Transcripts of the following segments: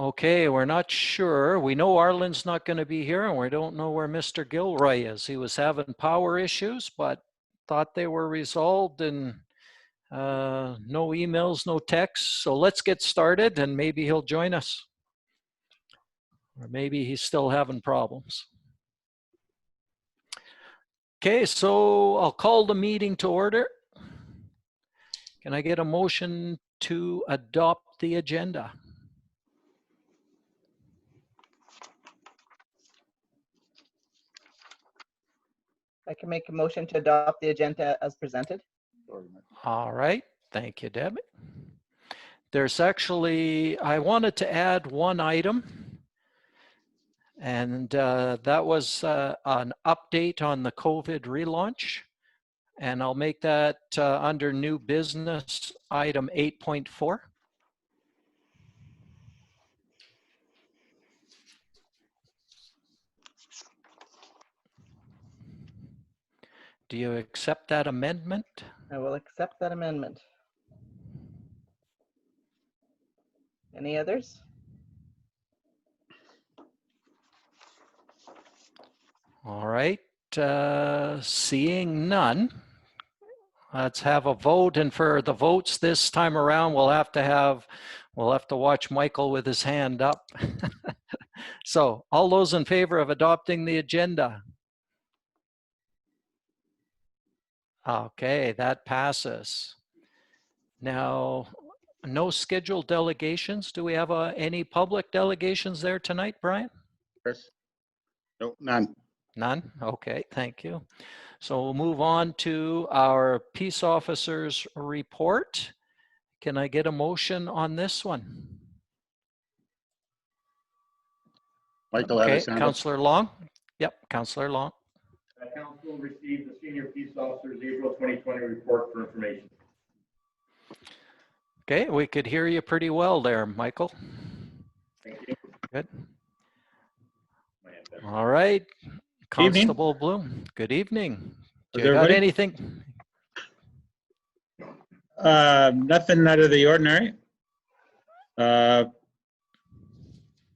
Okay, we're not sure. We know Arlen's not going to be here, and we don't know where Mr. Gilroy is. He was having power issues, but thought they were resolved, and no emails, no texts. So let's get started, and maybe he'll join us. Or maybe he's still having problems. Okay, so I'll call the meeting to order. Can I get a motion to adopt the agenda? I can make a motion to adopt the agenda as presented. All right, thank you, Deb. There's actually, I wanted to add one item, and that was an update on the COVID relaunch. And I'll make that under new business item 8.4. Do you accept that amendment? I will accept that amendment. Any others? All right, seeing none, let's have a vote. And for the votes this time around, we'll have to watch Michael with his hand up. So all those in favor of adopting the agenda? Okay, that passes. Now, no scheduled delegations. Do we have any public delegations there tonight, Brian? Chris? No, none. None? Okay, thank you. So we'll move on to our peace officers report. Can I get a motion on this one? Michael, Okay, Anderson. Councillor Long. Yep, Councillor Long. Council received the Senior Peace Officers April 2020 report for information. Okay, we could hear you pretty well there, Michael. Thank you. Good. All right, Constable Bloom. Good evening. Do you got anything? Nothing out of the ordinary.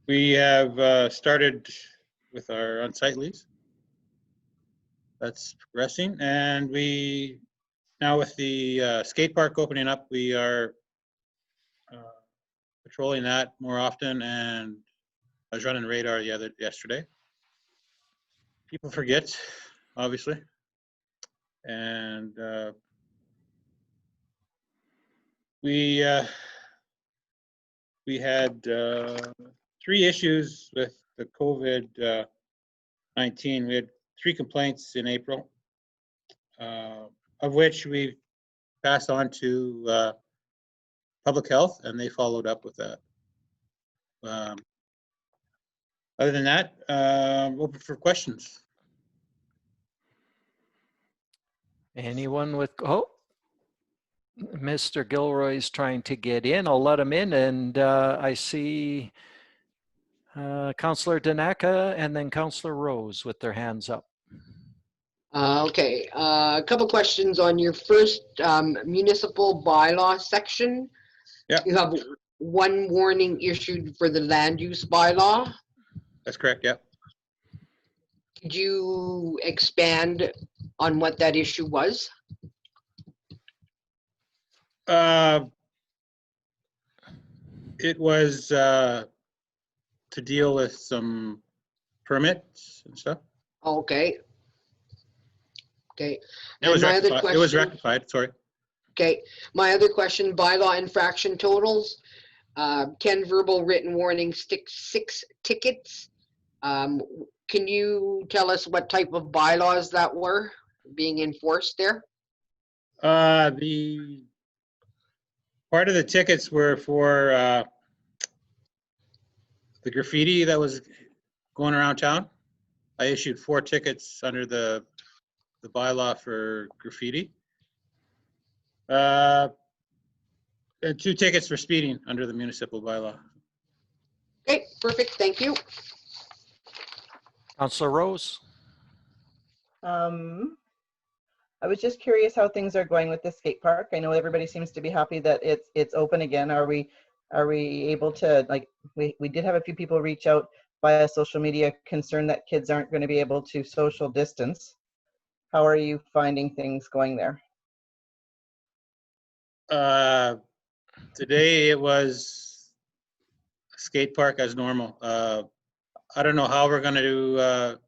We have started with our unsightlies. That's progressing, and we now with the skate park opening up, we are patrolling that more often. And I was running radar yesterday. People forget, obviously, and we had 3 issues with the COVID-19. We had 3 complaints in April, of which we passed on to public health, and they followed up with that. Other than that, open for questions. Anyone with, oh, Mr. Gilroy's trying to get in. I'll let him in, and I see Councillor Danaka and then Councillor Rose with their hands up. Okay, a couple questions on your first municipal bylaw section. Yeah. You have 1 warning issued for the land use bylaw. That's correct, yeah. Could you expand on what that issue was? It was to deal with some permits and stuff. Okay. Okay. It was my other rectified. It was question- rectified, sorry. Okay, my other question, bylaw infraction totals. Ken verbal written warning 6 tickets. Can you tell us what type of bylaws that were being enforced there? The part of the tickets were for the graffiti that was going around town. I issued 4 tickets under the bylaw for graffiti. And 2 tickets for speeding under the municipal bylaw. Okay, perfect, thank you. Councillor Rose. I was just curious how things are going with the skate park. I know everybody seems to be happy that it's open again. Are we able to, like, we did have a few people reach out via social media concerned that kids aren't going to be able to social distance. How are you finding things going there? Today it was skate park as normal. I don't know how we're going to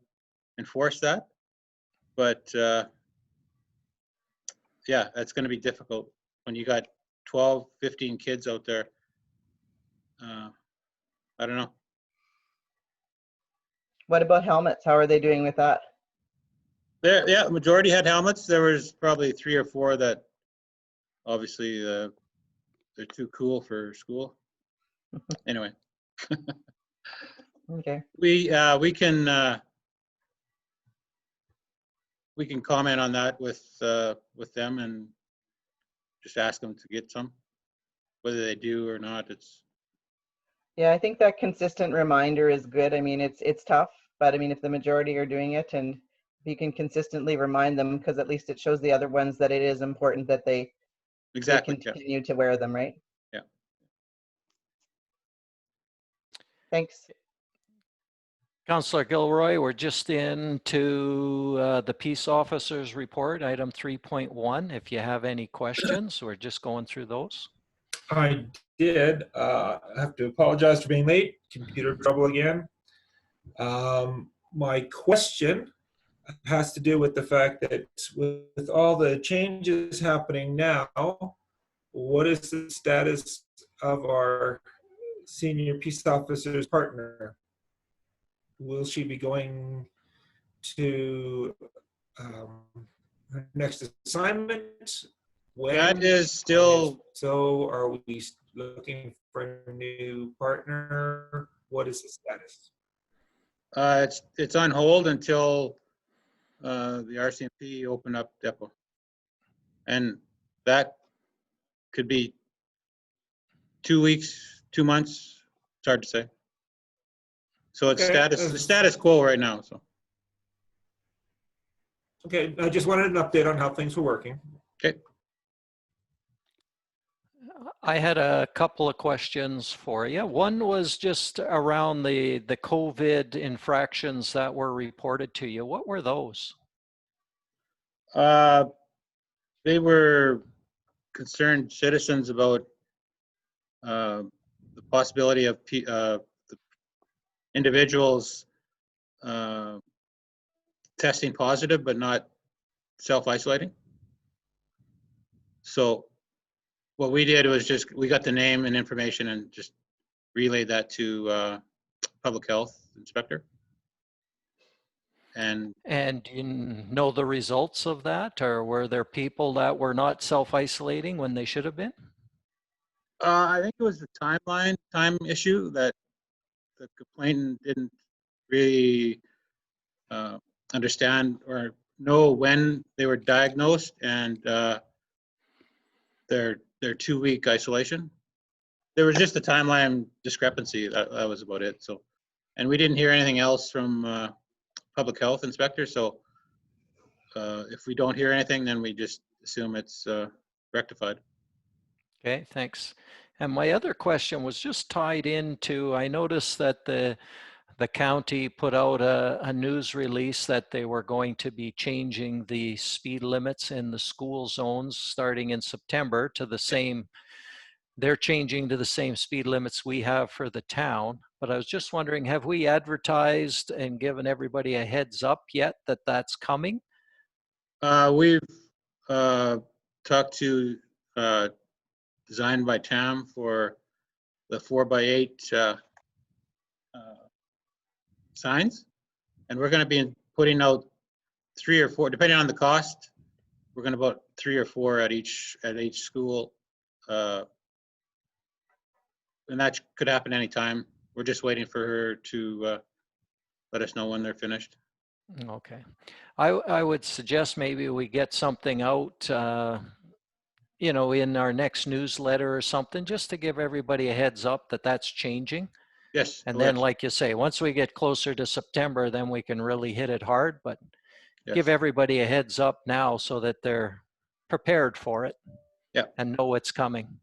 enforce that, but yeah, it's going to be difficult when you got 12, 15 kids out there. I don't know. What about helmets? How are they doing with that? Yeah, majority had helmets. There was probably 3 or 4 that obviously they're too cool for school. Anyway, Okay. we can comment on that with them and just ask them to get some, whether they do or not. Yeah, I think that consistent reminder is good. I mean, it's tough, but I mean, if the majority are doing it and if you can consistently remind them, because at least it shows the other ones that it is important that they exactly. Yeah. continue to wear them, right? Yeah. Thanks. Councillor Gilroy, we're just into the peace officers report, item 3.1. If you have any questions, we're just going through those. I did. I have to apologize for being late. Computer trouble again. My question has to do with the fact that with all the changes happening now, what is the status of our senior peace officers partner? Will she be going to her next assignment? When? That is still, So are we looking for a new partner? What is the status? it's on hold until the RCMP open up depot, and that could be 2 weeks, 2 months. It's hard to say. So it's Okay. status quo right now. So Okay, I just wanted an update on how things were working. okay. I had a couple of questions for you. One was just around the COVID infractions that were reported to you. What were those? They were concerned citizens about the possibility of the individuals testing positive but not self-isolating. So what we did was just, we got the name and information and just relayed that to public health inspector. And And do you know the results of that? Or were there people that were not self-isolating when they should have been? I think it was the time issue that the complainant didn't really understand or know when they were diagnosed and their 2-week isolation. There was just a timeline discrepancy. That was about it. So, and we didn't hear anything else from public health inspector. So if we don't hear anything, then we just assume it's rectified. Okay, thanks. And my other question was just tied into, I noticed that the county put out a news release that they were going to be changing the speed limits in the school zones starting in September to the same, they're changing to the same speed limits we have for the town. But I was just wondering, have we advertised and given everybody a heads up yet that that's coming? We've talked to Design by Tam for the 4x8 signs, and we're going to be putting out 3 or 4, depending on the cost. We're going to put 3 or 4 at each school, and that could happen anytime. We're just waiting for her to let us know when they're finished. Okay. I would suggest maybe we get something out, you know, in our next newsletter or something, just to give everybody a heads up that that's changing. Yes. And then, like you say, once we get closer to September, then we can really hit it hard, but give everybody a heads up now so that they're prepared for it. Yeah. And know what's coming.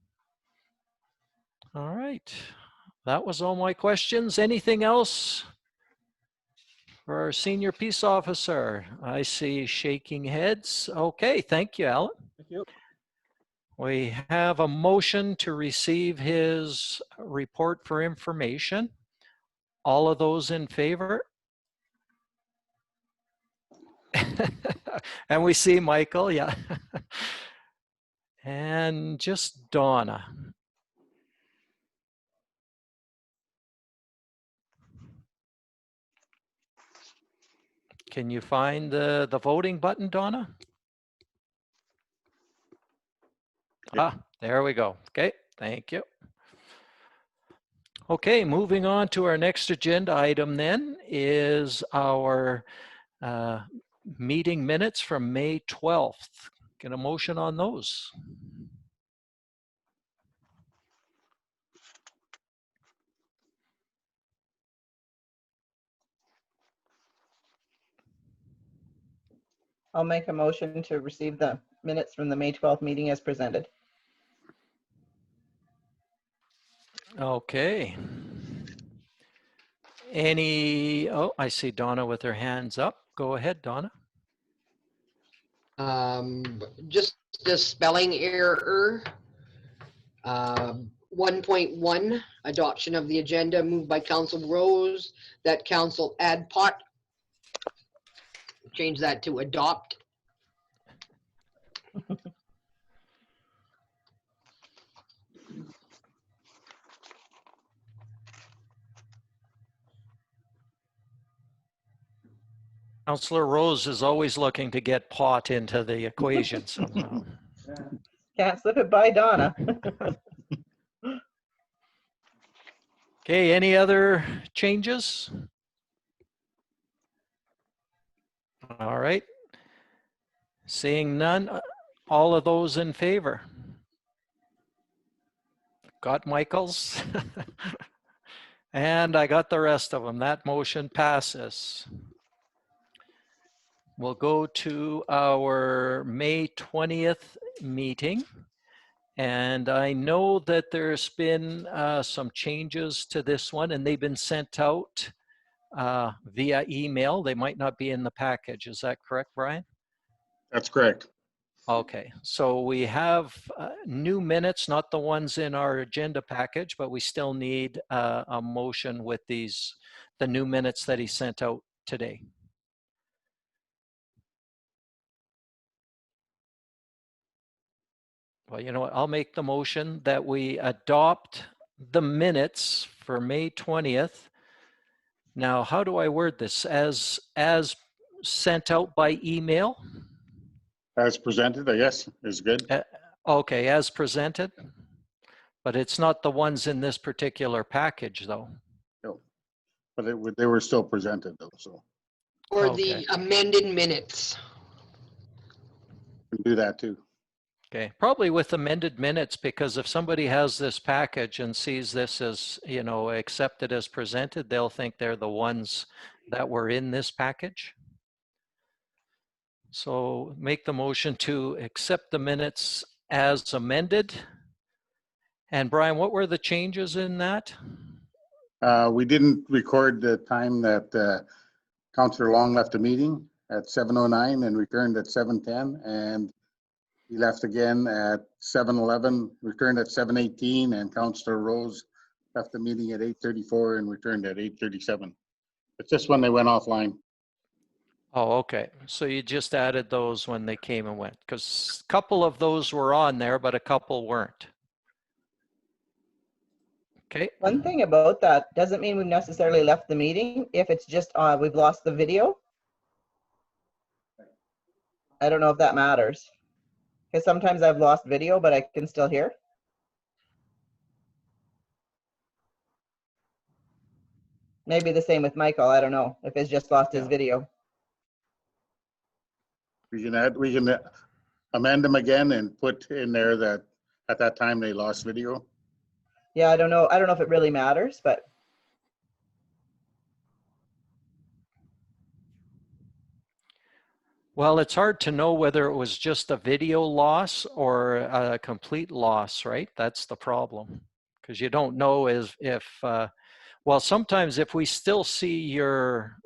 All right. that was all my questions. Anything else for our senior peace officer? I see shaking heads. Okay, thank you, Alan. Thank you. We have a motion to receive his report for information. All of those in favor? And we see Michael, yeah. And just Donna. Can you find the voting button, Donna? Yep. Ah, there we go. Okay, thank you. Okay, moving on to our next agenda item then is our meeting minutes from May 12th. Get a motion on those. I'll make a motion to receive the minutes from the May 12th meeting as presented. Okay. Oh, I see Donna with her hands up. Go ahead, Donna. Just a spelling error. 1.1, adoption of the agenda moved by Council Rose, that Council Adpot. Change that to adopt. Councillor Rose is always looking to get pot into the equation somehow. Can't slip it by Donna. Okay, any other changes? All right. Seeing none, all of those in favor? Got Michael's? And I got the rest of them. That motion passes. We'll go to our May 20th meeting. And I know that there's been some changes to this one, and they've been sent out via email. They might not be in the package. Is that correct, Brian? That's correct. Okay, so we have new minutes, not the ones in our agenda package, but we still need a motion with the new minutes that he sent out today. Well, you know what, I'll make the motion that we adopt the minutes for May 20th. Now, how do I word this? As sent out by email? As presented, I guess, is good. Okay, as presented, but it's not the ones in this particular package though. No. But they were still presented though, so Or Okay. the amended minutes. we can do that too. Okay, probably with amended minutes, because if somebody has this package and sees this as, you know, accepted as presented, they'll think they're the ones that were in this package. So make the motion to accept the minutes as amended. And Brian, what were the changes in that? We didn't record the time that Councillor Long left the meeting at 7:09 and returned at 7:10, and he left again at 7:11, returned at 7:18, and Councillor Rose left the meeting at 8:34 and returned at 8:37. It's just when they went offline. Oh, okay. So you just added those when they came and went, because a couple of those were on there, but a couple weren't. Okay. One thing about that doesn't mean we've necessarily left the meeting if it's just we've lost the video. I don't know if that matters. Because sometimes I've lost video, but I can still hear. Maybe the same with Michael. I don't know if it's just lost his Yeah. video. We can amend them again and put in there that at that time they lost video. Yeah, I don't know. I don't know if it really matters, but Well, it's hard to know whether it was just a video loss or a complete loss, right? That's the problem. because you don't know if well, sometimes if we still see your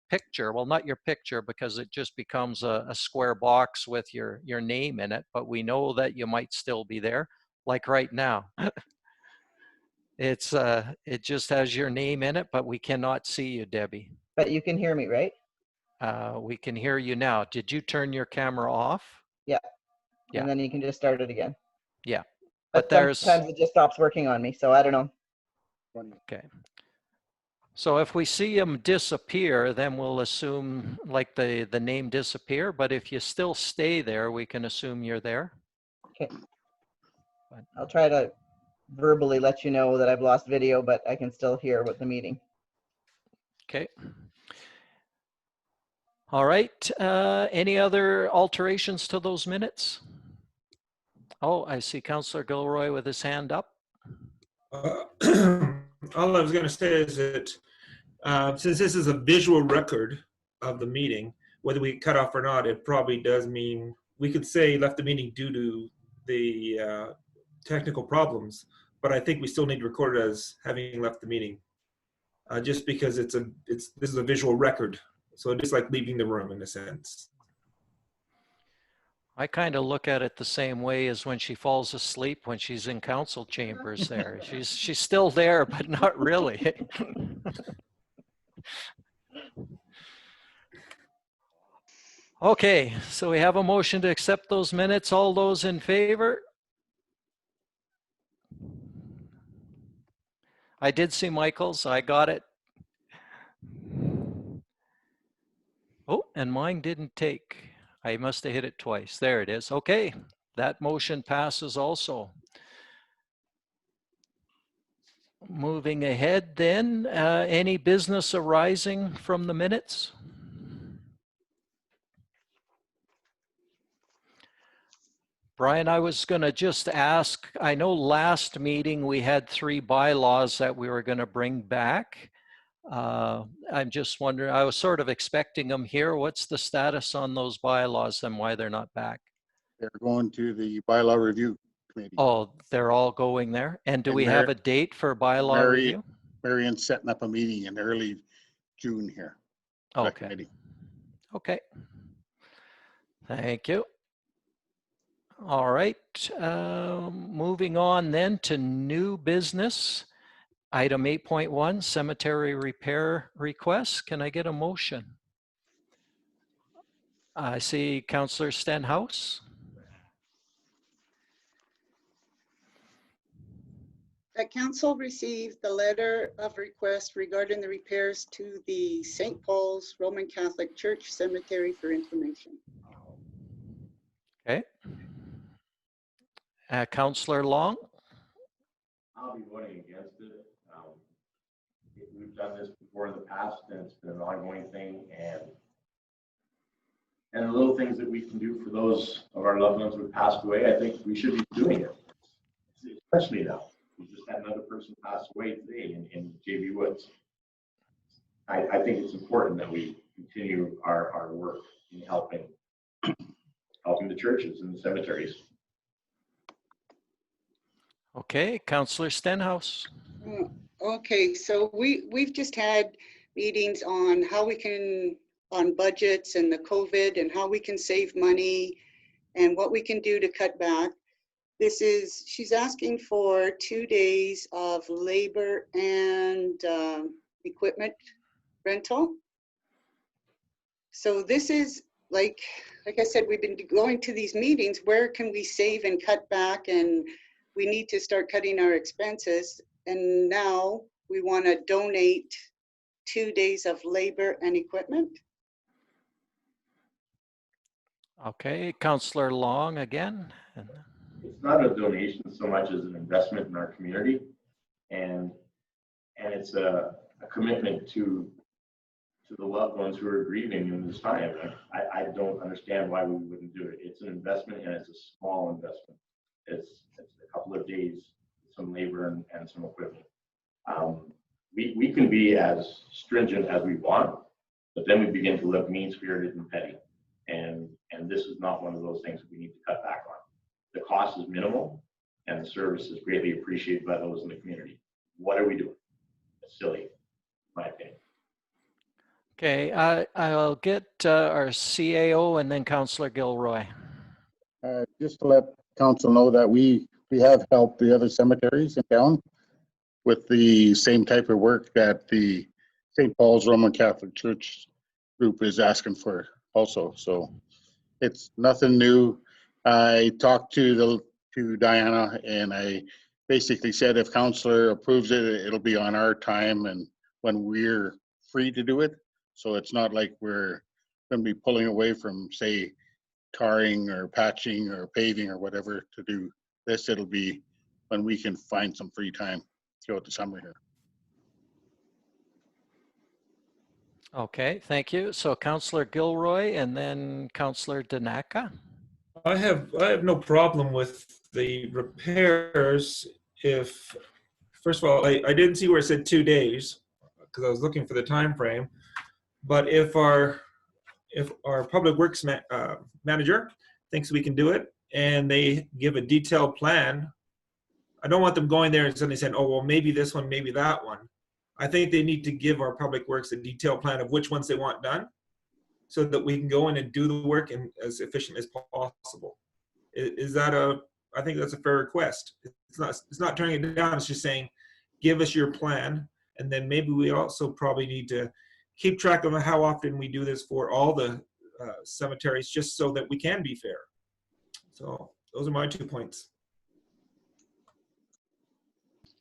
picture, well, not your picture because it just becomes a square box with your name in it, but we know that you might still be there, like right now. It's it just has your name in it, but we cannot see you, Debbie. But you can hear me, right? We can hear you now. Did you turn your camera off? Yeah. And then you can just start it again. Yeah. But there's sometimes it just stops working on me, so I don't know. okay. So if we see them disappear, then we'll assume like the name disappear. But if you still stay there, we can assume you're there. Okay. I'll try to verbally let you know that I've lost video, but I can still hear what the meeting. Okay. All right. Any other alterations to those minutes? Oh, I see Councillor Gilroy with his hand up. All I was going to say is that since this is a visual record of the meeting, whether we cut off or not, it probably does mean we could say left the meeting due to the technical problems, but I think we still need to record it as having left the meeting, just because this is a visual record, so it's like leaving the room in a sense. I kind of look at it the same way as when she falls asleep when she's in council chambers there. She's still there, but not really. Okay, so we have a motion to accept those minutes. All those in favor? I did see Michael's, I got it. Oh, and mine didn't take. I must have hit it twice. There it is. Okay, that motion passes also. Moving ahead then, any business arising from the minutes? Brian, I was going to just ask, I know last meeting we had 3 bylaws that we were going to bring back. I'm just wondering, I was sort of expecting them here. What's the status on those bylaws and why they're not back? They're going to the bylaw review committee. Oh, they're all going there? And do And we have a date for bylaw Mary- review? Marion's setting up a meeting in early June here. that Okay. committee. Okay. Thank you. All right. Moving on then to new business. Item 8.1, cemetery repair requests. Can I get a motion? I see Councillor Stenhouse. That council received the letter of request regarding the repairs to the St. Paul's Roman Catholic Church Cemetery for information. Okay. Councillor Long. I'll be voting against it. We've done this before in the past, and it's been an ongoing thing, and the little things that we can do for those of our loved ones who have passed away, I think we should be doing it, especially now. We just had another person pass away today in JB Woods. I think it's important that we continue our work in helping the churches and the cemeteries. Okay, Councillor Stenhouse. Okay, so we've just had meetings on how we can, on budgets and the COVID and how we can save money and what we can do to cut back. She's asking for 2 days of labor and equipment rental. So this is like I said, we've been going to these meetings. Where can we save and cut back? And we need to start cutting our expenses. And now we want to donate 2 days of labor and equipment. Okay, Councillor Long again. It's not a donation so much as an investment in our community, and it's a commitment to the loved ones who are grieving in this time. I don't understand why we wouldn't do it. It's an investment, and it's a small investment. It's a couple of days, some labor and some equipment. We can be as stringent as we want, but then we begin to look mean-spirited and petty. And this is not one of those things that we need to cut back on. The cost is minimal, and the service is greatly appreciated by those in the community. What are we doing? It's silly, in my opinion. Okay, I'll get our CAO and then Councillor Gilroy. Just to let council know that we have helped the other cemeteries in town with the same type of work that the St. Paul's Roman Catholic Church group is asking for also. So it's nothing new. I talked to Diana, and I basically said if councillor approves it, it'll be on our time and when we're free to do it. So it's not like we're going to be pulling away from, say, tarring or patching or paving or whatever to do this. It'll be when we can find some free time throughout the summer here. Okay, thank you. So Councillor Gilroy and then Councillor Danaka. I have no problem with the repairs if, first of all, I didn't see where it said 2 days because I was looking for the time frame. But if our public works manager thinks we can do it and they give a detailed plan, I don't want them going there and suddenly saying, oh, well, maybe this one, maybe that one. I think they need to give our public works a detailed plan of which ones they want done so that we can go in and do the work in as efficient as possible. I think that's a fair request. It's not turning it down. It's just saying, give us your plan. And then maybe we also probably need to keep track of how often we do this for all the cemeteries, just so that we can be fair. So those are my 2 points.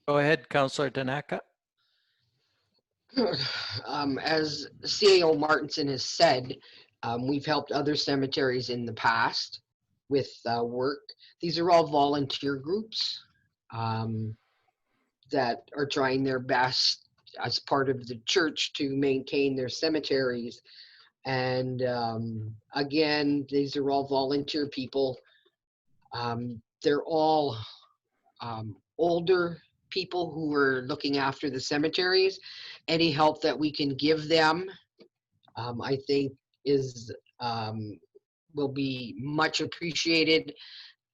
Go ahead, Councillor Danaka. As CAO Martinson has said, we've helped other cemeteries in the past with work. These are all volunteer groups that are trying their best as part of the church to maintain their cemeteries. And again, these are all volunteer people. They're all older people who are looking after the cemeteries. Any help that we can give them, I think will be much appreciated.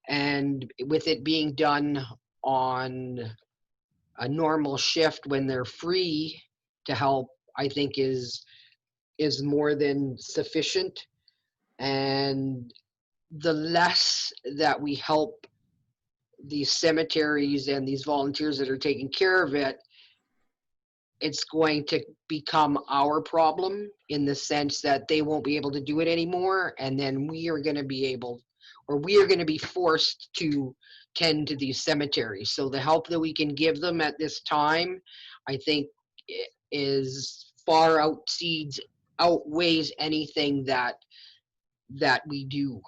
And with it being done on a normal shift when they're free to help, I think is more than sufficient. And the less that we help these cemeteries and these volunteers that are taking care of it, it's going to become our problem in the sense that they won't be able to do it anymore. And then we are going to be forced to tend to these cemeteries. So the help that we can give them at this time, I think is far outweighs anything that we do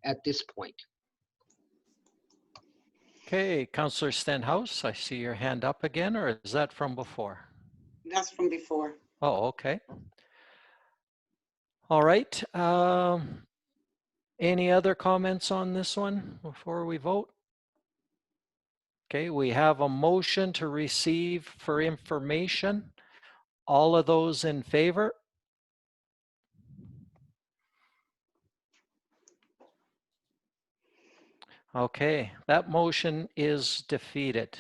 at this point. Okay, Councillor Stenhouse, I see your hand up again, or is that from before? That's from before. Oh, okay. All right. Any other comments on this one before we vote? Okay, we have a motion to receive for information. All of those in favor? Okay, that motion is defeated.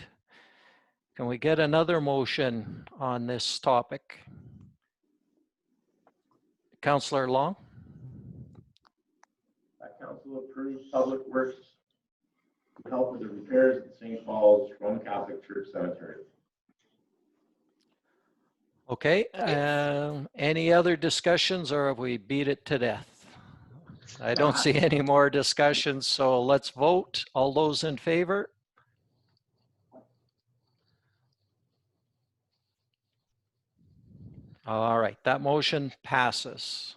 Can we get another motion on this topic? Councillor Long? That council approves Public Works to help with the repairs at St. Paul's Roman Catholic Church Cemetery. Okay, any other discussions, or have we beat it to death? I don't see any more discussions, so let's vote. All those in favor? All right, that motion passes.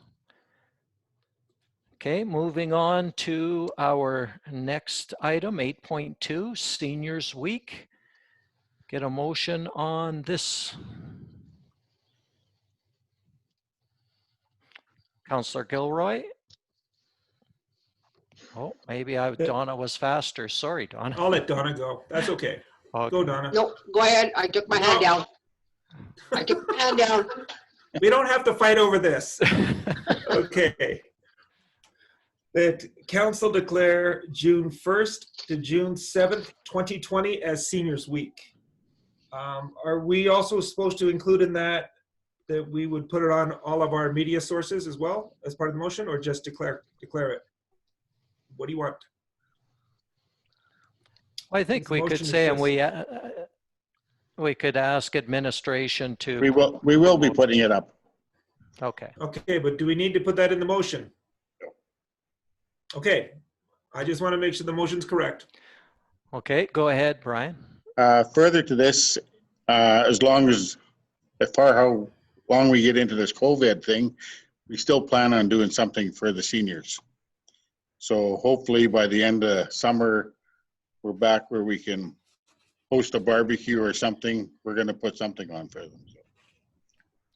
Okay, moving on to our next item, 8.2, Seniors Week. Get a motion on this. Councillor Gilroy? Oh, maybe Donna was faster. Sorry, Donna. I'll let Donna go. That's okay. Okay. Go, Donna. No, go ahead. I took my hand down. I took my hand down. We don't have to fight over this. Okay. that council declare June 1st to June 7th, 2020 as Seniors Week. Are we also supposed to include in that we would put it on all of our media sources as well as part of the motion, or just declare it? What do you want? I think The we could motion is say, and just- we could ask administration to. We will be putting it up. Okay. Okay, but do we need to put that in the motion? Okay, I just want to make sure the motion's correct. Okay, go ahead, Brian. Further to this, as far how long we get into this COVID thing, we still plan on doing something for the seniors. So hopefully by the end of summer, we're back where we can host a barbecue or something. We're going to put something on for them.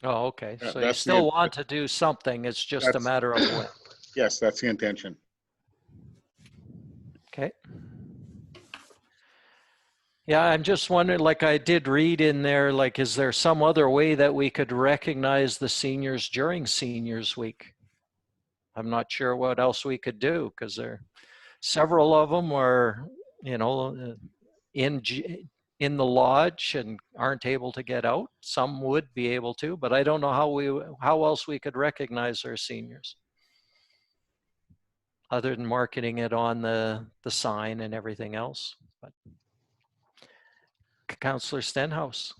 Oh, okay. Yeah, So you that's still the- want to do something. It's just a That's- matter of when. Yes, that's the intention. Okay. Yeah, I'm just wondering, like I did read in there, like, is there some other way that we could recognize the seniors during Seniors Week? I'm not sure what else we could do because several of them are, you know, in the lodge and aren't able to get out. Some would be able to, but I don't know how else we could recognize our seniors other than marketing it on the sign and everything else. But Councillor Stenhouse.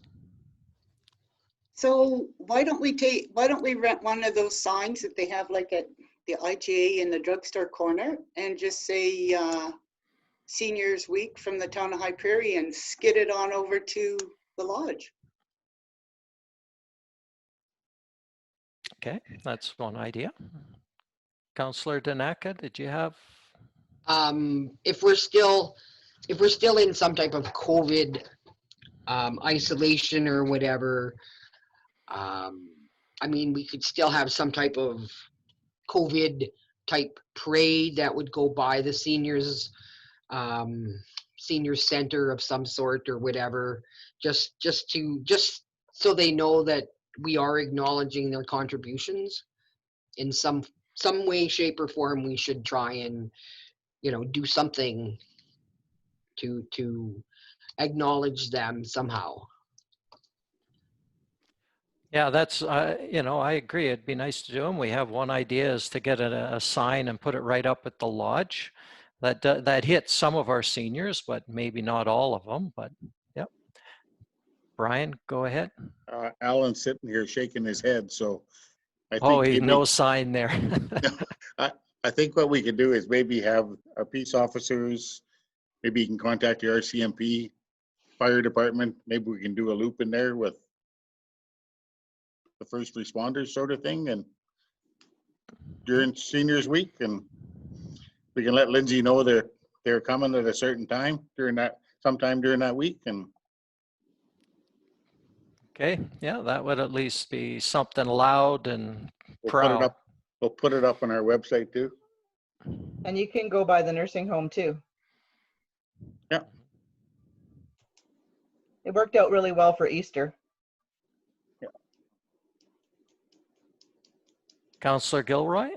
So why don't we rent one of those signs that they have like at the IGA in the drugstore corner and just say Seniors Week from the town of High Prairie and skid it on over to the lodge? Okay, that's one idea. Councillor Danaka, did you have? If we're still in some type of COVID isolation or whatever, I mean, we could still have some type of COVID type parade that would go by the seniors, senior center of some sort or whatever, just so they know that we are acknowledging their contributions in some way, shape, or form. We should try and, you know, do something to acknowledge them somehow. Yeah, that's, you know, I agree. It'd be nice to do them. We have one idea is to get a sign and put it right up at the lodge. That hits some of our seniors, but maybe not all of them, but yep. Brian, go ahead. Alan's sitting here shaking his head, so I think Oh, maybe, no sign there. I think what we could do is maybe have our peace officers, maybe you can contact the RCMP, fire department, maybe we can do a loop in there with the first responders sort of thing, and during Seniors Week, and we can let Lindsay know they're coming at a certain time sometime during that week, and Okay, yeah, that would at least be something loud and proud. we'll put it up on our website too. And you can go by the nursing home too. Yeah. It worked out really well for Easter. Councillor Gilroy?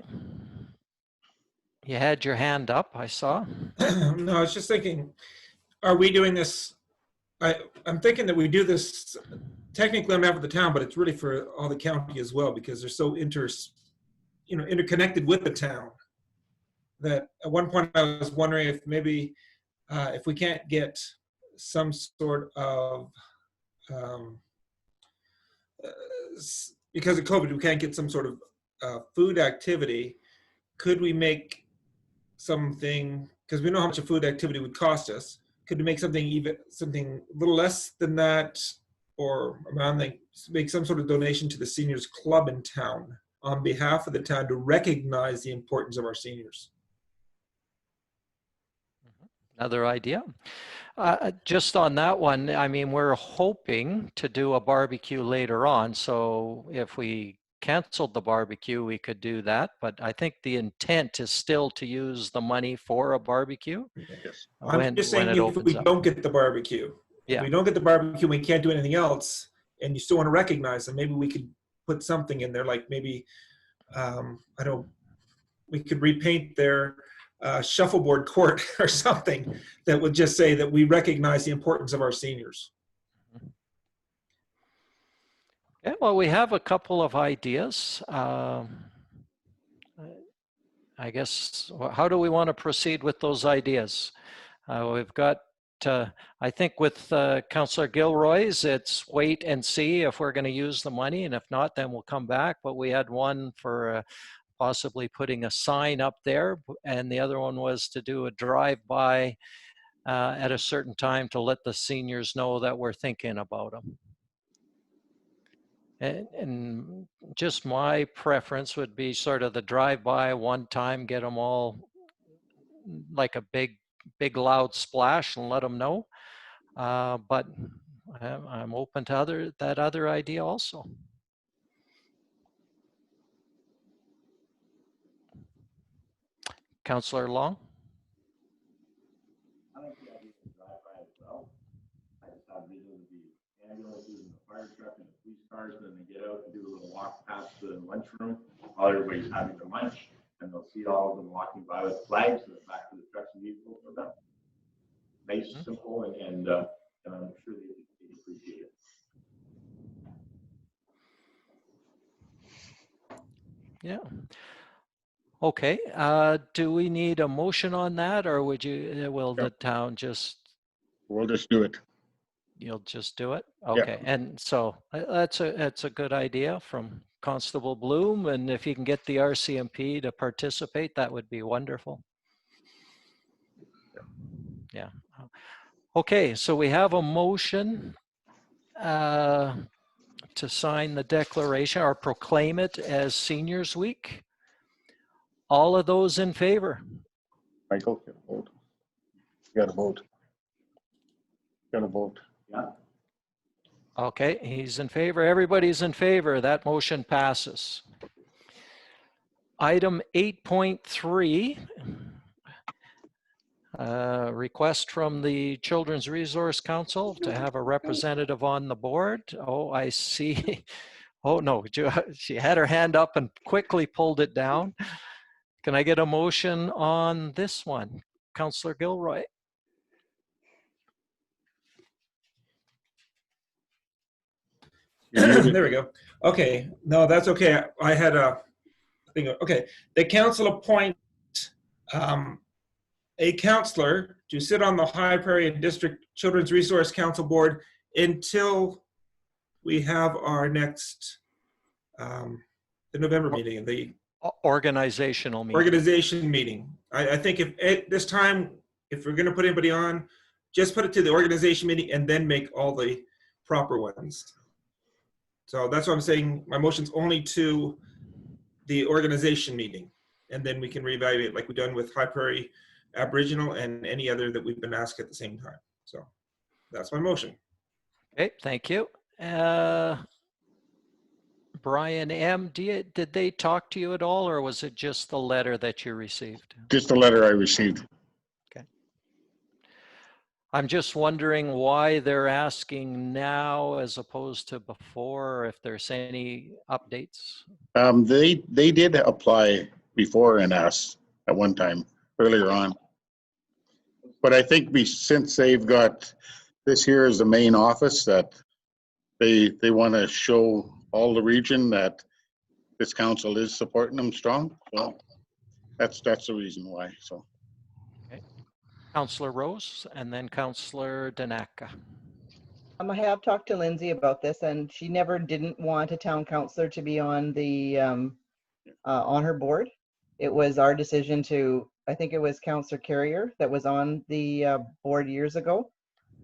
You had your hand up, I saw. No, I was just thinking, are we doing this? I'm thinking that we do this technically on behalf of the town, but it's really for all the county as well, because they're so interconnected with the town. That at one point I was wondering if maybe if we can't get some sort of because of COVID, we can't get some sort of food activity. Could we make something, because we know how much a food activity would cost us, could we make something a little less than that, or around make some sort of donation to the seniors club in town on behalf of the town to recognize the importance of our seniors? Another idea. Just on that one, I mean, we're hoping to do a barbecue later on. So if we canceled the barbecue, we could do that. But I think the intent is still to use the money for a barbecue. Yes. I'm just saying, it if we opens up. don't get the barbecue, Yeah. if we don't get the barbecue, we can't do anything else, and you still want to recognize them, maybe we could put something in there, like maybe, I don't, we could repaint their shuffleboard court or something that would just say that we recognize the importance of our seniors. Okay, well, we have a couple of ideas. I guess, how do we want to proceed with those ideas? We've got, I think with Councillor Gilroy's, it's wait and see if we're going to use the money, and if not, then we'll come back. But we had one for possibly putting a sign up there, and the other one was to do a drive-by at a certain time to let the seniors know that we're thinking about them. And just my preference would be sort of the drive-by one time, get them all like a big loud splash and let them know. But I'm open to that other idea also. Councillor Long? I like the idea of drive-by as well. I just have vision of the ambulances and the fire truck and the police cars, and then they get out and do a little walk past the lunchroom while everybody's having their lunch, and they'll see all of them walking by with flags in the back of the trucks and vehicles for them. Nice, simple, and I'm sure they appreciate it. Yeah. Okay, do we need a motion on that, or will the town just, We'll just do it. you'll just do it? Okay, and so that's a good idea from Constable Bloom, and if you can get the RCMP to participate, that would be wonderful. Yeah. Okay, so we have a motion to sign the declaration or proclaim it as Seniors Week. All of those in favor? Michael, you vote. You gotta vote. Gotta vote. Yeah. Okay, he's in favor. Everybody's in favor. That motion passes. Item 8.3, request from the Children's Resource Council to have a representative on the board. Oh, I see. Oh, no, she had her hand up and quickly pulled it down. Can I get a motion on this one? Councillor Gilroy. There we go. Okay, no, that's okay. I had a thing. Okay, the council appoint a counselor to sit on the High Prairie District Children's Resource Council Board until we have our next, the November meeting, the Organizational meeting. organization meeting. I think if at this time, if we're gonna put anybody on, just put it to the organization meeting and then make all the proper ones. So that's what I'm saying. My motion's only to the organization meeting, and then we can reevaluate like we've done with High Prairie Aboriginal and any other that we've been asked at the same time. So that's my motion. Okay, thank you. Brian M., did they talk to you at all, or was it just the letter that you received? Just the letter I received. I'm just wondering why they're asking now as opposed to before, or if there's any updates. They did apply before and asked at one time earlier on. But I think since they've got this here as the main office, that they want to show all the region that this council is supporting them strong. So that's the reason why. So. Councillor Rose and then Councillor Danaka. I have talked to Lindsay about this, and she never didn't want a town councillor to be on the on her board. It was our decision to, I think it was Councillor Carrier that was on the board years ago,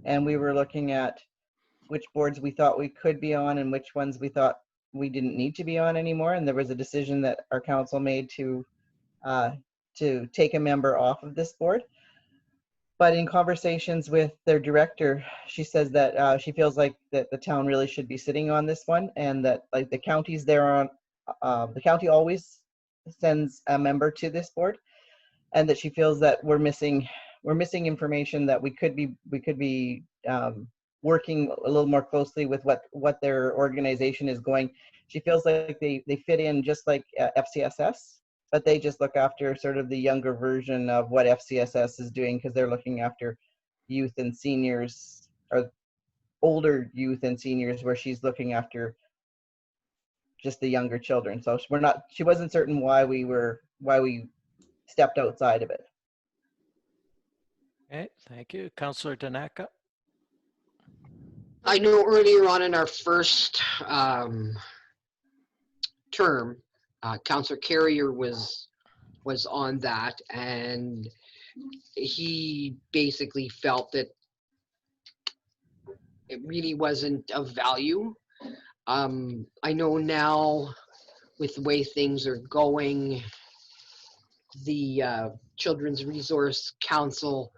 and we were looking at which boards we thought we could be on and which ones we thought we didn't need to be on anymore. And there was a decision that our council made to take a member off of this board. But in conversations with their director, she says that she feels like that the town really should be sitting on this one, and that like the counties there on, the county always sends a member to this board, and that she feels that we're missing information that we could be working a little more closely with what their organization is going. She feels like they fit in just like FCSS, but they just look after sort of the younger version of what FCSS is doing, because they're looking after youth and seniors, or older youth and seniors, where she's looking after just the younger children. So she wasn't certain why we stepped outside of it. Okay, thank you. Councillor Danaka? I know earlier on in our first term, Councillor Carrier was on that, and he basically felt that it really wasn't of value. I know now, with the way things are going, the Children's Resource Council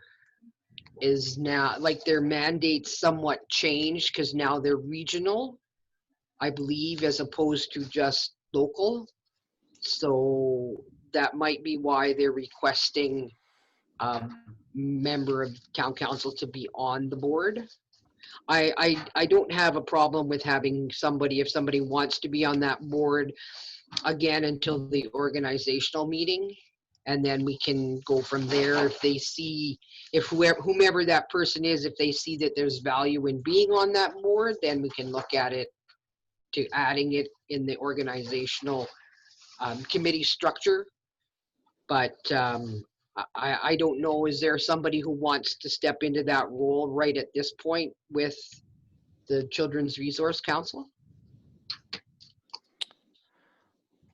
is now, like, their mandates somewhat changed, because now they're regional, I believe, as opposed to just local. So that might be why they're requesting a member of town council to be on the board. I don't have a problem with having somebody, if somebody wants to be on that board, again, until the organizational meeting. And then we can go from there. If they see, if whomever that person is, if they see that there's value in being on that board, then we can look at it to adding it in the organizational committee structure. But I don't know, is there somebody who wants to step into that role right at this point with the Children's Resource Council?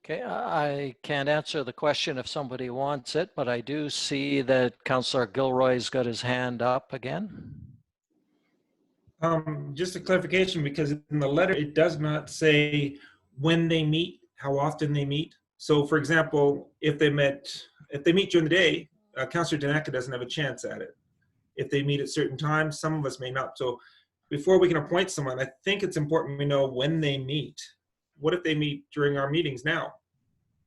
Okay, I can't answer the question if somebody wants it, but I do see that Councillor Gilroy's got his hand up again. Just a clarification, because in the letter, it does not say when they meet, how often they meet. So for example, if they meet during the day, Councillor Danaka doesn't have a chance at it. If they meet at certain times, some of us may not. So before we can appoint someone, I think it's important we know when they meet. What if they meet during our meetings now?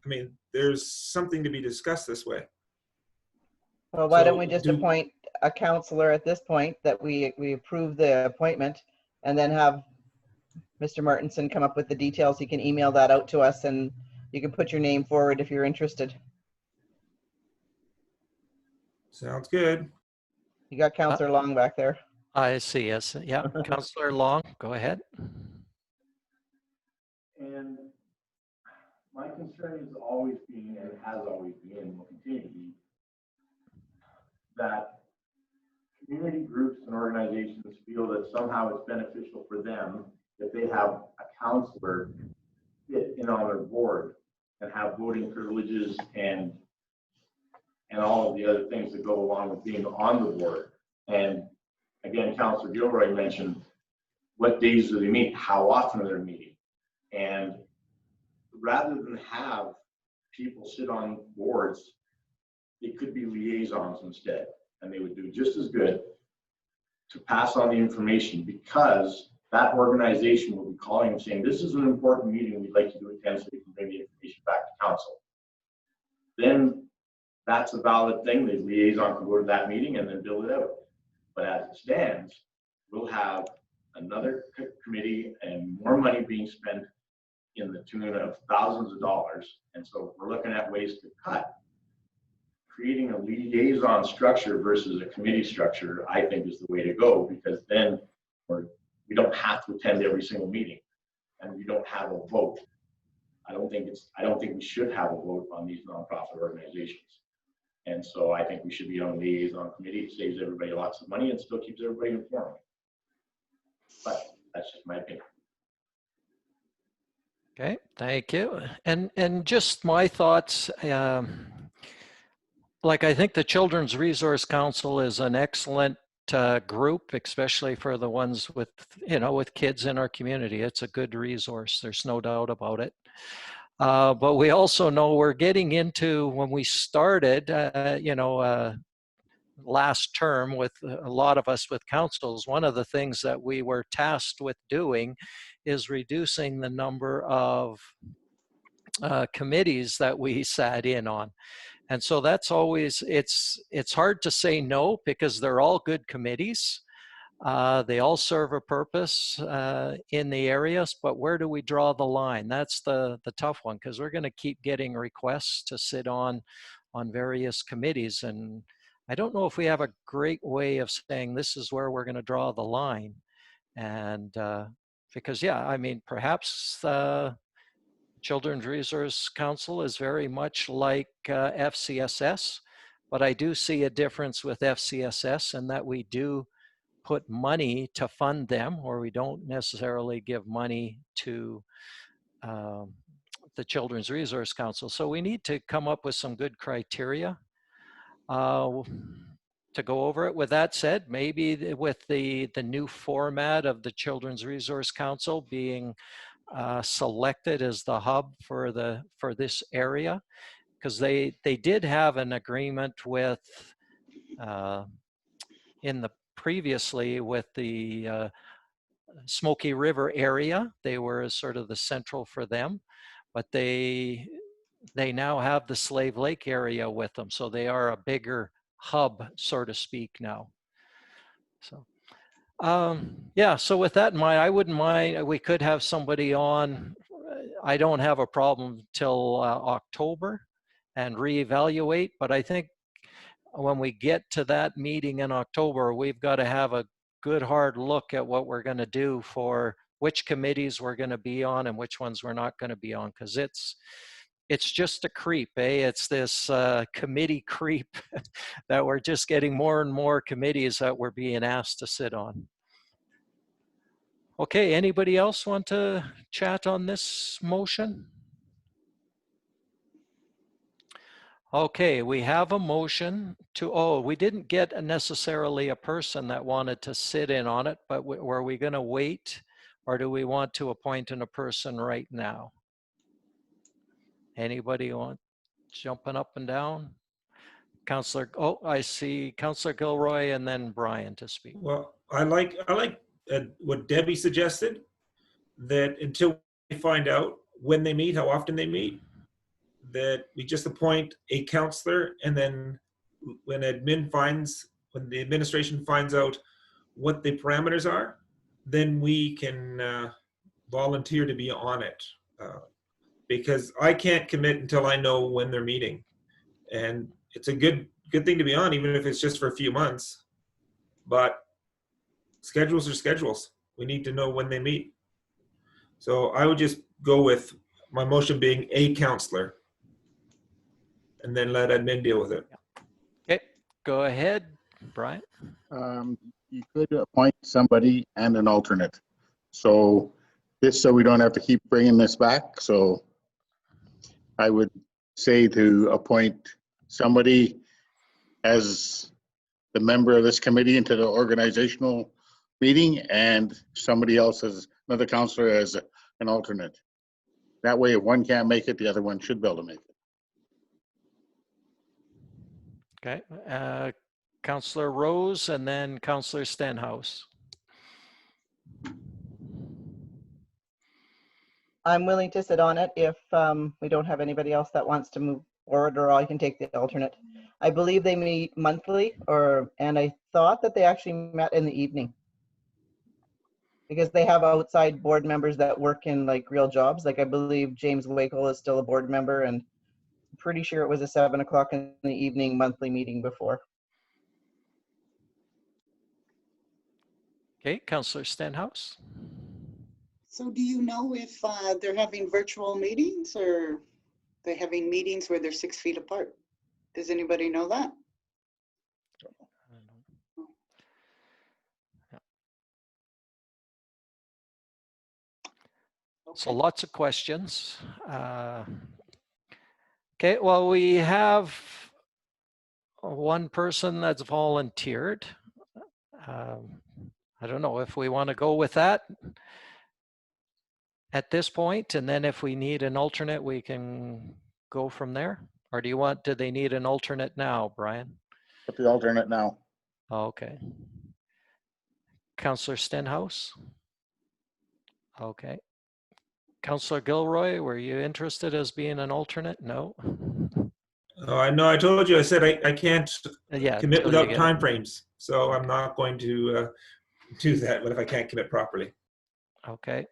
I mean, there's something to be discussed this way. Well, why don't we So just appoint a counselor at this point, that we approve the appointment, and then have Mr. Martinson come up with the details. He can email that out to us, and you can put your name forward if you're interested. Sounds good. You got Councillor Long back there. I see, yes. Yeah, Councillor Long, go ahead. And my concern has always been, and has always been, and will continue to be, that community groups and organizations feel that somehow it's beneficial for them if they have a counselor sit in on their board and have voting privileges and all of the other things that go along with being on the board. And again, Councillor Gilroy mentioned, what days do they meet? How often are they meeting? And rather than have people sit on boards, it could be liaisons instead, and they would do just as good to pass on the information, because that organization will be calling and saying, this is an important meeting, we'd like you to attend so we can bring the information back to council. Then that's a valid thing. The liaison can go to that meeting and then bill it out. But as it stands, we'll have another committee and more money being spent in the tune of thousands of dollars. And so we're looking at ways to cut. Creating a liaison structure versus a committee structure, I think, is the way to go, because then we don't have to attend every single meeting, and we don't have a vote. I don't think we should have a vote on these nonprofit organizations. And so I think we should be on a liaison committee. It saves everybody lots of money and still keeps everybody informed. But that's just my opinion. Okay, thank you. And just my thoughts, like, I think the Children's Resource Council is an excellent group, especially for the ones with, with kids in our community. It's a good resource. There's no doubt about it. But we also know we're getting into, when we started, last term with a lot of us with councils, one of the things that we were tasked with doing is reducing the number of committees that we sat in on. And so that's always, it's hard to say no, because they're all good committees. They all serve a purpose in the areas, but where do we draw the line? That's the tough one, because we're going to keep getting requests to sit on various committees. And I don't know if we have a great way of saying this is where we're going to draw the line. And because, yeah, I mean, perhaps Children's Resource Council is very much like FCSS, but I do see a difference with FCSS in that we do put money to fund them, or we don't necessarily give money to the Children's Resource Council. So we need to come up with some good criteria to go over it. With that said, maybe with the new format of the Children's Resource Council being selected as the hub for this area, because they did have an agreement with previously with the Smoky River area. They were sort of the central for them, but they now have the Slave Lake area with them, so they are a bigger hub, so to speak, now. So yeah, so with that in mind, I wouldn't mind, we could have somebody on. I don't have a problem till October and reevaluate, but I think when we get to that meeting in October, we've got to have a good hard look at what we're going to do for which committees we're going to be on and which ones we're not going to be on, because it's just a creep, eh? It's this committee creep that we're just getting more and more committees that we're being asked to sit on. Okay, anybody else want to chat on this motion? Okay, we have a motion to, we didn't get necessarily a person that wanted to sit in on it, but were we going to wait, or do we want to appoint a person right now? Anybody want jumping up and down? Councillor, I see Councillor Gilroy and then Brian to speak. Well, I like what Debbie suggested, that until we find out when they meet, how often they meet, that we just appoint a counselor, and then when the administration finds out what the parameters are, then we can volunteer to be on it. Because I can't commit until I know when they're meeting. And it's a good thing to be on, even if it's just for a few months. But schedules are schedules. We need to know when they meet. So I would just go with my motion being a counselor, and then let admin deal with it. Okay, go ahead, Brian. You could appoint somebody and an alternate. So we don't have to keep bringing this back. So I would say to appoint somebody as the member of this committee into the organizational meeting, and somebody else as another counselor as an alternate. That way, if one can't make it, the other one should be able to make it. Okay, Councillor Rose and then Councillor Stenhouse. I'm willing to sit on it if we don't have anybody else that wants to move forward, or I can take the alternate. I believe they meet monthly, and I thought that they actually met in the evening, because they have outside board members that work in like real jobs. Like I believe James Wakel is still a board member, and I'm pretty sure it was a 7 o'clock in the evening monthly meeting before. Okay, Councillor Stenhouse. So do you know if they're having virtual meetings, or they're having meetings where they're 6 feet apart? Does anybody know that? So lots of questions. Okay, well, we have one person that's volunteered. I don't know if we want to go with that at this point, and then if we need an alternate, we can go from there. Or do they need an alternate now, Brian? Put the alternate now. Okay. Councillor Stenhouse? Okay. Councillor Gilroy, were you interested as being an alternate? No? I know I told you, I said I can't Yeah, commit until you without get- timeframes. So I'm not going to do that, what if I can't commit properly? Okay.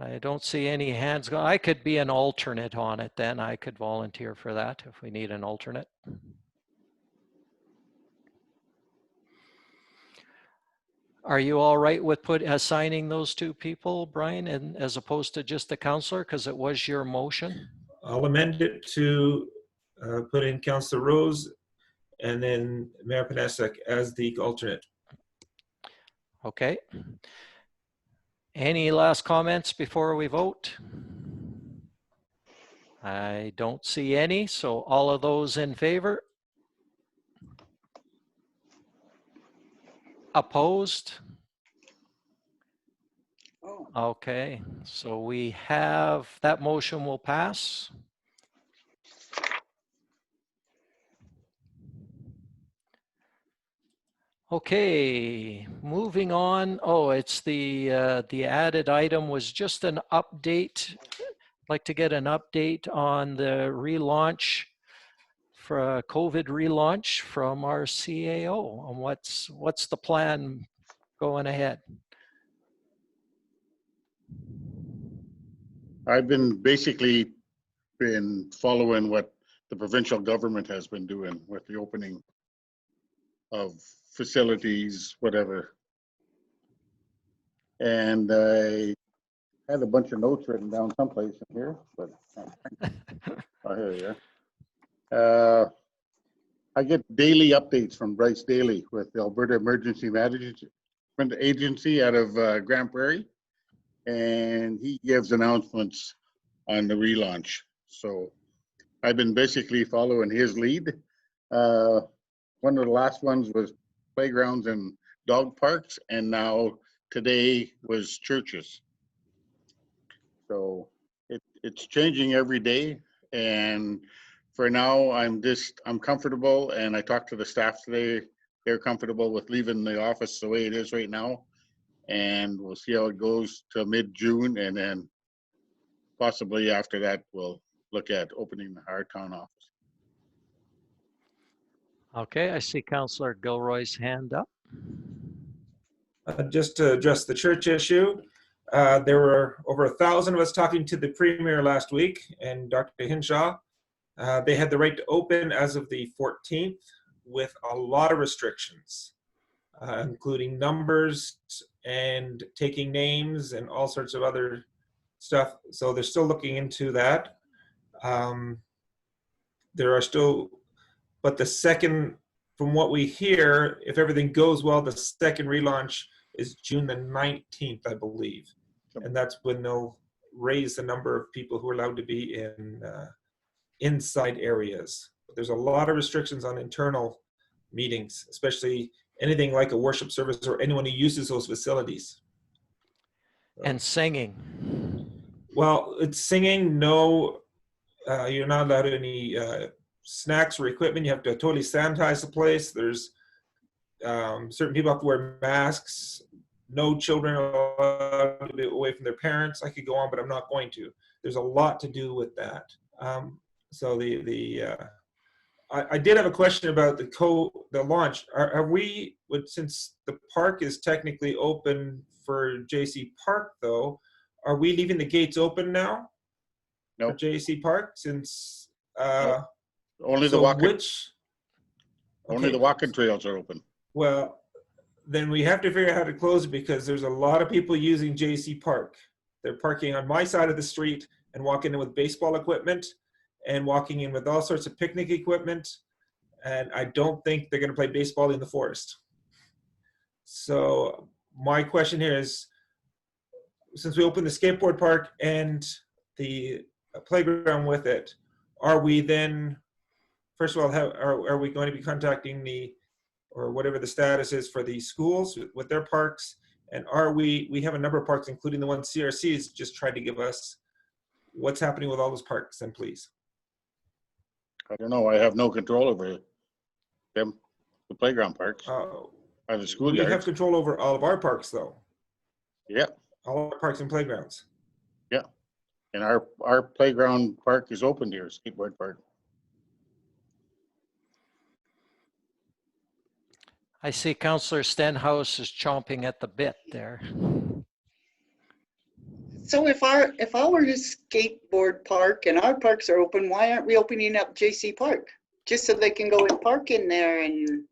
I don't see any hands go. I could be an alternate on it then. I could volunteer for that if we need an alternate. Are you all right with assigning those two people, Brian, and as opposed to just the counselor, because it was your motion? I'll amend it to put in Councillor Rose and then Mayor Panasek as the alternate. Okay. Any last comments before we vote? I don't see any, so all of those in favor? Opposed? Oh, Okay, so we have, that motion will pass. Okay, moving on. Oh, it's the added item was just an update. I'd like to get an update on the relaunch for a COVID relaunch from our CAO on what's the plan going ahead. I've basically been following what the provincial government has been doing with the opening of facilities, whatever. And I had a bunch of notes written down someplace in here, but oh, here you are. I get daily updates from Bryce Daly with the Alberta Emergency Management Agency out of Grand Prairie, and he gives announcements on the relaunch. So I've been basically following his lead. One of the last ones was playgrounds and dog parks, and now today was churches. So it's changing every day, and for now I'm comfortable, and I talked to the staff today. They're comfortable with leaving the office the way it is right now, and we'll see how it goes till mid-June, and then possibly after that we'll look at opening the Hardtown office. Okay, I see Councillor Gilroy's hand up. Just to address the church issue, there were over 1,000 of us talking to the Premier last week and Dr. Hinshaw. They had the right to open as of the 14th with a lot of restrictions, including numbers and taking names and all sorts of other stuff. So they're still looking into that. There are still, but the second, from what we hear, if everything goes well, the second relaunch is June the 19th, I believe. And that's when they'll raise the number of people who are allowed to be in inside areas. But there's a lot of restrictions on internal meetings, especially anything like a worship service or anyone who uses those facilities. And singing. Well, it's singing, no, you're not allowed any snacks or equipment. You have to totally sanitize the place. There's certain people have to wear masks. No children are allowed to be away from their parents. I could go on, but I'm not going to. There's a lot to do with that. So I did have a question about the launch. Are we, since the park is technically open for JC Park though, are we leaving the gates open now? No. For JC Park, since Only the so walking, only okay. the walking trails are open. Well, then we have to figure out how to close it because there's a lot of people using JC Park. They're parking on my side of the street and walking in with baseball equipment and walking in with all sorts of picnic equipment. And I don't think they're going to play baseball in the forest. So my question here is, since we opened the skateboard park and the playground with it, are we then, first of all, are we going to be contacting or whatever the status is for the schools with their parks? And we have a number of parks, including the one CRC's just tried to give us what's happening with all those parks, then please. I don't know. I have no control over them, the playground parks, or the We have schoolyards. control over all of our parks though. Yeah, All our parks and playgrounds. yeah. And our playground park is open here, skateboard park. I see Councillor Stenhouse is chomping at the bit there. So if our skateboard park and our parks are open, why aren't we opening up JC Park? Just so they can go and park in there and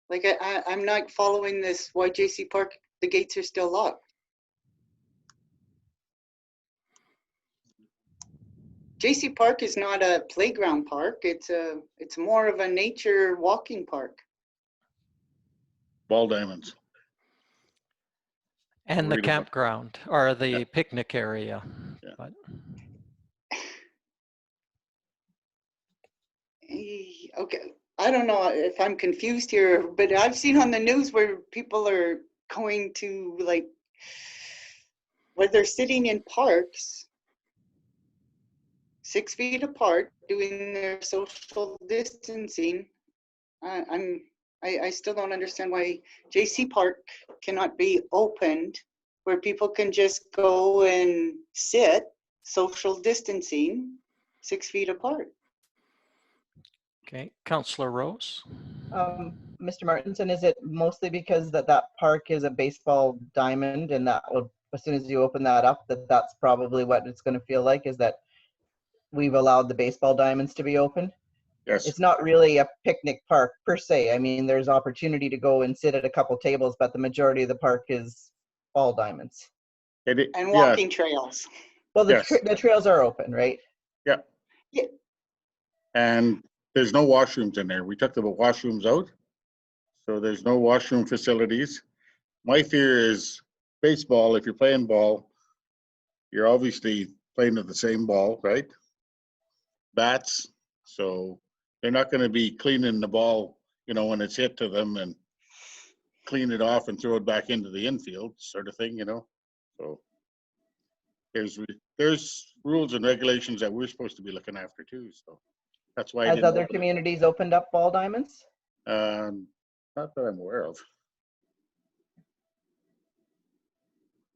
like, I'm not following this, why JC Park, the gates are still locked. JC Park is not a playground park. It's more of a nature walking park. Ball diamonds. And the Worried about- campground or the Yeah. picnic area. Yeah. But Okay, I don't know if I'm confused here, but I've seen on the news where people are going to like, where they're sitting in parks 6 feet apart, doing their social distancing. I still don't understand why JC Park cannot be opened where people can just go and sit, social distancing, 6 feet apart. okay, Councillor Rose. Mr. Martinson, is it mostly because that park is a baseball diamond and that will, as soon as you open that up, that's probably what it's going to feel like, is that we've allowed the baseball diamonds to be open? Yes, It's not really a picnic park per se. I mean, there's opportunity to go and sit at a couple tables, but the majority of the park is ball diamonds. And yeah, walking trails. Well, Yes. the trails are open, right? and there's no washrooms in there. We took the washrooms out. So there's no washroom facilities. My fear is baseball, if you're playing ball, you're obviously playing with the same ball, right? Bats, so they're not gonna be cleaning the ball, when it's hit to them and clean it off and throw it back into the infield sort of thing, So there's rules and regulations that we're supposed to be looking after too, so that's why I Has didn't other open it. communities opened up ball diamonds? Not that I'm aware of.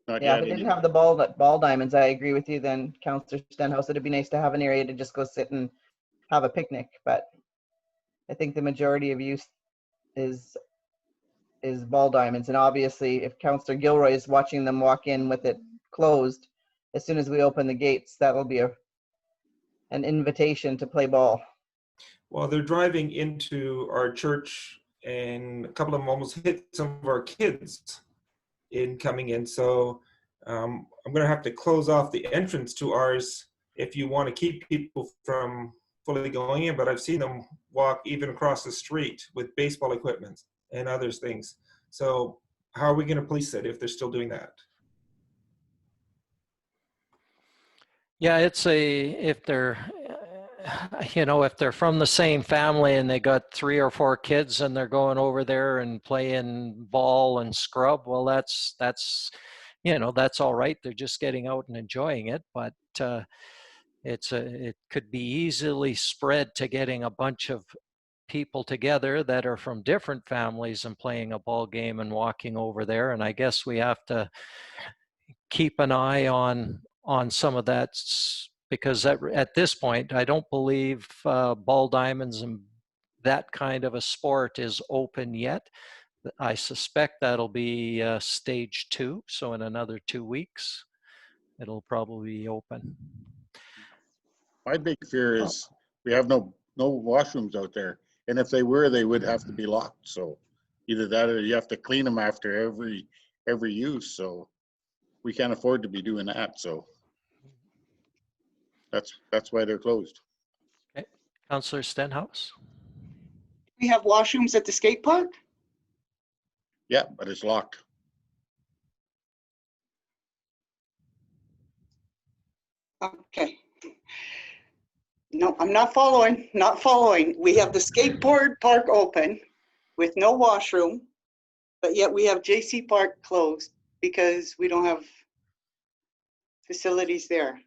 Not Yeah, yet, if it didn't anyway. have the ball diamonds, I agree with you then, Councillor Stenhouse. It'd be nice to have an area to just go sit and have a picnic, but I think the majority of use is ball diamonds. And obviously, if Councillor Gilroy is watching them walk in with it closed, as soon as we open the gates, that'll be an invitation to play ball. Well, they're driving into our church and a couple of them almost hit some of our kids in coming in. So I'm going to have to close off the entrance to ours if you want to keep people from fully going in. But I've seen them walk even across the street with baseball equipment and other things. So how are we going to police it if they're still doing that? Yeah, if they're, if they're from the same family and they got 3 or 4 kids and they're going over there and playing ball and scrub, well, that's all right. They're just getting out and enjoying it, but it could be easily spread to getting a bunch of people together that are from different families and playing a ball game and walking over there. And I guess we have to keep an eye on some of that, because at this point, I don't believe ball diamonds and that kind of a sport is open yet. I suspect that'll be stage 2. So in another 2 weeks, it'll probably be open. My big fear is we have no washrooms out there. And if they were, they would have to be locked. So either that or you have to clean them after every use. So we can't afford to be doing that. So that's why they're closed. Okay. Councillor Stenhouse? We have washrooms at the skate park? Yeah, but it's locked. Okay. No, I'm not following. We have the skateboard park open with no washroom, but yet we have JC Park closed because we don't have facilities there.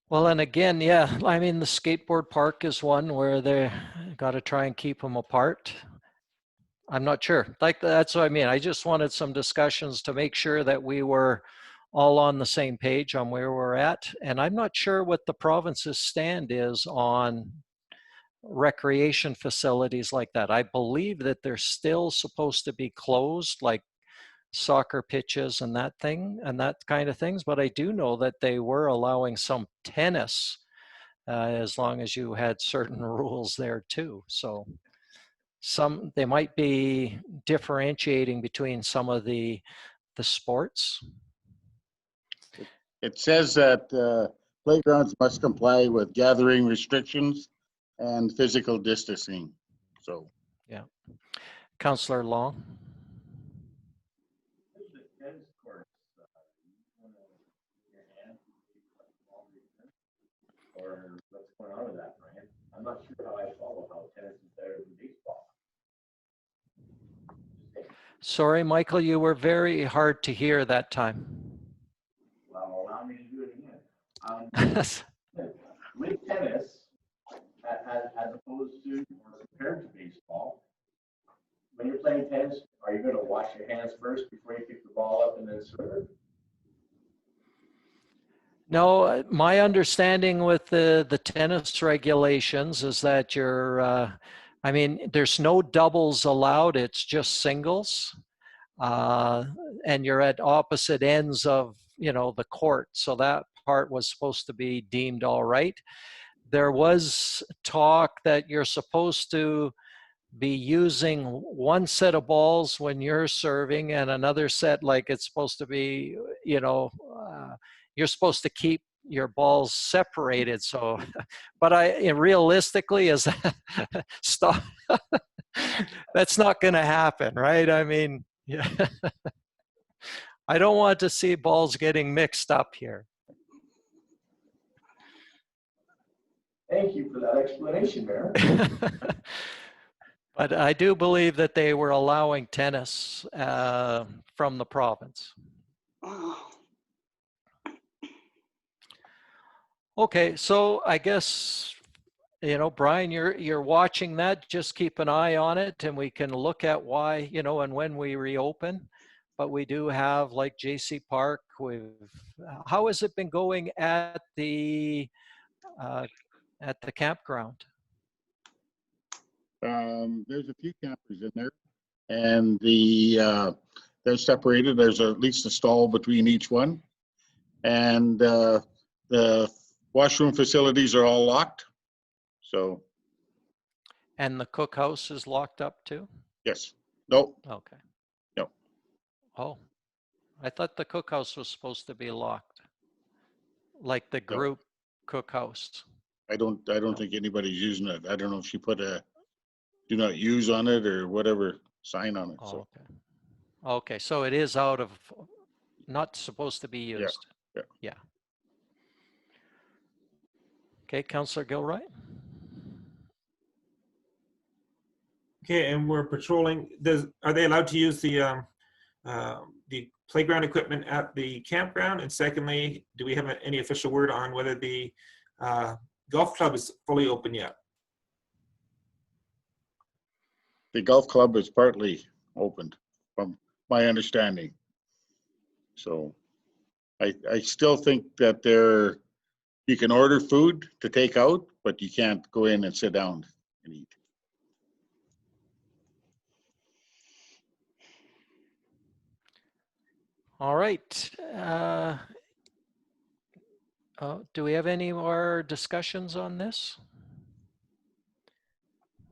Well, and again, yeah, I mean, the skateboard park is one where they got to try and keep them apart. I'm not sure. Like, that's what I mean. I just wanted some discussions to make sure that we were all on the same page on where we're at. And I'm not sure what the province's stand is on recreation facilities like that. I believe that they're still supposed to be closed, like soccer pitches and that kind of things. But I do know that they were allowing some tennis as long as you had certain rules there too. So they might be differentiating between some of the sports. It says that playgrounds must comply with gathering restrictions and physical distancing. So, Councillor Long. Or what's going on with that, Brian? I'm not sure how I follow how tennis is better than baseball. Sorry, Michael, you were very hard to hear that time. Well, allow me to do it again. With tennis, as opposed to or compared to baseball, when you're playing tennis, are you going to wash your hands first before you pick the ball up and then serve? No, my understanding with the tennis regulations is that I mean, there's no doubles allowed, it's just singles. And you're at opposite ends of, the court. So that part was supposed to be deemed all right. There was talk that you're supposed to be using one set of balls when you're serving and another set, like it's supposed to be, you're supposed to keep your balls separated. So, but realistically, is that stop? That's not going to happen, right? I mean, yeah. I don't want to see balls getting mixed up here. Thank you for that explanation, Mayor. But I do believe that they were allowing tennis from the province. Oh, Okay, so I guess, Brian, you're watching that. Just keep an eye on it, and we can look at why, and when we reopen. But we do have, like, JC Park. How has it been going at the campground? there's a few campers in there, and they're separated. There's at least a stall between each one, and the washroom facilities are all locked. So, And the cookhouse is locked up too? yes. No, Okay. No. Oh, I thought the cookhouse was supposed to be locked, like the No. group cookhouse. I don't think anybody's using it. I don't know if she put a do not use on it or whatever sign on it. Oh, So, okay. Okay, so it is not supposed to be used. yeah. Okay, Councillor Gilroy? Okay, and we're patrolling. Are they allowed to use the playground equipment at the campground? And secondly, do we have any official word on whether the golf club is fully open yet? The golf club is partly opened, from my understanding. So, I still think that you can order food to take out, but you can't go in and sit down and eat. All right. Do we have any more discussions on this?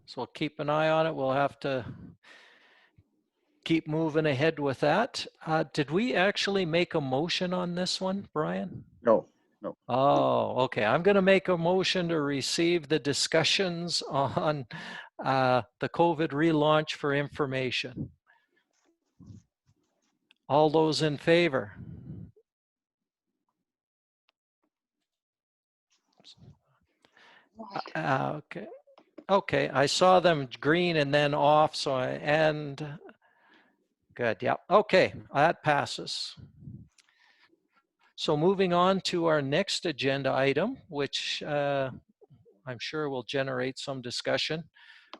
So we'll keep an eye on it. We'll have to keep moving ahead with that. Did we actually make a motion on this one, Brian? No. Oh, okay. I'm going to make a motion to receive the discussions on the COVID relaunch for information. All those in favor? Okay. Okay, I saw them green and then off, so good, yeah. Okay, that passes. So moving on to our next agenda item, which I'm sure will generate some discussion.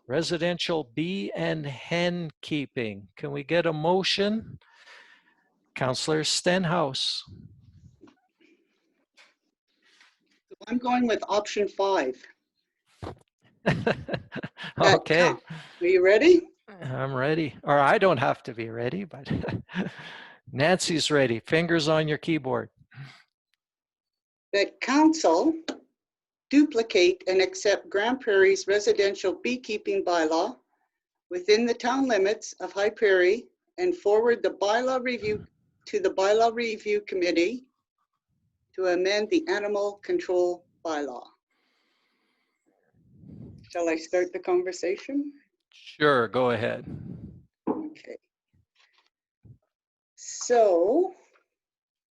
Residential bee and hen keeping. Can we get a motion? Counselor Stenhouse. I'm going with option 5. Okay, Are you ready? I'm ready. Or I don't have to be ready, but Nancy's ready. Fingers on your keyboard. That council duplicate and accept Grand Prairie's residential beekeeping bylaw within the town limits of High Prairie and forward the bylaw review to the bylaw review committee to amend the animal control bylaw. Shall I start the conversation? Sure, go ahead. Okay. So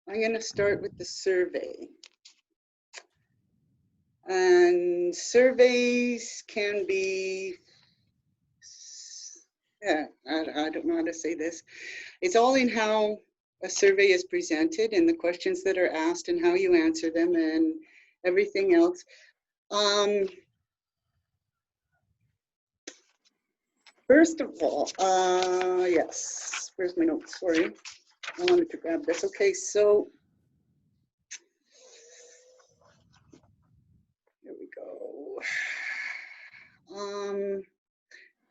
I'm going to start with the survey. And surveys can be, yeah, I don't know how to say this. It's all in how a survey is presented and the questions that are asked and how you answer them and everything else. First of all, yes, where's my notes? Sorry, I wanted to grab this. Okay, so here we go.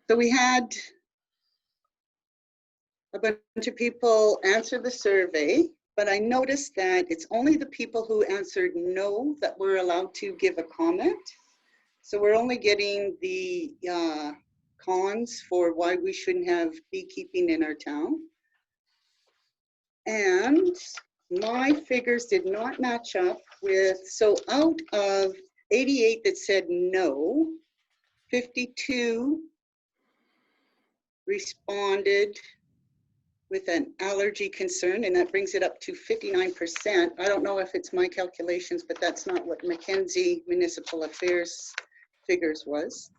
So we had a bunch of people answer the survey, but I noticed that it's only the people who answered no that were allowed to give a comment. So we're only getting the cons for why we shouldn't have beekeeping in our town. And my figures did not match up with, so out of 88 that said no, 52 responded with an allergy concern, and that brings it up to 59%. I don't know if it's my calculations, but that's not what Mackenzie Municipal Affairs figures was.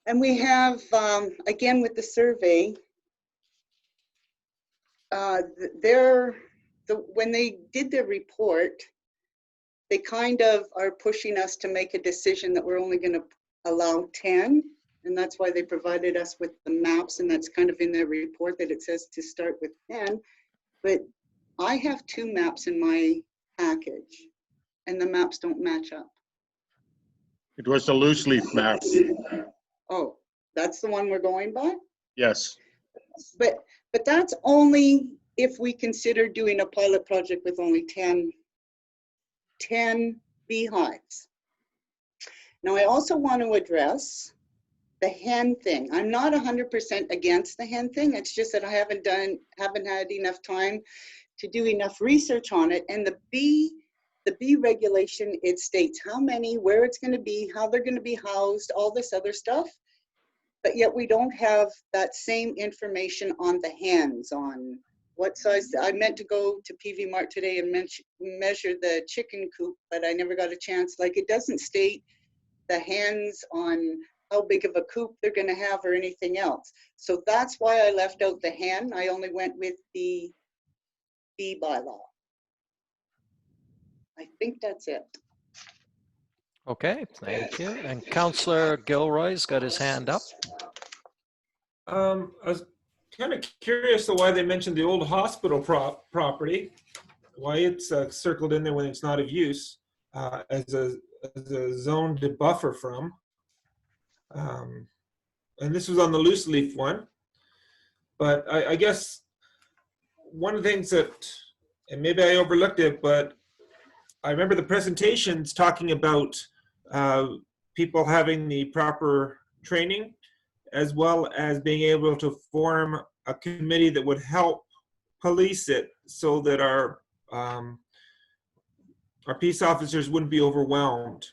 And we have, again with the survey, when they did their report, they kind of are pushing us to make a decision that we're only going to allow 10. And that's why they provided us with the maps, and that's kind of in their report that it says to start with 10. But I have 2 maps in my package, and the maps don't match up. It was the loose leaf maps. Oh, that's the one we're going by? Yes. But that's only if we consider doing a pilot project with only 10 beehives. Now, I also want to address the hen thing. I'm not 100% against the hen thing. It's just that I haven't had enough time to do enough research on it. And the bee regulation, it states how many, where it's going to be, how they're going to be housed, all this other stuff. But yet we don't have that same information on the hens, on what size. I meant to go to PV Mart today and measure the chicken coop, but I never got a chance. Like, it doesn't state the hens on how big of a coop they're going to have or anything else. So that's why I left out the hen. I only went with the bee bylaw. I think that's it. Okay, thank you. And Councillor Gilroy's got his hand up. I was kind of curious to why they mentioned the old hospital property, why it's circled in there when it's not of use as a zone to buffer from. And this was on the loose leaf one. But I guess one of the things that, and maybe I overlooked it, but I remember the presentations talking about people having the proper training, as well as being able to form a committee that would help police it so that our peace officers wouldn't be overwhelmed.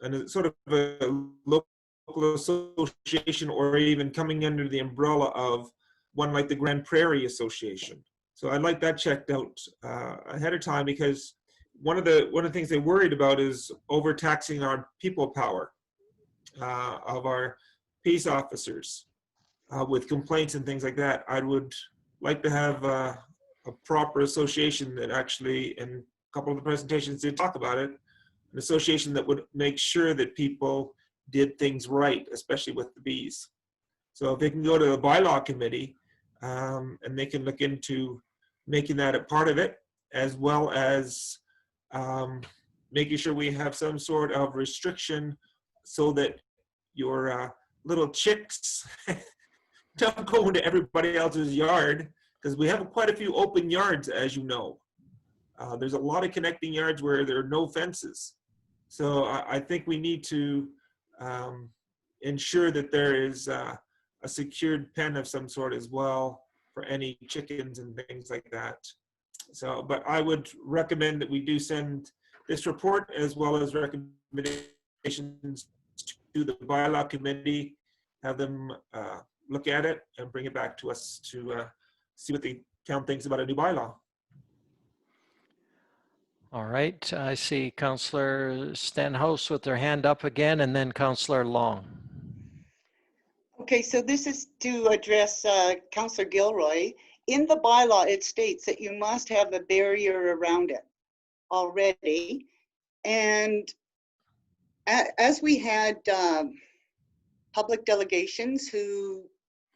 And it's sort of a local association, or even coming under the umbrella of one like the Grand Prairie Association. So I'd like that checked out ahead of time, because one of the things they worried about is overtaxing our people power of our peace officers with complaints and things like that. I would like to have a proper association that actually, and a couple of the presentations did talk about it, an association that would make sure that people did things right, especially with the bees. So if they can go to the bylaw committee and they can look into making that a part of it, as well as making sure we have some sort of restriction so that your little chicks don't go into everybody else's yard, because we have quite a few open yards, as you know. There's a lot of connecting yards where there are no fences. So I think we need to ensure that there is a secured pen of some sort as well for any chickens and things like that. So, but I would recommend that we do send this report as well as recommendations to the bylaw committee, have them look at it and bring it back to us to see what the town thinks about a new bylaw. All right, I see Councillor Stenhouse with their hand up again, and then Councillor Long. Okay, so this is to address Councillor Gilroy. In the bylaw, it states that you must have a barrier around it already. And as we had public delegations who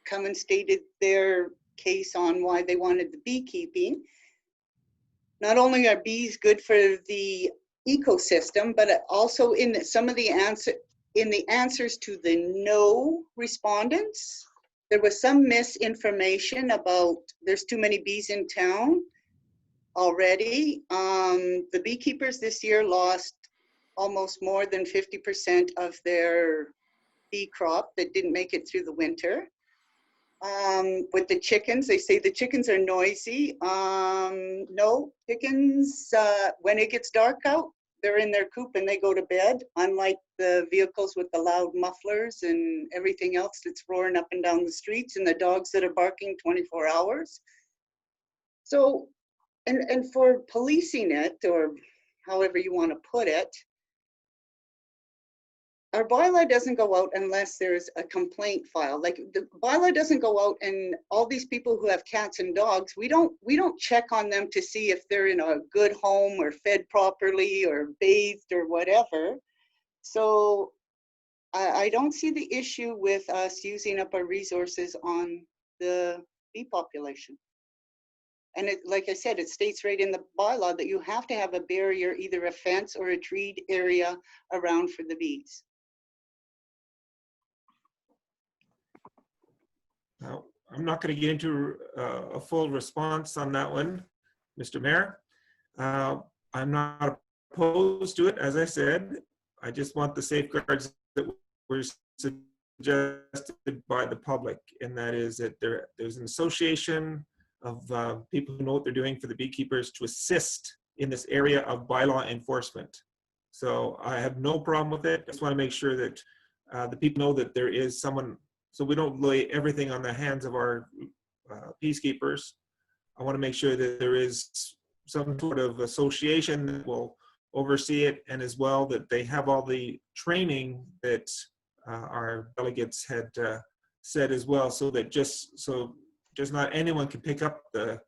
come and stated their case on why they wanted the beekeeping, not only are bees good for the ecosystem, but also in some of the answers to the no respondents, there was some misinformation about there's too many bees in town already. The beekeepers this year lost almost more than 50% of their bee crop that didn't make it through the winter. With the chickens, they say the chickens are noisy. No, chickens, when it gets dark out, they're in their coop and they go to bed, unlike the vehicles with the loud mufflers and everything else that's roaring up and down the streets, and the dogs that are barking 24 hours. So, and for policing it, or however you want to put it, our bylaw doesn't go out unless there's a complaint filed. Like, the bylaw doesn't go out, and all these people who have cats and dogs, we don't check on them to see if they're in a good home or fed properly or bathed or whatever. So I don't see the issue with us using up our resources on the bee population. And it, like I said, it states right in the bylaw that you have to have a barrier, either a fence or a treed area around for the bees. Now, I'm not going to get into a full response on that one, Mr. Mayor. I'm not opposed to it, as I said. I just want the safeguards that were suggested by the public, and that is that there's an association of people who know what they're doing for the beekeepers to assist in this area of bylaw enforcement. So I have no problem with it. I just want to make sure that the people know that there is someone, so we don't lay everything on the hands of our peacekeepers. I want to make sure that there is some sort of association that will oversee it, and as well that they have all the training that our delegates had said as well, so that just not anyone can pick up the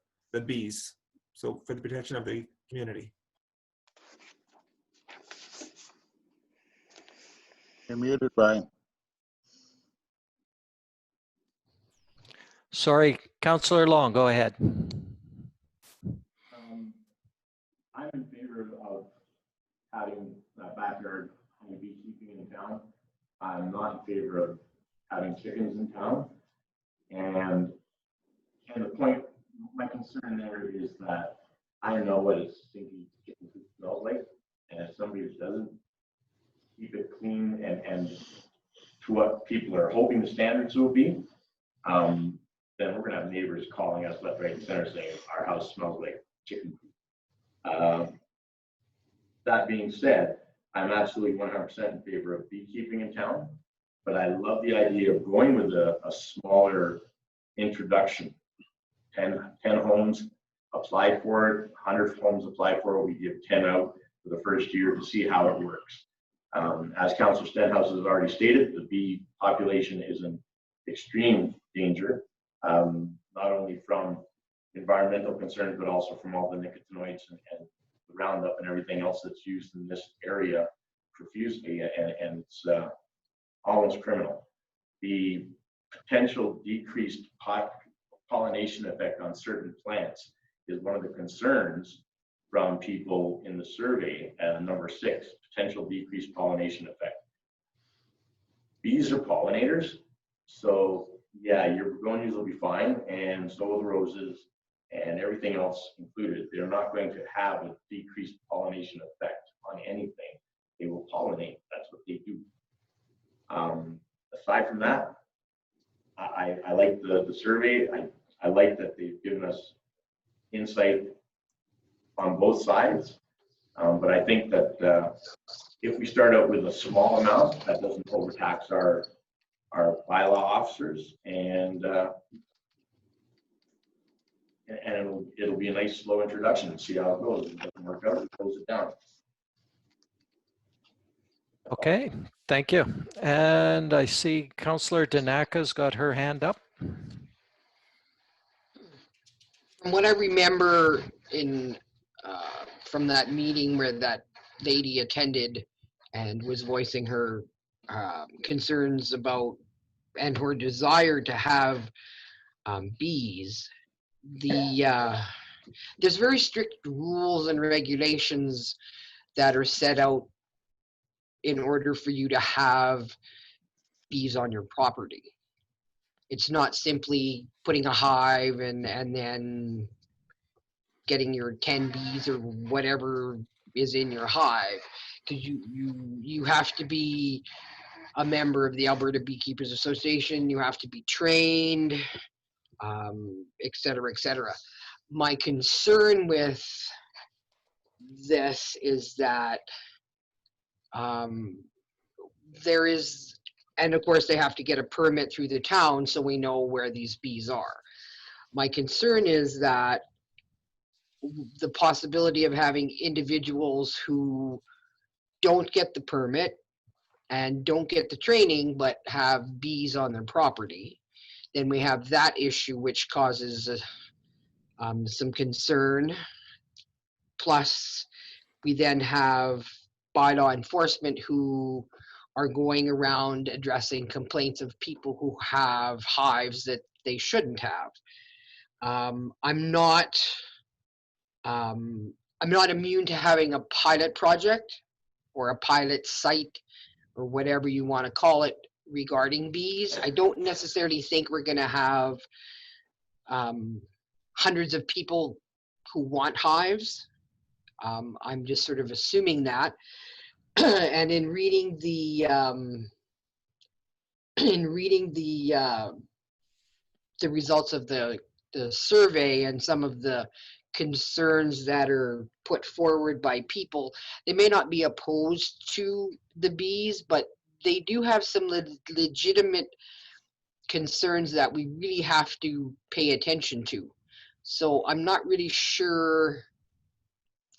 bees. So for the protection of the community. You're muted, Brian. Sorry, Councillor Long, go ahead. I'm in favor of having backyard honeybee keeping in town. I'm not in favor of having chickens in town. And the point, my concern there is that I know what a stinky chicken coop smells like, and if somebody doesn't keep it clean and to what people are hoping the standards will be, then we're gonna have neighbors calling us left, right, and center saying our house smells like chicken coop. That being said, I'm absolutely 100% in favor of beekeeping in town, but I love the idea of going with a smaller introduction. 10 homes apply for it, 100 homes apply for it. We give 10 out for the first year to see how it works. As Councillor Stenhouse has already stated, the bee population is in extreme danger, not only from environmental concerns, but also from all the nicotinoids and the Roundup and everything else that's used in this area profusely, and it's almost criminal. The potential decreased pollination effect on certain plants is one of the concerns from people in the survey. Number 6, potential decreased pollination effect. Bees are pollinators, so yeah, your begonias will be fine, and so will the roses and everything else included. They're not going to have a decreased pollination effect on anything. They will pollinate. That's what they do. Aside from that, I like the survey. I like that they've given us insight on both sides. But I think that if we start out with a small amount, that doesn't overtax our bylaw officers, and it'll be a nice slow introduction and see how it goes. If it doesn't work out, we close it down. Okay, thank you. And I see Councillor Danaka's got her hand up. From what I remember from that meeting where that lady attended and was voicing her concerns about and her desire to have bees, there's very strict rules and regulations that are set out in order for you to have bees on your property. It's not simply putting a hive and then getting your 10 bees or whatever is in your hive, because you have to be a member of the Alberta Beekeepers Association. You have to be trained, et cetera, et cetera. My concern with this is that there is, and of course they have to get a permit through the town so we know where these bees are. My concern is that the possibility of having individuals who don't get the permit and don't get the training but have bees on their property, then we have that issue, which causes some concern. Plus, we then have bylaw enforcement who are going around addressing complaints of people who have hives that they shouldn't have. I'm not immune to having a pilot project or a pilot site or whatever you want to call it regarding bees. I don't necessarily think we're going to have hundreds of people who want hives. I'm just sort of assuming that. And in reading the results of the survey and some of the concerns that are put forward by people, they may not be opposed to the bees, but they do have some legitimate concerns that we really have to pay attention to. So I'm not really sure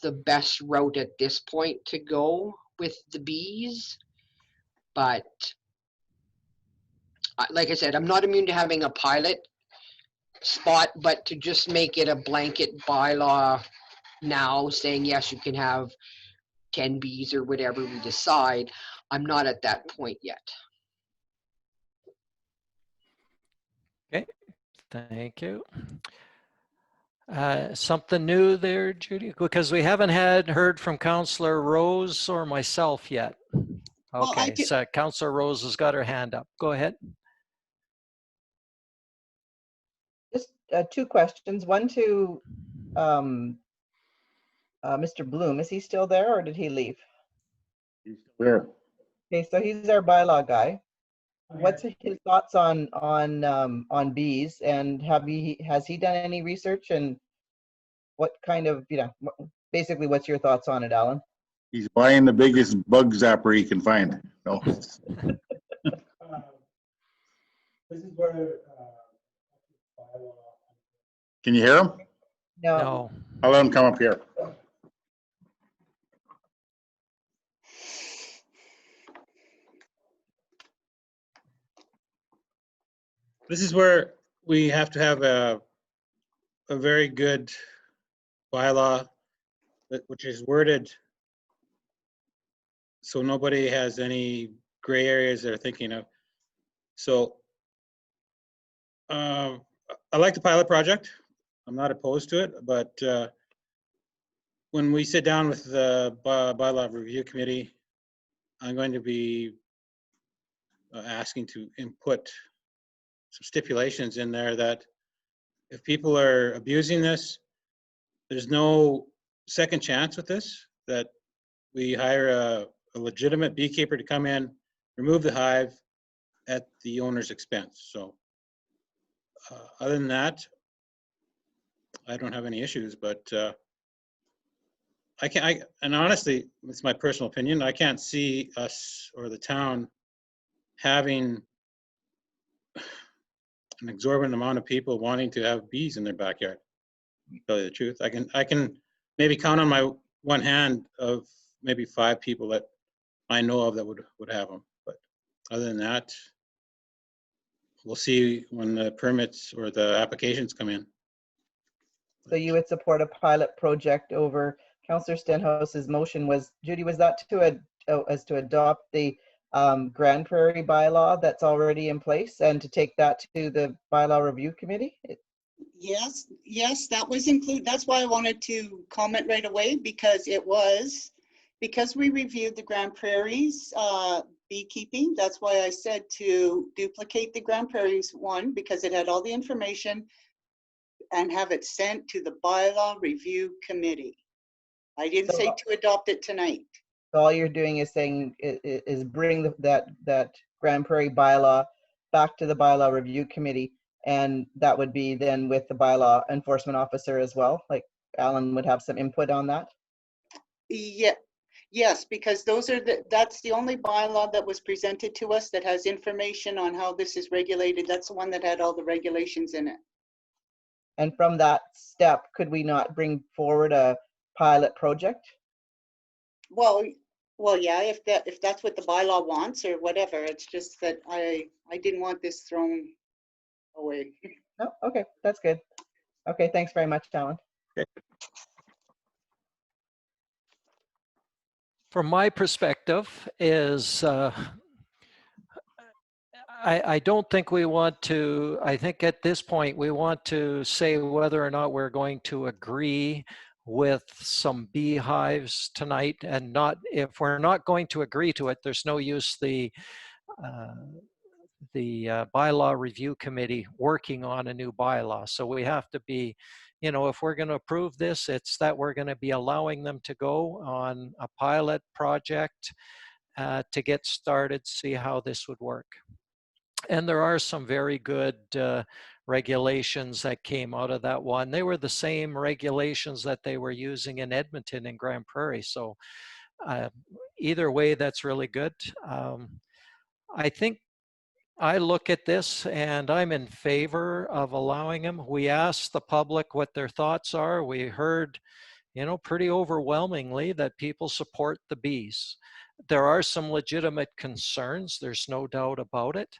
the best route at this point to go with the bees, but like I said, I'm not immune to having a pilot spot, but to just make it a blanket bylaw now saying yes, you can have 10 bees or whatever we decide, I'm not at that point yet. Okay, thank you. Something new there, Judy? Because we haven't heard from Councillor Rose or myself yet. Well, I Okay, did- so Councillor Rose has got her hand up. Go ahead. Just 2 questions. One to Mr. Bloom. Is he still there or did he leave? Where? Okay, so he's our bylaw guy. What's his thoughts on bees, and has he done any research, and what kind of, basically what's your thoughts on it, Alan? He's buying the biggest bug zapper he can find. No. This is where Can you hear him? No. No. I'll let him come up here. This is where we have to have a very good bylaw which is worded so nobody has any gray areas they're thinking of. So I like the pilot project. I'm not opposed to it, but when we sit down with the bylaw review committee, I'm going to be asking to input some stipulations in there that if people are abusing this, there's no second chance with this, that we hire a legitimate beekeeper to come in, remove the hive at the owner's expense. So other than that, I don't have any issues, but and honestly, it's my personal opinion, I can't see us or the town having an exorbitant amount of people wanting to have bees in their backyard. To tell you the truth, I can maybe count on my one hand of maybe 5 people that I know of that would have them. But other than that, we'll see when the permits or the applications come in. So you would support a pilot project over Councillor Stenhouse's motion was, Judy, was that to adopt the Grand Prairie bylaw that's already in place and to take that to the bylaw review committee? Yes, that was included. That's why I wanted to comment right away, because we reviewed the Grand Prairie's beekeeping. That's why I said to duplicate the Grand Prairie's one, because it had all the information, and have it sent to the bylaw review committee. I didn't say to adopt it tonight. So all you're doing is saying is bring that Grand Prairie bylaw back to the bylaw review committee, and that would be then with the bylaw enforcement officer as well. Like Alan would have some input on that. Yeah, yes, because that's the only bylaw that was presented to us that has information on how this is regulated. That's the one that had all the regulations in it. And from that step, could we not bring forward a pilot project? Well, yeah, if that's what the bylaw wants or whatever. It's just that I didn't want this thrown away. No, okay, that's good. Okay, thanks very much, Alan. Okay. From my perspective is, I don't think we want to, I think at this point we want to say whether or not we're going to agree with some beehives tonight, and not, if we're not going to agree to it, there's no use the bylaw review committee working on a new bylaw. So we have to be, you know, if we're going to approve this, it's that we're going to be allowing them to go on a pilot project to get started, see how this would work. And there are some very good regulations that came out of that one. They were the same regulations that they were using in Edmonton and Grand Prairie. So either way, that's really good. I think I look at this and I'm in favor of allowing them. We asked the public what their thoughts are. We heard, you know, pretty overwhelmingly that people support the bees. There are some legitimate concerns, there's no doubt about it.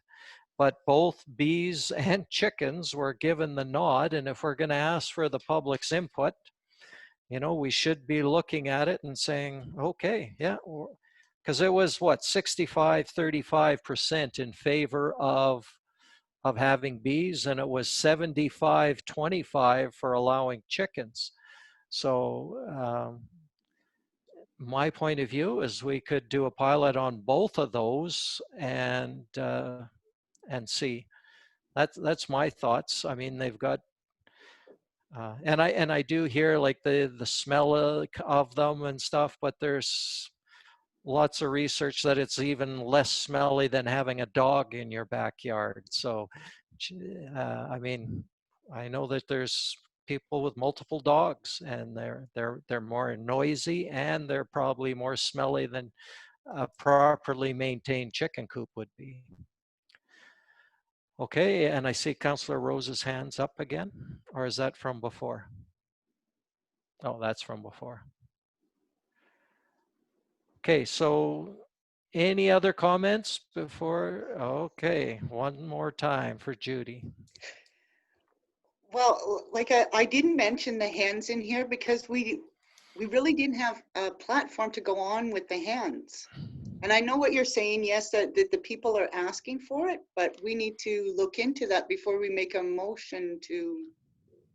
But both bees and chickens were given the nod. And if we're going to ask for the public's input, you know, we should be looking at it and saying, okay, yeah, because it was what, 65-35% in favor of having bees, and it was 75-25 for allowing chickens. So my point of view is we could do a pilot on both of those and see. That's my thoughts. I mean, they've got, and I do hear like the smell of them and stuff, but there's lots of research that it's even less smelly than having a dog in your backyard. So, I mean, I know that there's people with multiple dogs, and they're more noisy, and they're probably more smelly than a properly maintained chicken coop would be. Okay, and I see Councillor Rose's hands up again, or is that from before? Oh, that's from before. Okay, so any other comments before? Okay, one more time for Judy. Well, like I didn't mention the hens in here because we really didn't have a platform to go on with the hens. And I know what you're saying, yes, that the people are asking for it, but we need to look into that before we make a motion to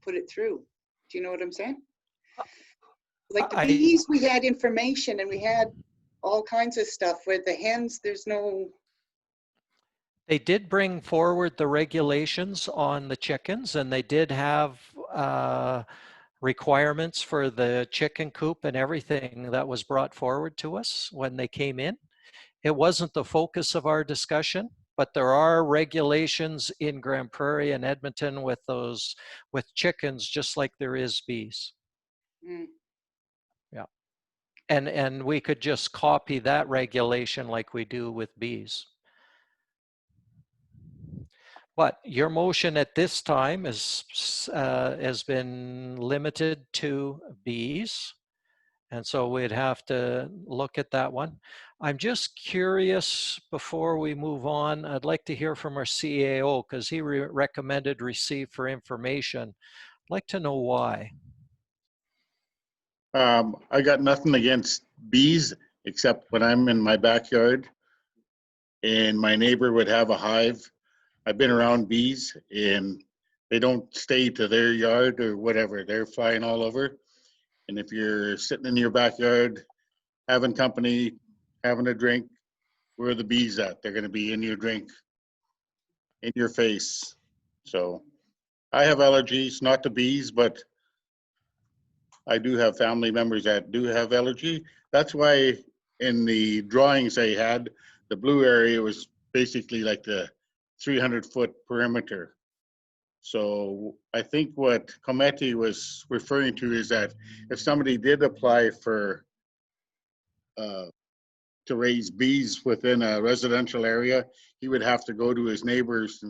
put it through. Do you know what I'm saying? Like the I- bees, we had information and we had all kinds of stuff. Where the hens, there's no, They did bring forward the regulations on the chickens, and they did have requirements for the chicken coop and everything that was brought forward to us when they came in. It wasn't the focus of our discussion, but there are regulations in Grand Prairie and Edmonton with chickens, just like there is bees. mm, And we could just copy that regulation like we do with bees. But your motion at this time has been limited to bees. And so we'd have to look at that one. I'm just curious, before we move on, I'd like to hear from our CAO because he recommended receive for information. I'd like to know why. I got nothing against bees, except when I'm in my backyard and my neighbor would have a hive. I've been around bees and they don't stay to their yard or whatever. They're flying all over. And if you're sitting in your backyard, having company, having a drink, where are the bees at? They're going to be in your drink, in your face. So I have allergies, not to bees, but I do have family members that do have allergy. That's why in the drawings I had, the blue area was basically like the 300-foot perimeter. So I think what Cometi was referring to is that if somebody did apply for to raise bees within a residential area, he would have to go to his neighbors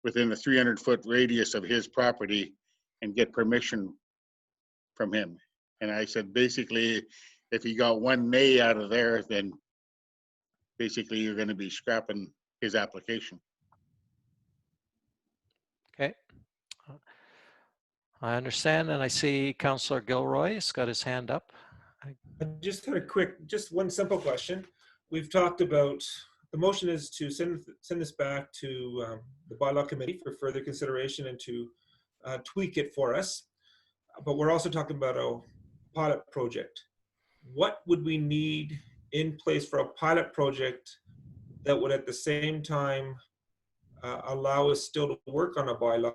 within a 300-foot radius of his property and get permission from him. And I said, basically, if he got one nay out of there, then basically you're going to be scrapping his application. Okay. I understand, and I see Councillor Gilroy has got his hand up. I just had a quick, just one simple question. We've talked about, the motion is to send this back to the bylaw committee for further consideration and to tweak it for us. But we're also talking about a pilot project. What would we need in place for a pilot project that would at the same time allow us still to work on a bylaw?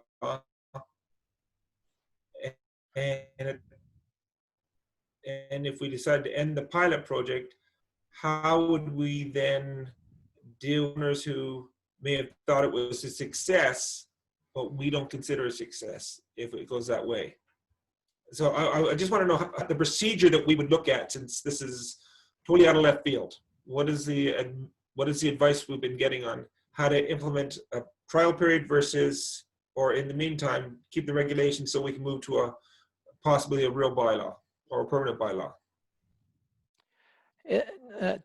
And if we decide to end the pilot project, how would we then deal with owners who may have thought it was a success, but we don't consider a success if it goes that way? So I just want to know the procedure that we would look at, since this is totally out of left field. What is the advice we've been getting on how to implement a trial period versus, or in the meantime, keep the regulations so we can move to a possibly a real bylaw or a permanent bylaw?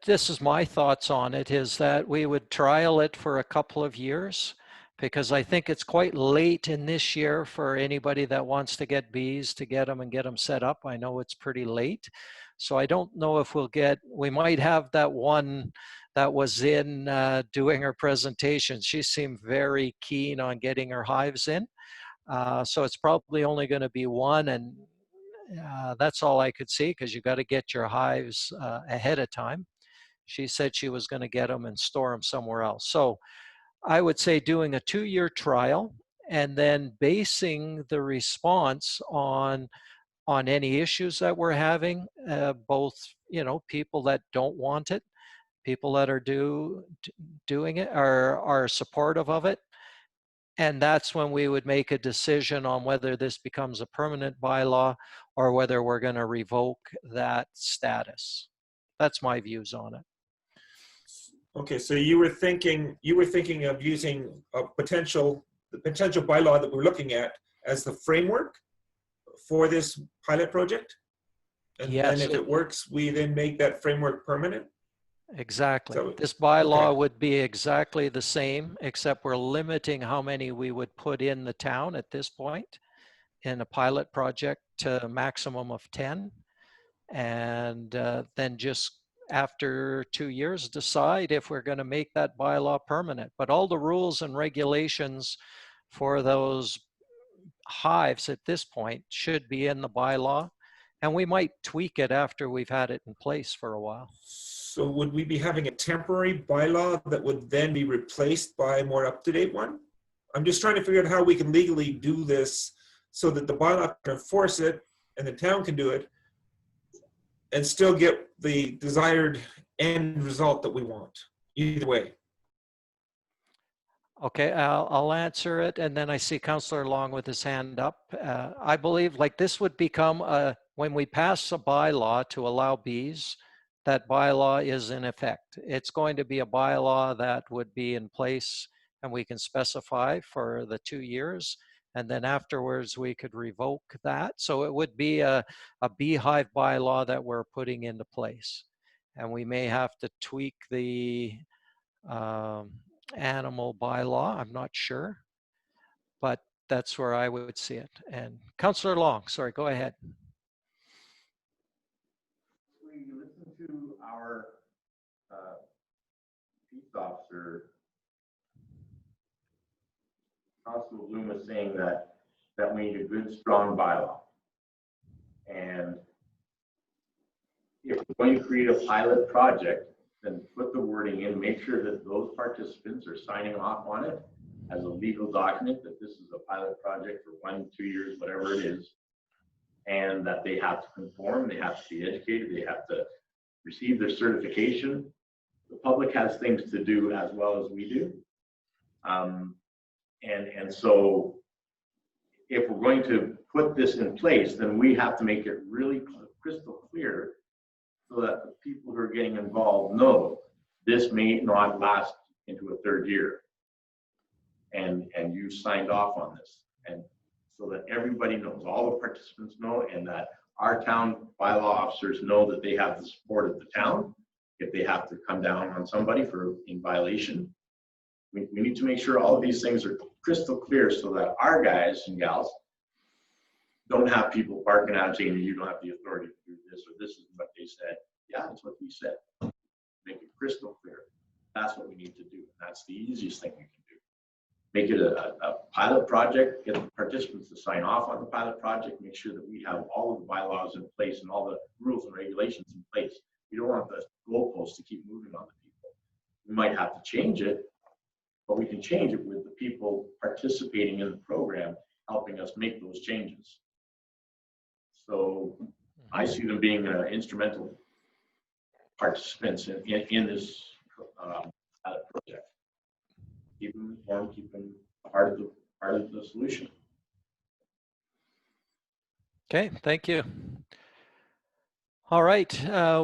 This is my thoughts on it, is that we would trial it for a couple of years, because I think it's quite late in this year for anybody that wants to get bees to get them and get them set up. I know it's pretty late. So I don't know if we might have that one that was in doing her presentation. She seemed very keen on getting her hives in. So it's probably only going to be one, and that's all I could see, because you got to get your hives ahead of time. She said she was going to get them and store them somewhere else. So I would say doing a 2-year trial and then basing the response on any issues that we're having, both, people that don't want it, people that are doing it, are supportive of it. And that's when we would make a decision on whether this becomes a permanent bylaw or whether we're going to revoke that status. That's my views on it. Okay, so you were thinking of using the potential bylaw that we're looking at as the framework for this pilot project? And Yes. then if it works, we then make that framework permanent? Exactly. So- This bylaw okay. would be exactly the same, except we're limiting how many we would put in the town at this point in a pilot project to a maximum of 10. And then just after 2 years, decide if we're going to make that bylaw permanent. But all the rules and regulations for those hives at this point should be in the bylaw, and we might tweak it after we've had it in place for a while. So would we be having a temporary bylaw that would then be replaced by a more up-to-date one? I'm just trying to figure out how we can legally do this so that the bylaw can enforce it and the town can do it and still get the desired end result that we want, either way. Okay, I'll answer it, and then I see Councillor Long with his hand up. I believe like this would become when we pass a bylaw to allow bees, that bylaw is in effect. It's going to be a bylaw that would be in place, and we can specify for the 2 years, and then afterwards we could revoke that. So it would be a beehive bylaw that we're putting into place, and we may have to tweak the animal bylaw, I'm not sure, but that's where I would see it. And Councillor Long, sorry, go ahead. We listen to our peace officer, Constable Bloom, was saying that we need a good, strong bylaw. And if we're going to create a pilot project, then put the wording in, make sure that those participants are signing off on it as a legal document, that this is a pilot project for 1, 2 years, whatever it is, and that they have to conform, they have to be educated, they have to receive their certification. The public has things to do as well as we do. And so if we're going to put this in place, then we have to make it really crystal clear so that the people who are getting involved know this may not last into a 3rd year. And you signed off on this. And so that everybody knows, all the participants know, and that our town bylaw officers know that they have the support of the town if they have to come down on somebody for in violation. We need to make sure all of these things are crystal clear so that our guys and gals don't have people barking at saying you don't have the authority to do this, or this is what they said. Yeah, that's what we said. Make it crystal clear. That's what we need to do. That's the easiest thing we can do. Make it a pilot project, get the participants to sign off on the pilot project, make sure that we have all of the bylaws in place and all the rules and regulations in place. We don't want the goalposts to keep moving on the people. We might have to change it, but we can change it with the people participating in the program, helping us make those changes. So I see them being instrumental participants in this pilot project. Keep them informed, keep them part of the solution. Okay, thank you. All right,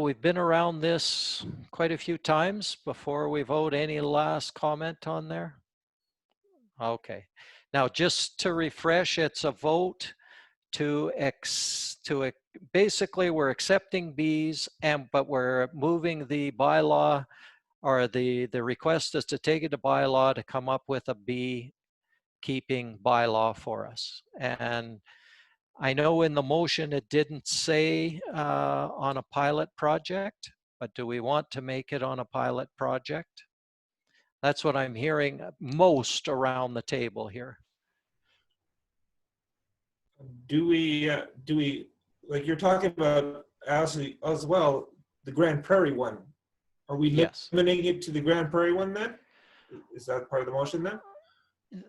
we've been around this quite a few times before we vote. Any last comment on there? Okay, now just to refresh, it's a vote to basically we're accepting bees, but we're moving the bylaw, or the request is to take it to bylaw to come up with a bee keeping bylaw for us. And I know in the motion it didn't say on a pilot project, but do we want to make it on a pilot project? That's what I'm hearing most around the table here. Do we, like you're talking about as well, the Grand Prairie one? Are we Yes. limiting it to the Grand Prairie one then? Is that part of the motion then?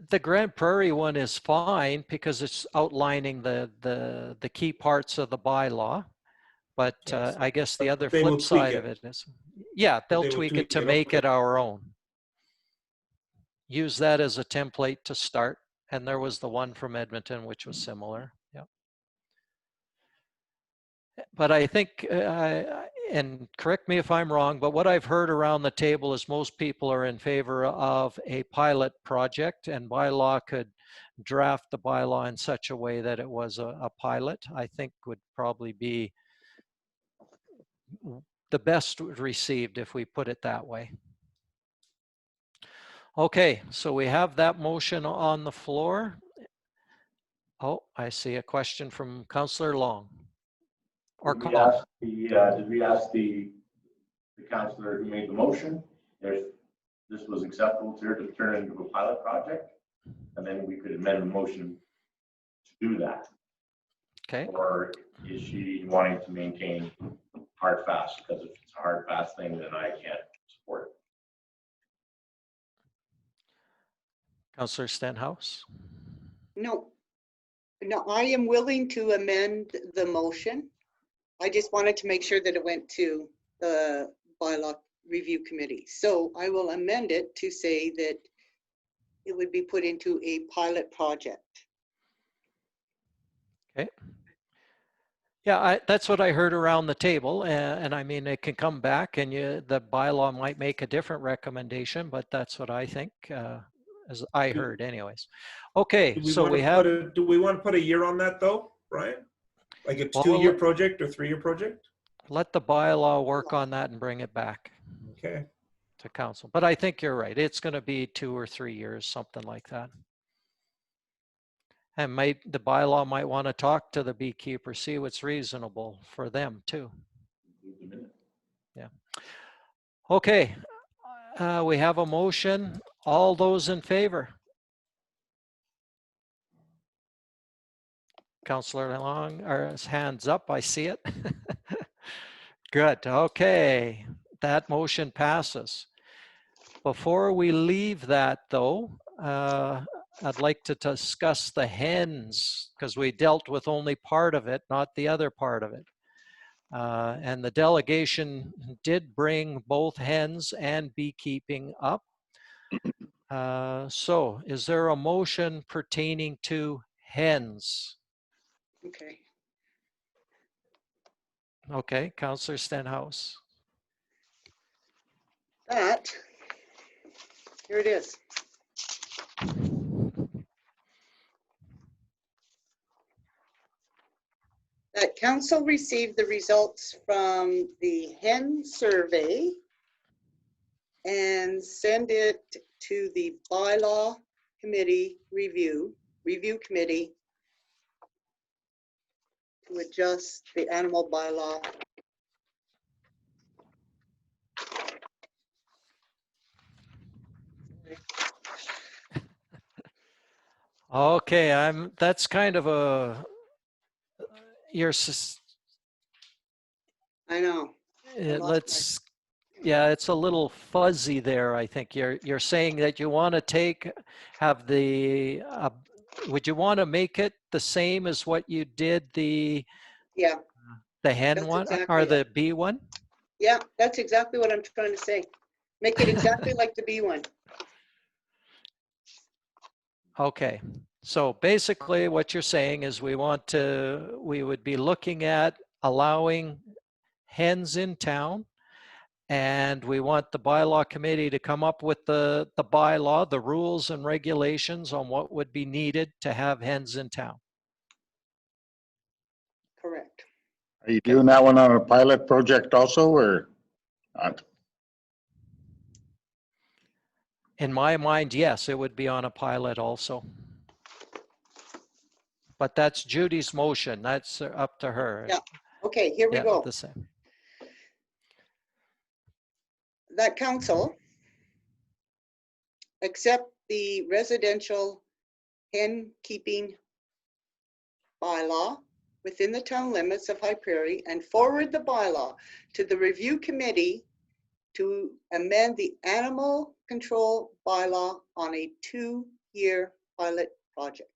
The Grand Prairie one is fine because it's outlining the key parts of the bylaw. But Yes. I guess the other They will flip tweak side of it is, yeah, they'll They will tweak tweak it to it, make okay. it our own. Use that as a template to start. And there was the one from Edmonton, which was similar. Yeah. But I think, and correct me if I'm wrong, but what I've heard around the table is most people are in favor of a pilot project, and bylaw could draft the bylaw in such a way that it was a pilot, I think would probably be the best received if we put it that way. Okay, so we have that motion on the floor. Oh, I see a question from Councillor Long. Or Did we ask the councillor who made the motion if this was acceptable to her to turn it into a pilot project? And then we could amend the motion do that? Okay. Or is she wanting to maintain hard fast? Because if it's a hard fast thing, then I can't support it. Councillor Stenhouse. No, no, I am willing to amend the motion. I just wanted to make sure that it went to the bylaw review committee. So I will amend it to say that it would be put into a pilot project. Okay. Yeah, that's what I heard around the table, and I mean, it can come back and the bylaw might make a different recommendation, but that's what I think, as I heard anyways. Okay, so we have, Do we want to put a year on that though, Brian? Like a Well, 2-year project or 3-year project? let the bylaw work on that and bring it back Okay. to council. But I think you're right. It's going to be 2 or 3 years, something like that. And the bylaw might want to talk to the beekeeper, see what's reasonable for them too. Yeah. Okay. We have a motion. All those in favor? Councillor Long, or his hands up, I see it. Good, okay. That motion passes. Before we leave that though, I'd like to discuss the hens because we dealt with only part of it, not the other part of it. And the delegation did bring both hens and beekeeping up. So is there a motion pertaining to hens? Okay. Okay, Councillor Stenhouse. Here it is. That council received the results from the hen survey and send it to the bylaw committee review committee to adjust the animal bylaw. Okay, that's kind of I know. yeah, it's a little fuzzy there. I think you're saying that you want to have the, would you want to make it the same as what you did the Yeah, hen that's one exactly or it. the bee one? Yeah, that's exactly what I'm trying to say. Make it exactly like the B one. Okay, so basically what you're saying is we would be looking at allowing hens in town, and we want the bylaw committee to come up with the bylaw, the rules and regulations on what would be needed to have hens in town. Correct. Are you doing that one on a pilot project also, or not? In my mind, yes, it would be on a pilot also. But that's Judy's motion. That's up to her. Yeah. Okay, here we go. The same. That council accept the residential hen keeping bylaw within the town limits of High Prairie and forward the bylaw to the review committee to amend the animal control bylaw on a 2-year pilot project.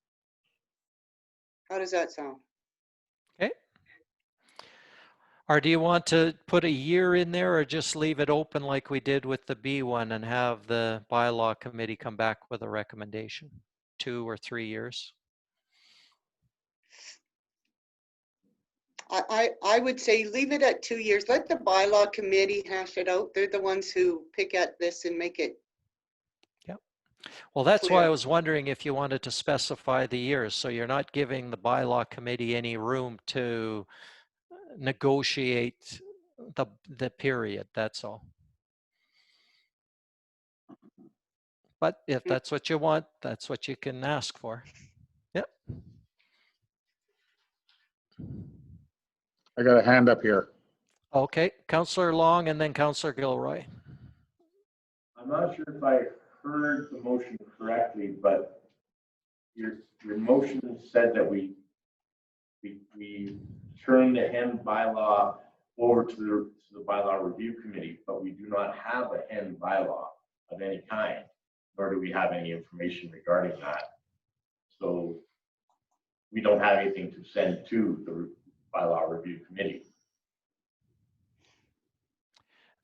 How does that sound? Okay. Or do you want to put a year in there or just leave it open like we did with the B one and have the bylaw committee come back with a recommendation? 2 or 3 years? I would say leave it at 2 years. Let the bylaw committee hash it out. They're the ones who pick at this and make it. Yep. Well, that's why Clear. I was wondering if you wanted to specify the years, so you're not giving the bylaw committee any room to negotiate the period, that's all. But if that's what you want, that's what you can ask for. Yep. I got a hand up here. Okay, Councillor Long and then Councillor Gilroy. I'm not sure if I heard the motion correctly, but your motion said that we turn the HEN bylaw over to the bylaw review committee, but we do not have a HEN bylaw of any kind, nor do we have any information regarding that. So we don't have anything to send to the bylaw review committee.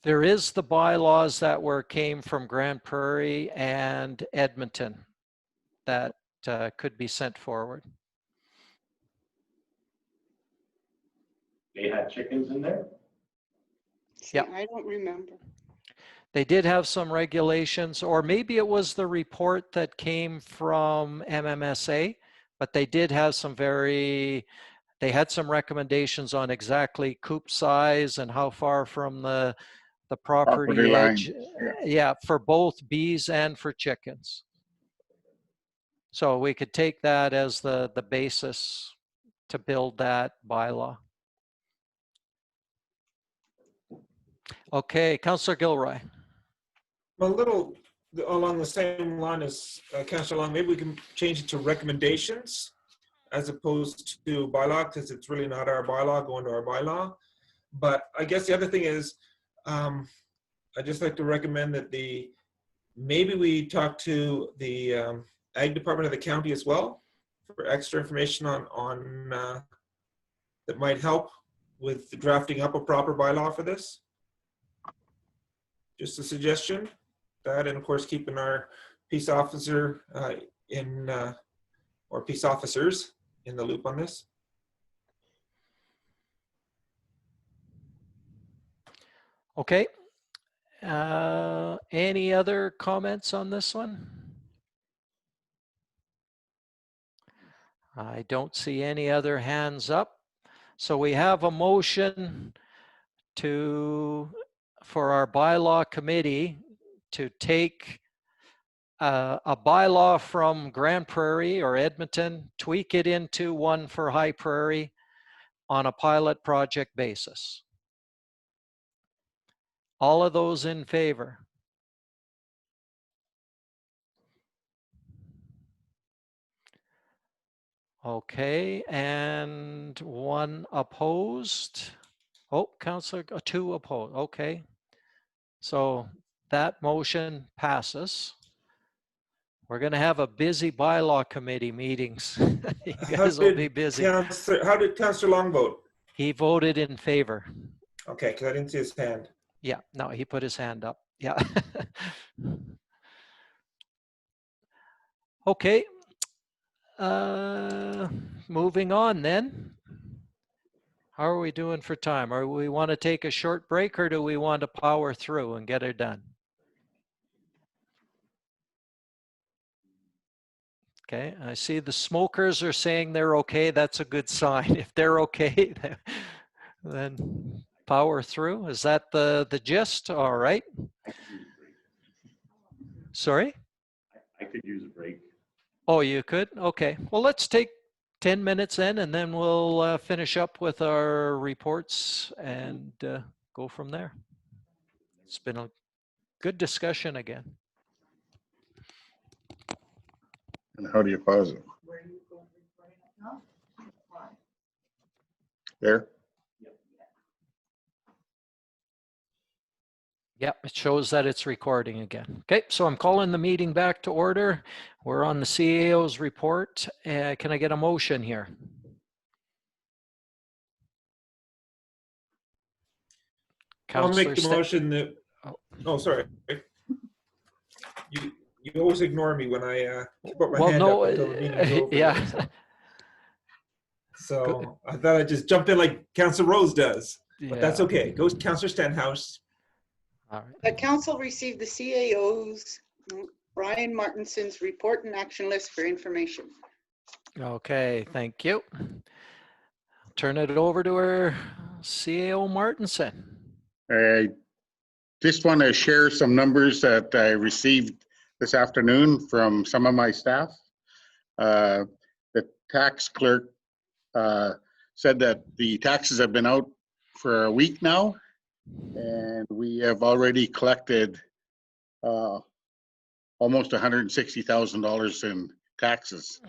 There is the bylaws that came from Grand Prairie and Edmonton that could be sent forward. They had chickens in there? See, Yep. I don't remember. They did have some regulations, or maybe it was the report that came from MMSA, but they did have some they had some recommendations on exactly coop size and how far from the property line, edge. Yeah, for both bees and for chickens. So we could take that as the basis to build that bylaw. Okay, Councillor Gilroy. A little along the same line as Councillor Long, maybe we can change it to recommendations as opposed to bylaw, because it's really not our bylaw going to our bylaw. But I guess the other thing is, I'd just like to recommend that maybe we talk to the Ag Department of the county as well for extra information on that might help with drafting up a proper bylaw for this. Just a suggestion. That, and of course keeping our peace officer or peace officers in the loop on this. Okay. Any other comments on this one? I don't see any other hands up. So we have a motion for our bylaw committee to take a bylaw from Grand Prairie or Edmonton, tweak it into one for High Prairie on a pilot project basis. All of those in favor? Okay, and one opposed. Oh, Councillor, two opposed. Okay. So that motion passes. We're going to have a busy bylaw committee meetings. You guys will be busy. How did Councillor Long vote? He voted in favor. Okay, because I didn't see his hand. Yeah, no, he put his hand up. Yeah. Okay. Moving on then. How are we doing for time? Or we want to take a short break, or do we want to power through and get it done? Okay, I see the smokers are saying they're okay. That's a good sign. If they're okay, then power through. Is that the gist? All right. Sorry? I could use a break. Oh, you could? Okay. Well, let's take 10 minutes in, and then we'll finish up with our reports and go from there. It's been a good discussion again. And how do you pause it? There? Yep, it shows that it's recording again. Okay, so I'm calling the meeting back to order. We're on the CAO's report. Can I get a motion here? I'll make the Councillor motion that, oh, sorry. You always ignore me when I keep up my hand up until the meeting's over. Yeah. So I thought I'd just jump in like Councillor Rose does, but that's Yeah. okay. Go Councillor Stenhouse. All right. The council received the CAO's Brian Martinson's report and action list for information. Okay, thank you. Turn it over to our CAO Martinson. I just want to share some numbers that I received this afternoon from some of my staff. The tax clerk said that the taxes have been out for a week now, and we have already collected almost $160,000 taxes.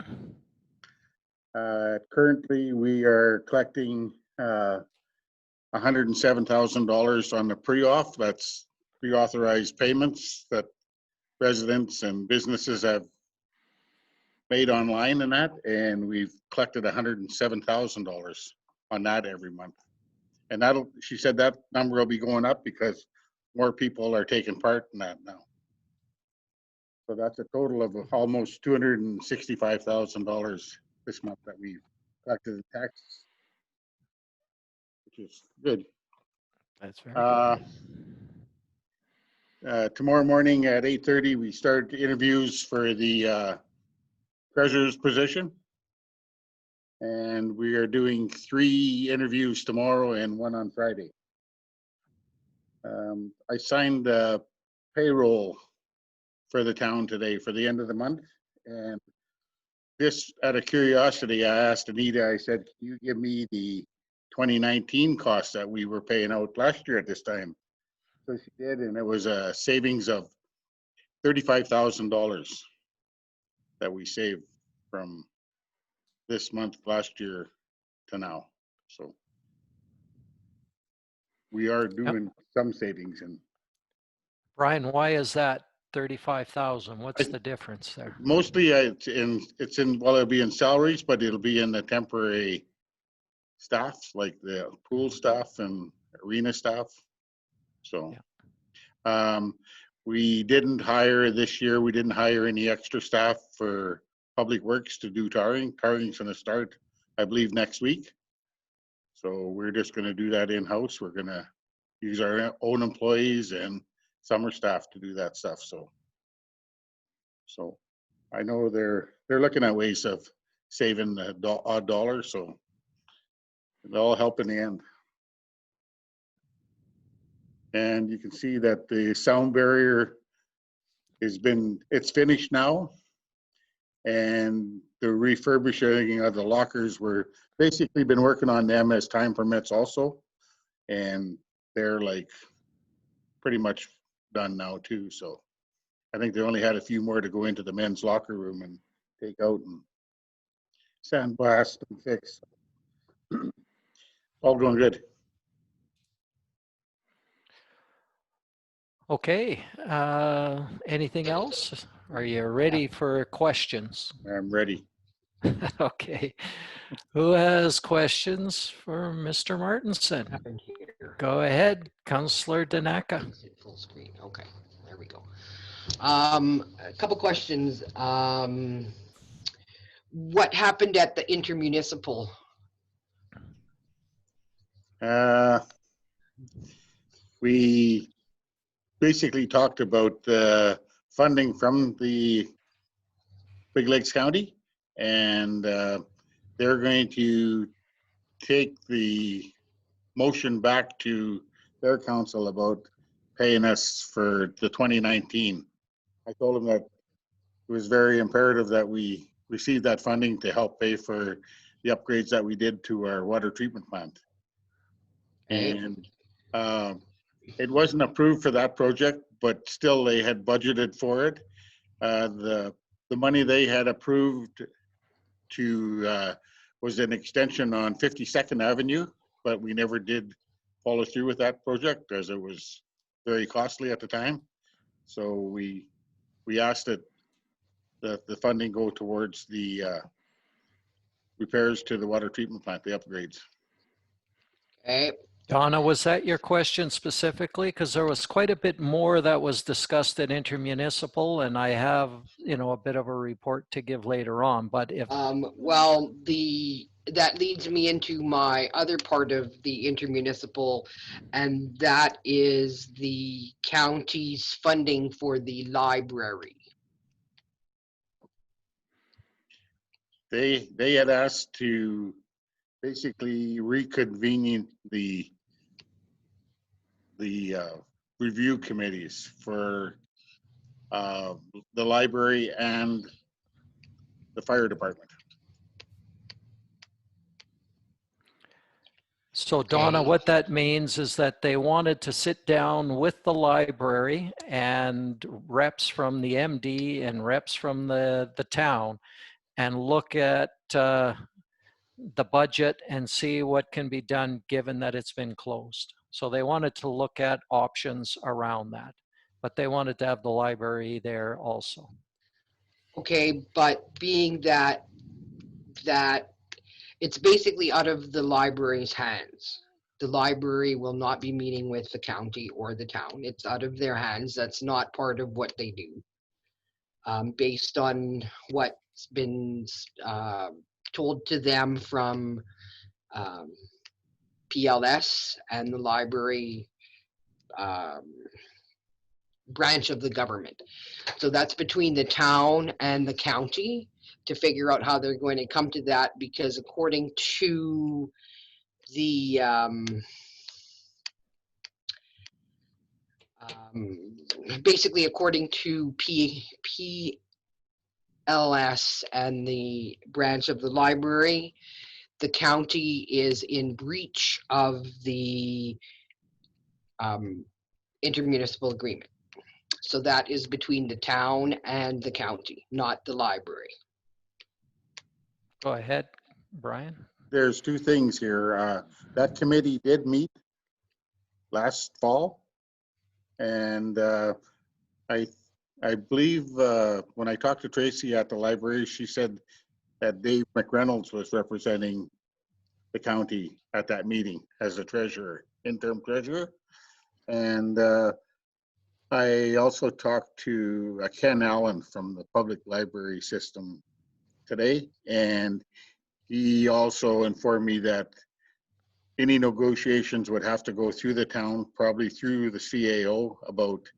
Currently, we are collecting $107,000 on the pre-auth. That's pre-authorized payments that residents and businesses have made online and that, and we've collected $107,000 on that every month. And that'll, she said that number will be going up because more people are taking part in that now. So that's a total of almost $265,000 this month that we collected in taxes, which is good. That's very good. Tomorrow morning at 8:30, we start interviews for the treasurer's position. And we are doing 3 interviews tomorrow and 1 on Friday. I signed payroll for the town today for the end of the month. And this, out of curiosity, I asked Anita, I said, can you give me the 2019 costs that we were paying out last year at this time? So she did, and it was a savings of $35,000 that we saved from this month last year to now. So we are doing some savings, and Brian, why is that 35,000? What's the difference there? mostly it's in well, it'll be in salaries, but it'll be in the temporary staff, like the pool staff and arena staff. So we didn't hire this year. We didn't hire any extra staff for Public Works to do tarring. Tarring's going to start, I believe, next week. So we're just going to do that in-house. We're going to use our own employees and summer staff to do that stuff. So I know they're looking at ways of saving the odd dollar. So it'll all help in the end. And you can see that the sound barrier it's finished now. And the refurbishing of the lockers, we're basically been working on them as time permits also. And they're like pretty much done now too. So I think they only had a few more to go into the men's locker room and take out and sandblast and fix. All going good. Okay, anything else? Are you ready for questions? I'm ready. Okay, who has questions for Mr. Martinson? Happened here. Go ahead, Councillor Danaka. Is it full screen? Okay, there we go. A couple questions. What happened at the intermunicipal? We basically talked about the funding from the Big Lakes County, and they're going to take the motion back to their council about paying us for the 2019. I told them that it was very imperative that we receive that funding to help pay for the upgrades that we did to our water treatment plant. And it wasn't approved for that project, but still they had budgeted for it. The money they had approved to was an extension on 52nd Avenue, but we never did follow through with that project as it was very costly at the time. So we asked that the funding go towards the repairs to the water treatment plant, the upgrades. Okay. Donna, was that your question specifically? Because there was quite a bit more that was discussed at intermunicipal, and I have, a bit of a report to give later on. But if Well, that leads me into my other part of the intermunicipal, and that is the county's funding for the library. They had asked to basically reconvene the review committees for the library and the fire department. So Donna, Okay. what that means is that they wanted to sit down with the library and reps from the MD and reps from the town and look at the budget and see what can be done given that it's been closed. So they wanted to look at options around that, but they wanted to have the library there also. Okay, but being that it's basically out of the library's hands. The library will not be meeting with the county or the town. It's out of their hands. That's not part of what they do. Based on what's been told to them from PLS and the library branch of the government. So that's between the town and the county to figure out how they're going to come to that, because according to the basically according to PLS and the branch of the library, the county is in breach of the intermunicipal agreement. So that is between the town and the county, not the library. Go ahead, Brian. There's two things here. That committee did meet last fall. And I believe when I talked to Tracy at the library, she said that Dave McReynolds was representing the county at that meeting as the treasurer, interim treasurer. And I also talked to Ken Allen from the public library system today, and he also informed me that any negotiations would have to go through the town, probably through the CAO about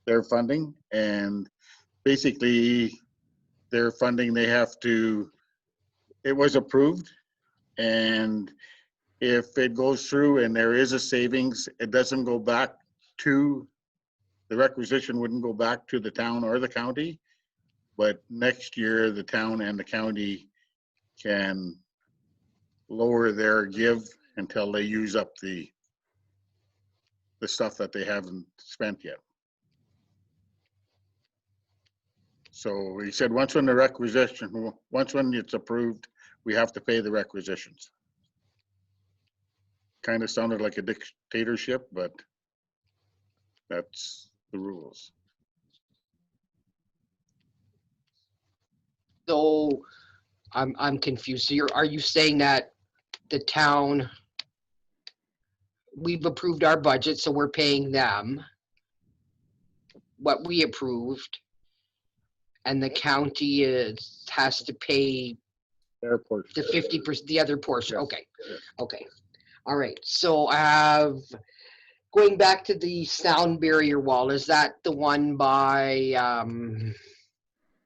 their funding. And basically their funding, they have to, it was approved. And if it goes through and there is a savings, it doesn't go back to, the requisition wouldn't go back to the town or the county. But next year, the town and the county can lower their give until they use up the stuff that they haven't spent yet. So he said, once when it's approved, we have to pay the requisitions. Kind of sounded like a dictatorship, but that's the rules. So I'm confused. So are you saying that the town, we've approved our budget, so we're paying them what we approved, and the county has to pay Their portion. the 50%, the other portion? Yes. Okay, okay. All right, so I have, going back to the sound barrier wall, is that the one by,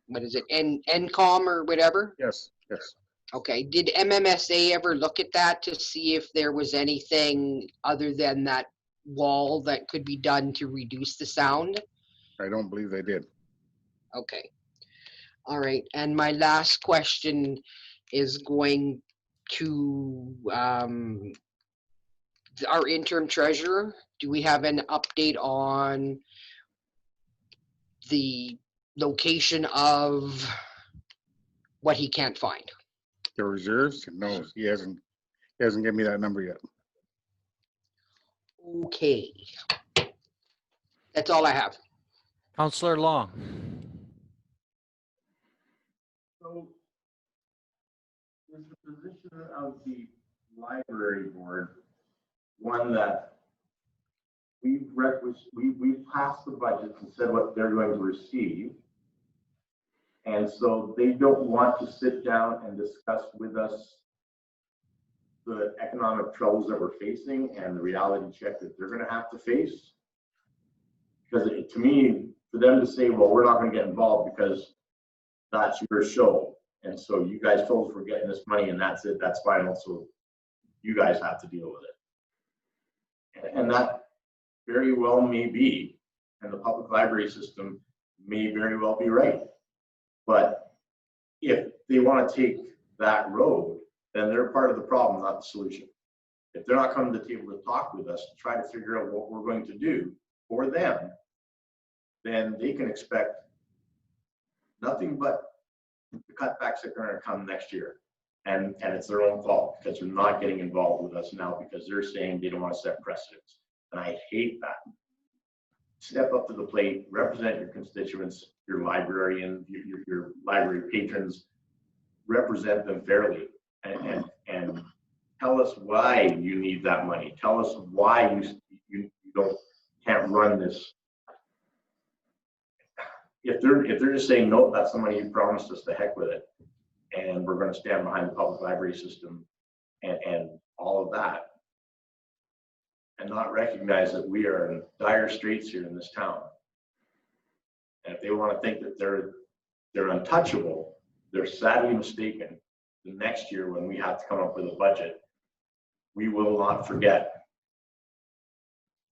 what is it, NCOM or whatever? Yes, yes. Okay, did MMSA ever look at that to see if there was anything other than that wall that could be done to reduce the sound? I don't believe they did. Okay. All right, and my last question is going to our interim treasurer. Do we have an update on the location of what he can't find? The reserves? No, he hasn't given me that number yet. Okay. That's all I have. Councillor Long. So is the position of the library board one that we've passed the budgets and said what they're going to receive, and so they don't want to sit down and discuss with us the economic troubles that we're facing and the reality check that they're going to have to face? Because to me, for them to say, well, we're not going to get involved because that's your show, and so you guys told us we're getting this money and that's it, that's final, so you guys have to deal with it. And that very well may be, and the public library system may very well be right. But if they want to take that road, then they're part of the problem, not the solution. If they're not coming to the table to talk with us, to try to figure out what we're going to do for them, then they can expect nothing but the cutbacks that are going to come next year. And it's their own fault because they're not getting involved with us now because they're saying they don't want to set precedents. And I hate that. Step up to the plate, represent your constituents, your librarian, your library patrons, represent them fairly, and tell us why you need that money. Tell us why you can't run this. If they're just saying no, that's the money you promised us, the heck with it, and we're going to stand behind the public library system and all of that, and not recognize that we are in dire straits here in this town. And if they want to think that they're untouchable, they're sadly mistaken. The next year when we have to come up with a budget, we will not forget.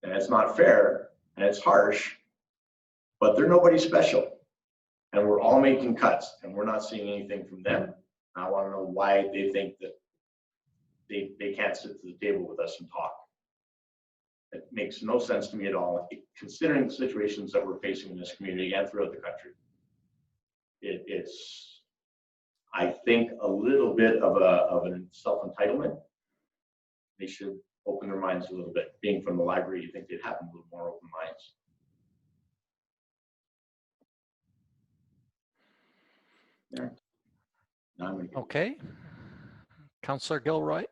And it's not fair and it's harsh, but they're nobody special. And we're all making cuts and we're not seeing anything from them. I want to know why they think that they can't sit to the table with us and talk. It makes no sense to me at all, considering the situations that we're facing in this community and throughout the country. It's, I think, a little bit of a self-entitlement. They should open their minds a little bit. Being from the library, you think they'd have a little more open minds. Yeah. Now I'm gonna get- Okay. Councillor Gilroy.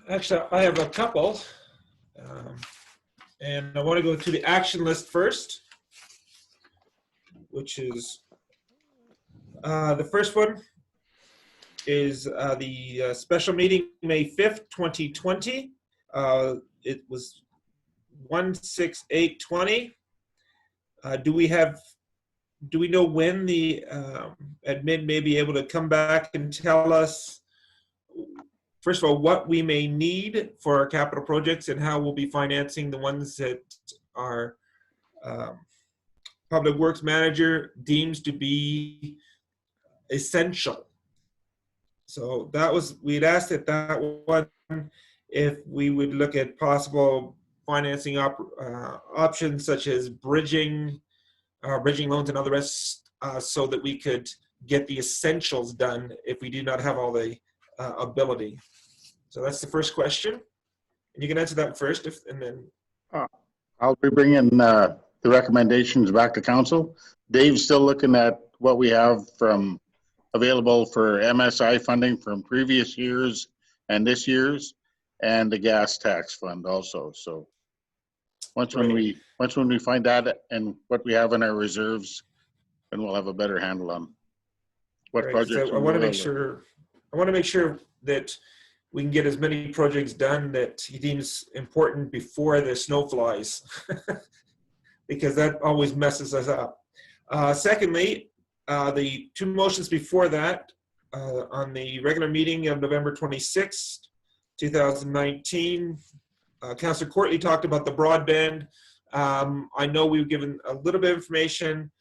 Actually, I have a couple. And I want to go to the action list first, which is the first one is the special meeting, May 5th, 2020. It was 16820. Do we know when the admin may be able to come back and tell us, first of all, what we may need for our capital projects and how we'll be financing the ones that our Public Works Manager deems to be essential? So that was, we'd asked at that one if we would look at possible financing options such as bridging loans and all the rest, so that we could get the essentials done if we do not have all the ability. So that's the first question. And you can answer that first, and then. I'll be bringing the recommendations back to council. Dave's still looking at what we have from available for MSI funding from previous years and this year's, and the gas tax fund also. So once when we find that and what we have in our reserves, then we'll have a better handle on what Right, projects. so I want to make sure that we can get as many projects done that he deems important before the snow flies, because that always messes us up. Secondly, the two motions before that, on the regular meeting of November 26th, 2019, Councillor Courtney talked about the broadband. I know we've given a little bit of information.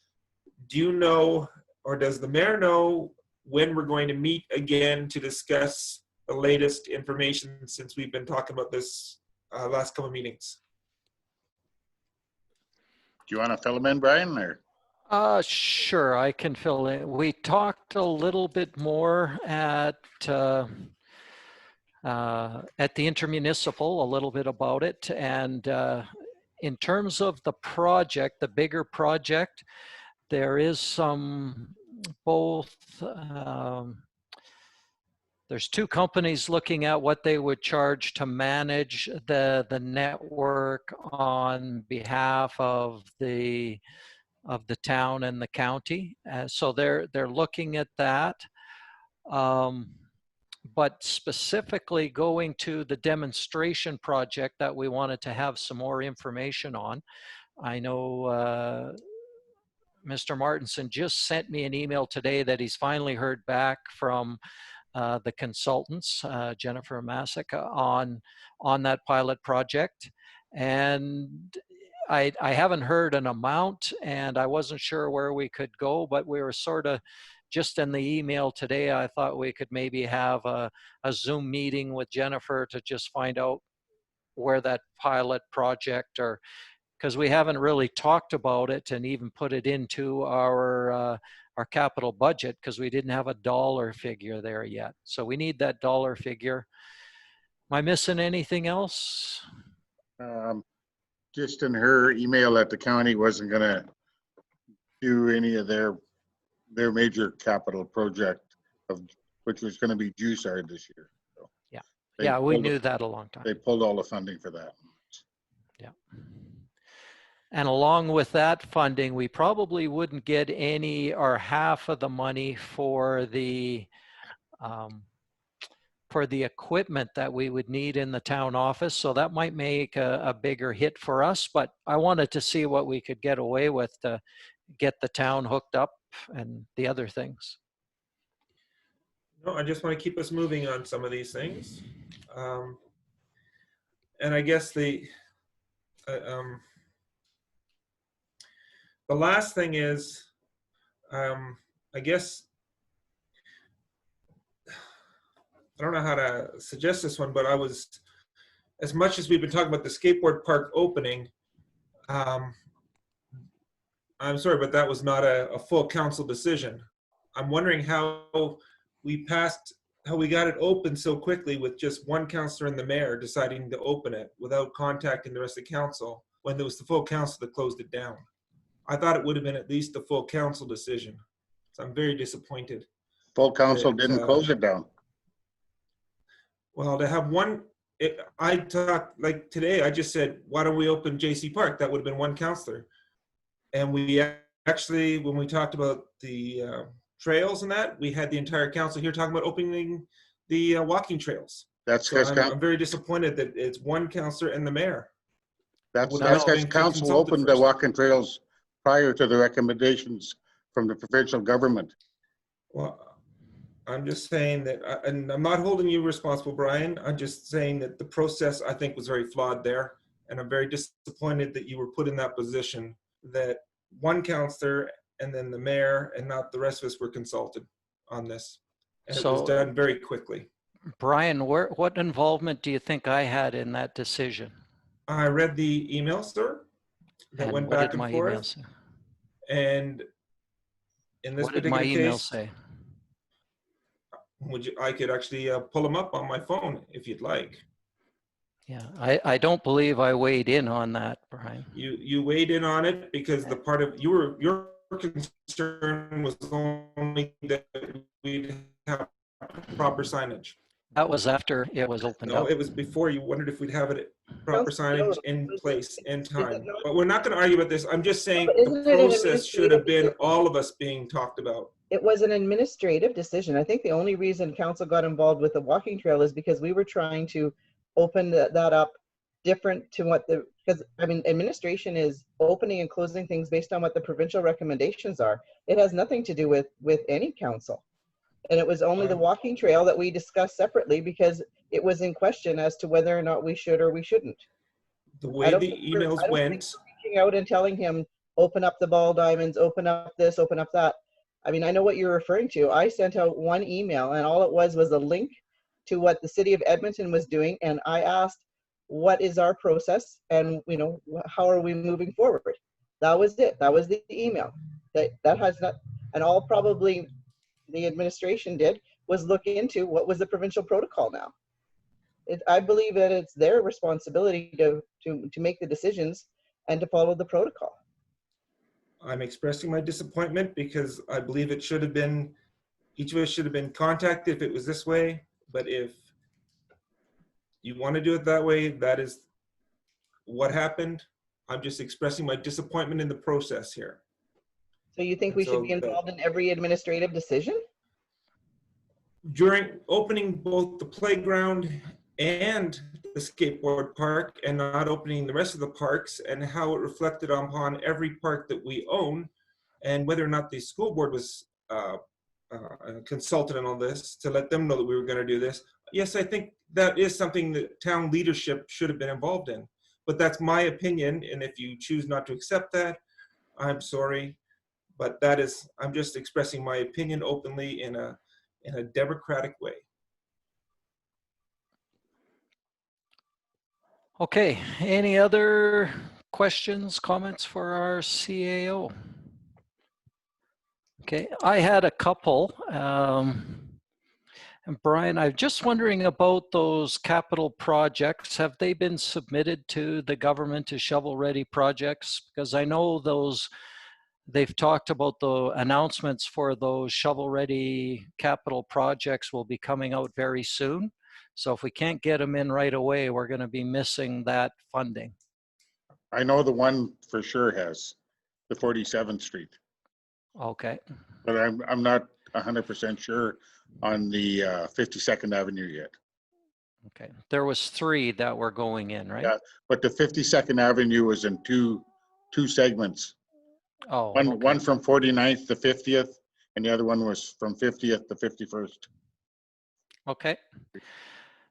Do you know, or does the mayor know, when we're going to meet again to discuss the latest information, since we've been talking about this last couple of meetings? Do you want to fill them in, Brian, or? Sure, I can fill in. We talked a little bit more at the intermunicipal, a little bit about it. And in terms of the project, the bigger project, there is some both, there's two companies looking at what they would charge to manage the network on behalf of the town and the county. So they're looking at that. But specifically going to the demonstration project that we wanted to have some more information on, I know Mr. Martinson just sent me an email today that he's finally heard back from the consultants, Jennifer Masick, on that pilot project. And I haven't heard an amount, and I wasn't sure where we could go, but we were sort of just in the email today, I thought we could maybe have a Zoom meeting with Jennifer to just find out where that pilot project, or because we haven't really talked about it and even put it into our capital budget because we didn't have a dollar figure there yet. So we need that dollar figure. Am I missing anything else? Just in her email that the county wasn't gonna do any of their major capital project of, which was gonna be Juicard this year. So Yeah. they Yeah, we pulled- knew that a long time. They pulled all the funding for that. Yeah. And along with that funding, we probably wouldn't get any or half of the money for the equipment that we would need in the town office. So that might make a bigger hit for us, but I wanted to see what we could get away with to get the town hooked up and the other things. No, I just want to keep us moving on some of these things. And I guess the last thing is, I guess, I don't know how to suggest this one, but as much as we've been talking about the skateboard park opening, I'm sorry, but that was not a full council decision. I'm wondering how we got it open so quickly with just one councillor and the mayor deciding to open it without contacting the rest of the council when there was the full council that closed it down. I thought it would have been at least a full council decision. So I'm very disappointed. Full council It, didn't close it down. Well, to have one, I talked, like today, I just said, why don't we open JC Park? That would have been one councillor. And we actually, when we talked about the trails and that, we had the entire council here talking about opening the walking trails. That's So because I'm very disappointed that it's one councillor and the mayor. that's without being council consulted opened the first. walking trails prior to the recommendations from the provincial government. Well, I'm just saying that, and I'm not holding you responsible, Brian. I'm just saying that the process, I think, was very flawed there. And I'm very disappointed that you were put in that position, that one councillor and then the mayor and not the rest of us were consulted on this. And it was So- done very quickly. Brian, what involvement do you think I had in that decision? I read the email, sir, that And went what back did my and email forth. say? And in this What did particular my email case, say? I could actually pull them up on my phone if you'd like. Yeah, I don't believe I weighed in on that, Brian. You weighed in on it because the part of your concern was only that we'd have proper signage. That was after it was opened No, up. it was before. You wondered if we'd have it proper signage in place in time. not- But we're not going to argue about this. I'm just saying But the isn't it an process should have been administrative all of us being talked about. It was an administrative decision. I think the only reason council got involved with the walking trail is because we were trying to open that up different to what because I mean, administration is opening and closing things based on what the provincial recommendations are. It has nothing to do with any council. And it was only the walking trail that we discussed separately because it was in question as to whether or not we should or we shouldn't. The I way don't the think we're- I emails don't went, Reaching out and telling him, open up the ball diamonds, open up this, open up that. I mean, I know what you're referring to. I sent out one email and all it was a link to what the city of Edmonton was doing. And I asked, what is our process? And, you know, how are we moving forward? That was it. That was the email. That has not, and all probably the administration did was look into what was the provincial protocol now. I believe that it's their responsibility to make the decisions and to follow the protocol. I'm expressing my disappointment because I believe it should have been, each of us should have been contacted if it was this way. But if you want to do it that way, that is what happened. I'm just expressing my disappointment in the process here. So you think we should be So, involved in every administrative decision? During opening both the playground and the skateboard park and not opening the rest of the parks, and how it reflected upon every park that we own, and whether or not the school board was consulted on all this to let them know that we were going to do this. Yes, I think that is something that town leadership should have been involved in, but that's my opinion. And if you choose not to accept that, I'm sorry, but that is, I'm just expressing my opinion openly in a democratic way. Okay, any other questions, comments for our CAO? Okay, I had a couple. And Brian, I'm just wondering about those capital projects. Have they been submitted to the government as shovel-ready projects? Because I know those, they've talked about the announcements for those shovel-ready capital projects will be coming out very soon. So if we can't get them in right away, we're going to be missing that funding. I know the one for sure has, the 47th Street, Okay, but I'm not 100% sure on the 52nd Avenue yet. okay. There was 3 that were going in, right? Yeah. But the 52nd Avenue was in two segments. Oh, One okay. from 49th to 50th, and the other one was from 50th to 51st. Okay.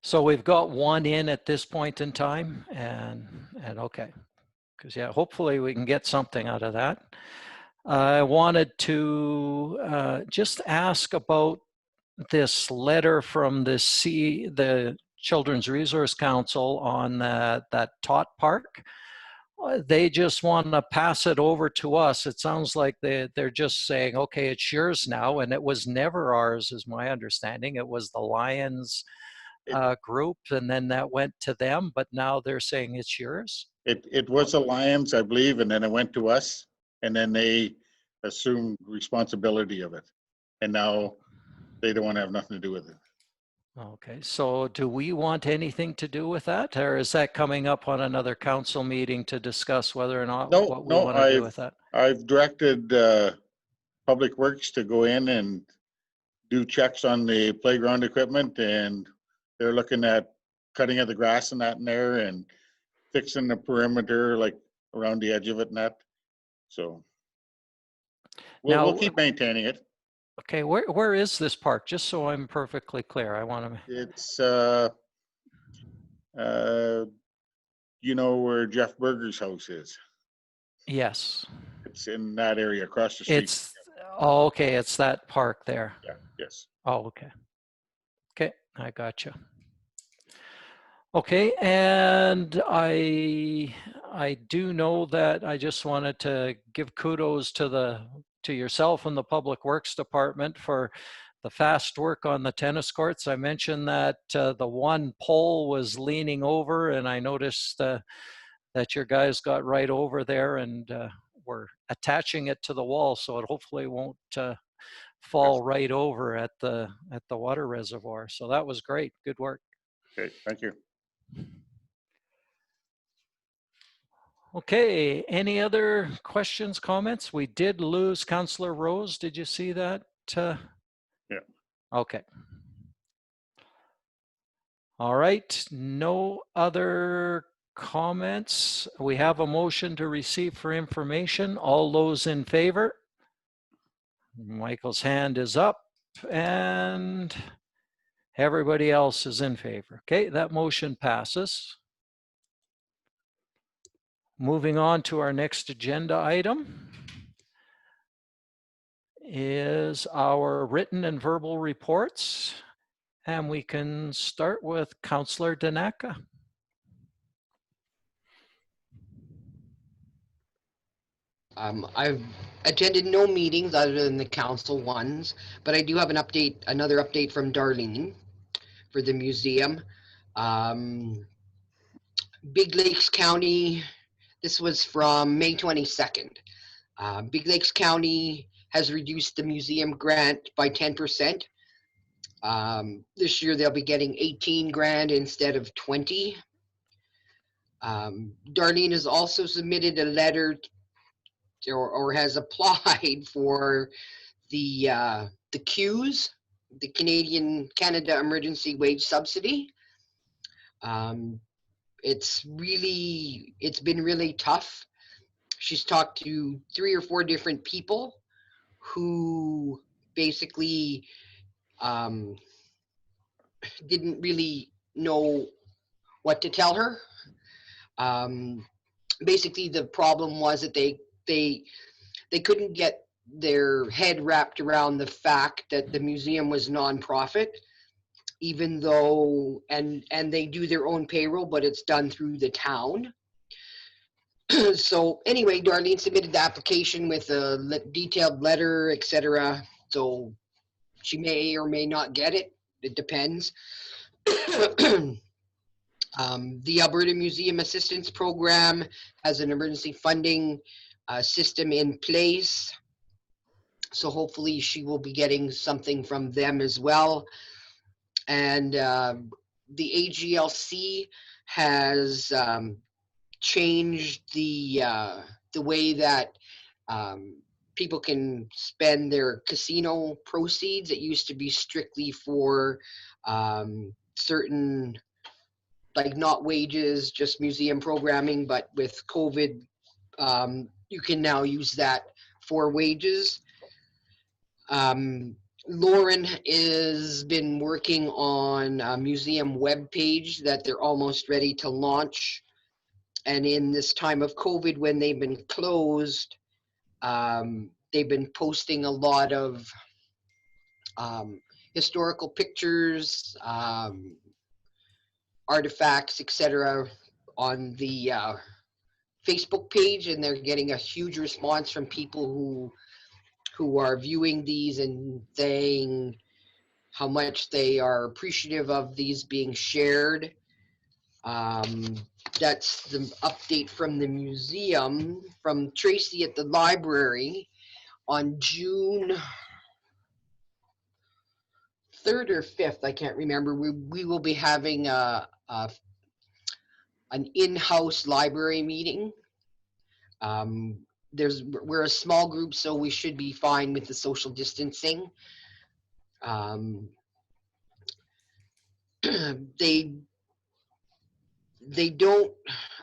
So we've got 1 in at this point in time, and okay. Because yeah, hopefully we can get something out of that. I wanted to just ask about this letter from the Children's Resource Council on that Tot Park. They just want to pass it over to us. It sounds like they're just saying, okay, it's yours now. And it was never ours, is my understanding. It was the Lions group, and then that went to them, but now they're saying it's yours. It was Alliance, I believe, and then it went to us, and then they assumed responsibility of it. And now they don't want to have nothing to do with it. Okay, so do we want anything to do with that, or is that coming up on another council meeting to discuss whether or not what we want to do with that? I've directed Public Works to go in and do checks on the playground equipment, and they're looking at cutting of the grass and that in there and fixing the perimeter like around the edge of it and that. So we'll keep maintaining it. Okay, where is this park? Just so I'm perfectly clear, I want to. It's you know where Jeff Berger's house is. Yes. It's in that area across the street. Oh, okay, it's that park there. Yeah, yes. Oh, okay. Okay, I got you. Okay, and I do know that I just wanted to give kudos to yourself and the Public Works Department for the fast work on the tennis courts. I mentioned that the one pole was leaning over, and I noticed that your guys got right over there and were attaching it to the wall, so it hopefully won't fall right over at the water reservoir. So that was great. Good work. Okay, thank you. Okay, any other questions, comments? We did lose Councillor Rose. Did you see that? Yeah. Okay. All right, no other comments. We have a motion to receive for information. All those in favor? Michael's hand is up, and everybody else is in favor. Okay, that motion passes. Moving on to our next agenda item is our written and verbal reports. And we can start with Councillor Danaka. I've attended no meetings other than the council ones, but I do have another update from Darlene for the museum. Big Lakes County, this was from May 22nd. Big Lakes County has reduced the museum grant by 10%. This year they'll be getting 18 grand instead of 20. Darlene has also submitted a letter or has applied for the CEWS, the Canada Emergency Wage Subsidy. It's been really tough. She's talked to 3 or 4 different people who basically didn't really know what to tell her. Basically, the problem was that they couldn't get their head wrapped around the fact that the museum was nonprofit, even though, and they do their own payroll, but it's done through the town. So anyway, Darlene submitted the application with a detailed letter, etc. So she may or may not get it. It depends. The Alberta Museum Assistance Program has an emergency funding system in place. So hopefully she will be getting something from them as well. And the AGLC has changed the way that people can spend their casino proceeds. It used to be strictly for certain, like not wages, just museum programming, but with COVID, you can now use that for wages. Lauren has been working on a museum webpage that they're almost ready to launch. And in this time of COVID, when they've been closed, they've been posting a lot of historical pictures, artifacts, etc. on the Facebook page, and they're getting a huge response from people who are viewing these and saying how much they are appreciative of these being shared. That's the update from the museum. From Tracy at the library, on June 3rd or 5th, I can't remember, we will be having an in-house library meeting. We're a small group, so we should be fine with the social distancing. They don't,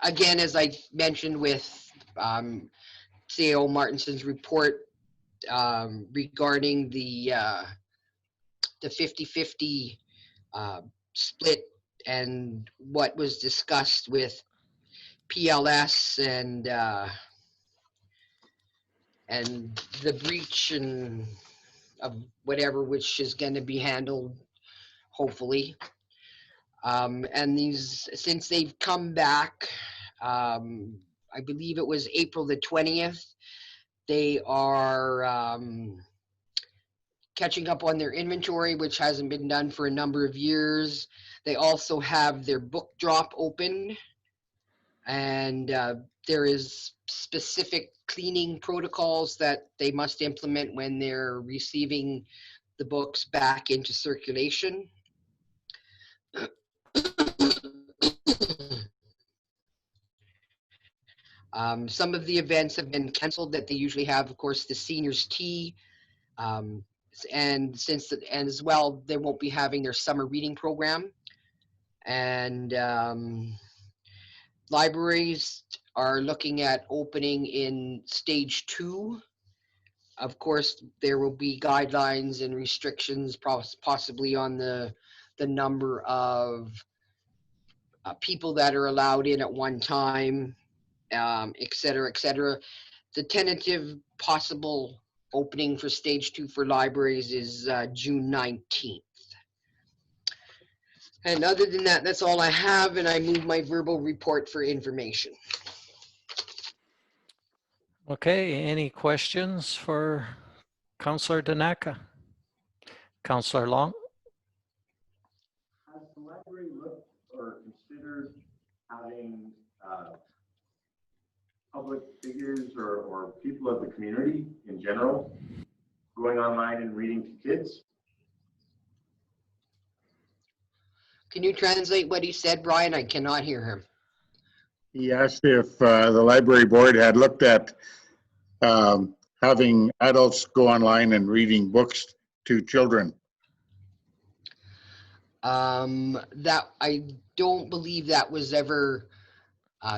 again, as I mentioned with CAO Martinson's report regarding the 50-50 split and what was discussed with PLS and the breach and of whatever, which is going to be handled hopefully. And these, since they've come back, I believe it was April the 20th, they are catching up on their inventory, which hasn't been done for a number of years. They also have their book drop open, and there is specific cleaning protocols that they must implement when they're receiving the books back into circulation. Some of the events have been canceled that they usually have, of course, the seniors tea, and as well, they won't be having their summer reading program. And libraries are looking at opening in stage 2. Of course, there will be guidelines and restrictions, possibly on the number of people that are allowed in at one time, et cetera, et cetera. The tentative possible opening for stage 2 for libraries is June 19th. And other than that, that's all I have, and I move my verbal report for information. Okay, any questions for Councillor Danaka? Councillor Long? Has the library looked or considered having public figures or people of the community in general going online and reading to kids? Can you translate what he said, Brian? I cannot hear him. He asked if the library board had looked at having adults go online and reading books to children. That I don't believe that was ever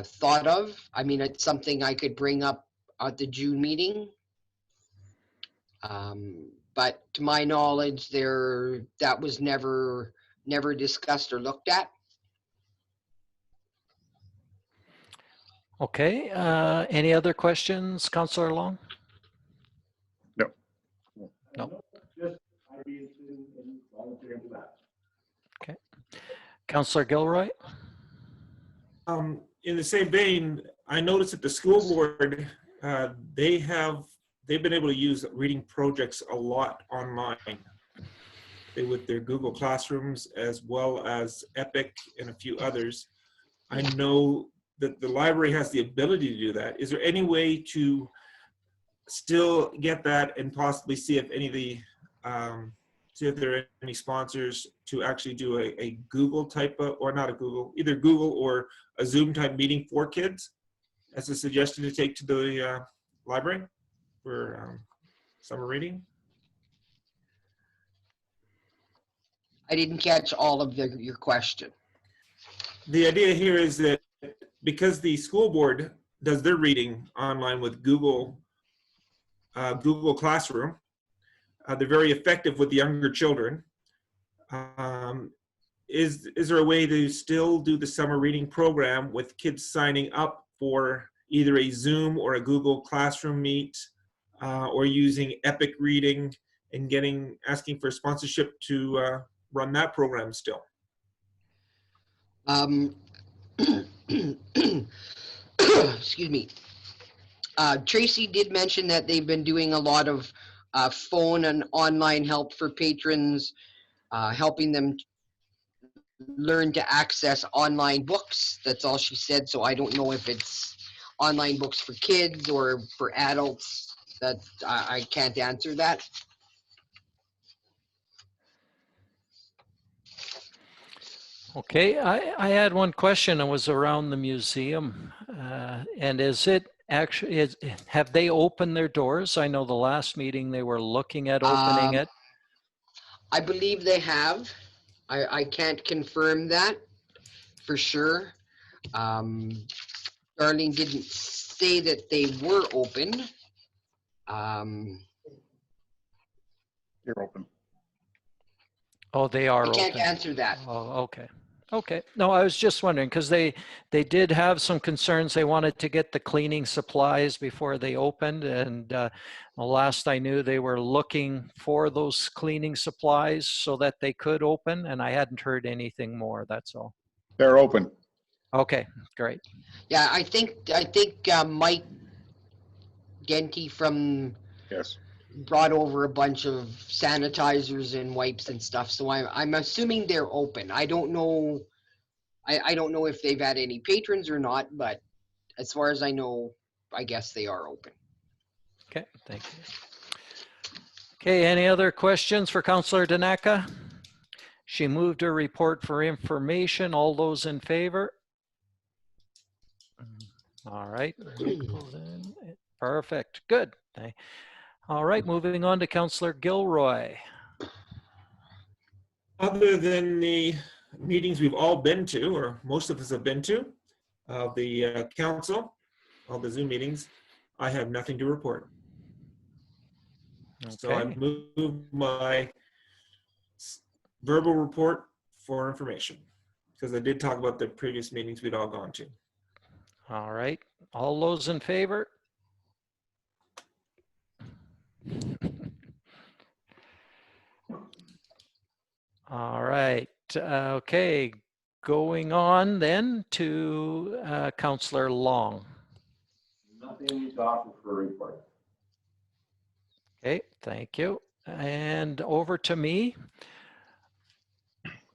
thought of. I mean, it's something I could bring up at the June meeting. But to my knowledge, that was never discussed or looked at. Okay, any other questions, Councillor Long? No. Just, I'd be interested in volunteering for that. Counselor Gilroy? In the same vein, I noticed that the school board, they've been able to use reading projects a lot online. With their Google Classrooms as well as Epic and a few others. I know that the library has the ability to do that. Is there any way to still get that and possibly see if any of the, see if there are any sponsors to actually do a Google type of, or not a Google, either Google or a Zoom type meeting for kids as a suggestion to take to the library for summer reading? I didn't catch all of your question. The idea here is that because the school board does their reading online with Google Classroom, they're very effective with the younger children. Is there a way to still do the summer reading program with kids signing up for either a Zoom or a Google Classroom meet, or using Epic Reading and asking for sponsorship to run that program still? Excuse me. Tracy did mention that they've been doing a lot of phone and online help for patrons, helping them learn to access online books. That's all she said. So I don't know if it's online books for kids or for adults. That I can't answer that. Okay, I had one question. It was around the museum. And is it actually, have they opened their doors? I know the last meeting they were looking at opening it. I believe they have. I can't confirm that for sure. Darlene didn't say that they were open. You're open. Oh, they are I open. can't answer that. Oh, okay. Okay. No, I was just wondering because they did have some concerns. They wanted to get the cleaning supplies before they opened. And the last I knew, they were looking for those cleaning supplies so that they could open. And I hadn't heard anything more. That's all. They're open. Okay, great. Yeah, I think Mike Genty from Yes. brought over a bunch of sanitizers and wipes and stuff. So I'm assuming they're open. I don't know. I don't know if they've had any patrons or not, but as far as I know, I guess they are open. Okay, thank you. Okay, any other questions for Councillor Danaka? She moved her report for information. All those in favor? All right. Perfect. Good. All right, moving on to Councillor Gilroy. Other than the meetings we've all been to, or most of us have been to, of the council, all the Zoom meetings, I have nothing to report. Okay. So I moved my verbal report for information, because I did talk about the previous meetings we'd all gone to. All right. All those in favor? All right. Okay. Going on then to Councillor Long. Nothing to offer for a report. Okay, thank you. And over to me.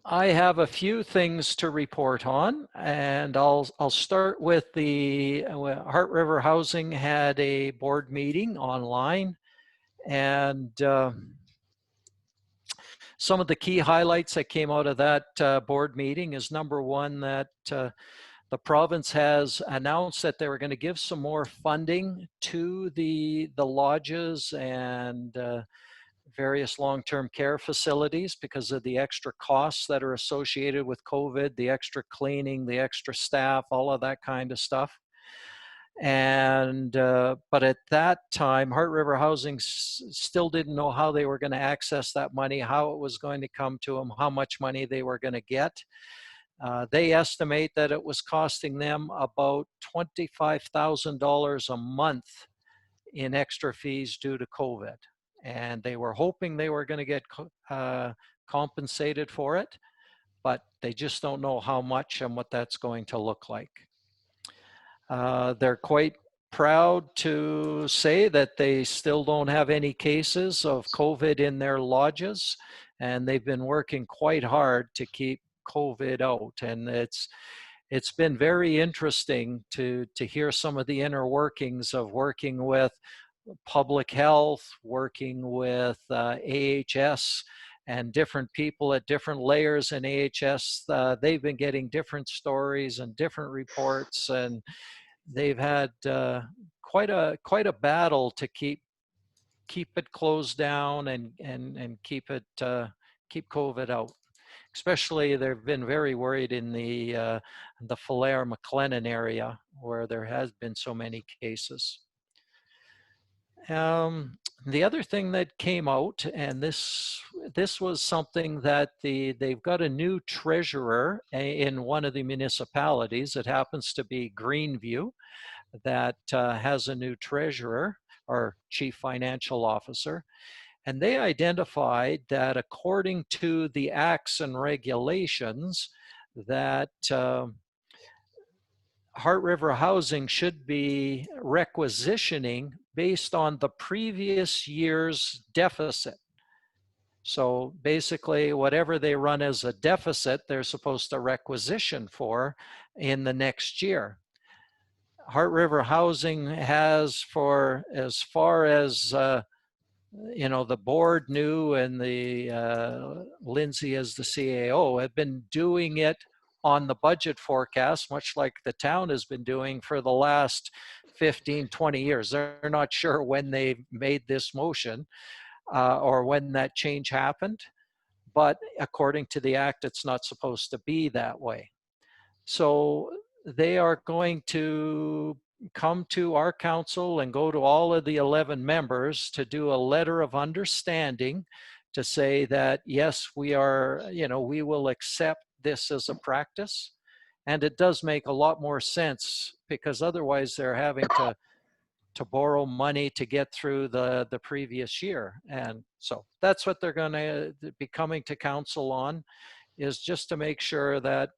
I have a few things to report on, and I'll start with the Heart River Housing had a board meeting online, and some of the key highlights that came out of that board meeting is number one, that the province has announced that they were going to give some more funding to the lodges and various long-term care facilities because of the extra costs that are associated with COVID, the extra cleaning, the extra staff, all of that kind of stuff. And but at that time, Heart River Housing still didn't know how they were going to access that money, how it was going to come to them, how much money they were going to get. They estimate that it was costing them about $25,000 a month in extra fees due to COVID. and they were hoping they were going to get compensated for it, but they just don't know how much and what that's going to look like. They're quite proud to say that they still don't have any cases of COVID in their lodges, and they've been working quite hard to keep COVID out. And it's been very interesting to hear some of the inner workings of working with public health, working with AHS, and different people at different layers in AHS. They've been getting different stories and different reports, and they've had quite a battle to keep it closed down and keep COVID out. Especially, they've been very worried in the Falher-McLennan area where there has been so many cases. The other thing that came out, and this was something that they've got a new treasurer in one of the municipalities. It happens to be Greenview that has a new treasurer or chief financial officer. And they identified that according to the acts and regulations that Heart River Housing should be requisitioning based on the previous year's deficit. So basically, whatever they run as a deficit, they're supposed to requisition for in the next year. Heart River Housing has, for as far as the board knew, and the Lindsay as the CAO have been doing it on the budget forecast, much like the town has been doing for the last 15, 20 years. They're not sure when they made this motion or when that change happened, but according to the act, it's not supposed to be that way. So they are going to come to our council and go to all of the 11 members to do a letter of understanding to say that, yes, we are, we will accept this as a practice. And it does make a lot more sense, because otherwise they're having to borrow money to get through the previous year. And so that's what they're going to be coming to council on, is just to make sure that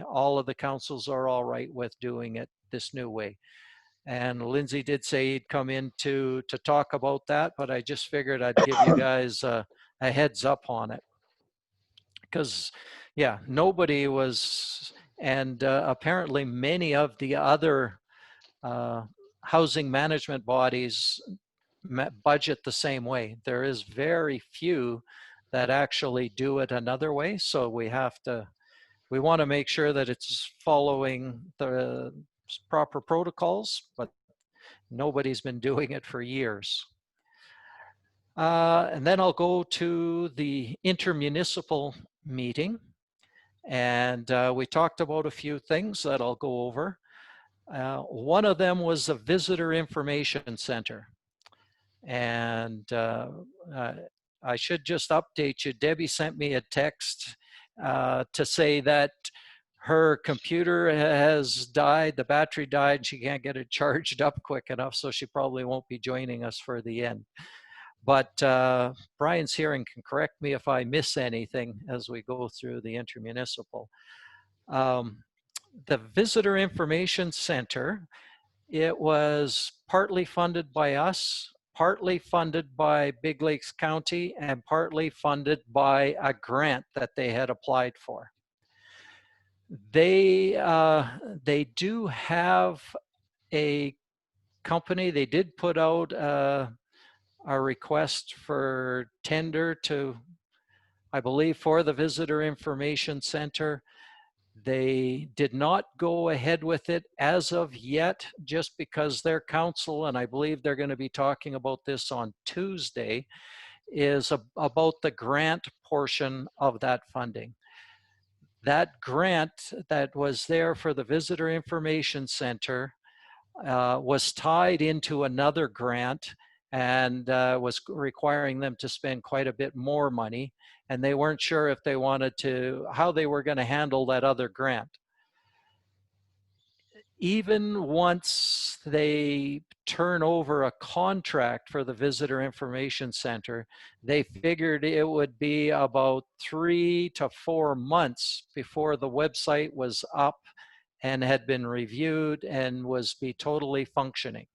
all of the councils are all right with doing it this new way. And Lindsay did say he'd come in to talk about that, but I just figured I'd give you guys a heads up on it. Because, yeah, nobody was, and apparently many of the other housing management bodies budget the same way. There is very few that actually do it another way. So we want to make sure that it's following the proper protocols, but nobody's been doing it for years. And then I'll go to the intermunicipal meeting. And we talked about a few things that I'll go over. One of them was a visitor information center. And I should just update you. Debbie sent me a text to say that her computer has died, the battery died, and she can't get it charged up quick enough, so she probably won't be joining us for the end. But Brian's here and can correct me if I miss anything as we go through the intermunicipal. The Visitor Information Center, it was partly funded by us, partly funded by Big Lakes County, and partly funded by a grant that they had applied for. They do have a company. They did put out a request for tender to, I believe, for the Visitor Information Center. They did not go ahead with it as of yet, just because their council, and I believe they're going to be talking about this on Tuesday, is about the grant portion of that funding. That grant that was there for the Visitor Information Center was tied into another grant and was requiring them to spend quite a bit more money. And they weren't sure if they wanted to, how they were going to handle that other grant. even once they turn over a contract for the Visitor Information Center, they figured it would be about 3 to 4 months before the website was up and had been reviewed and was be totally functioning.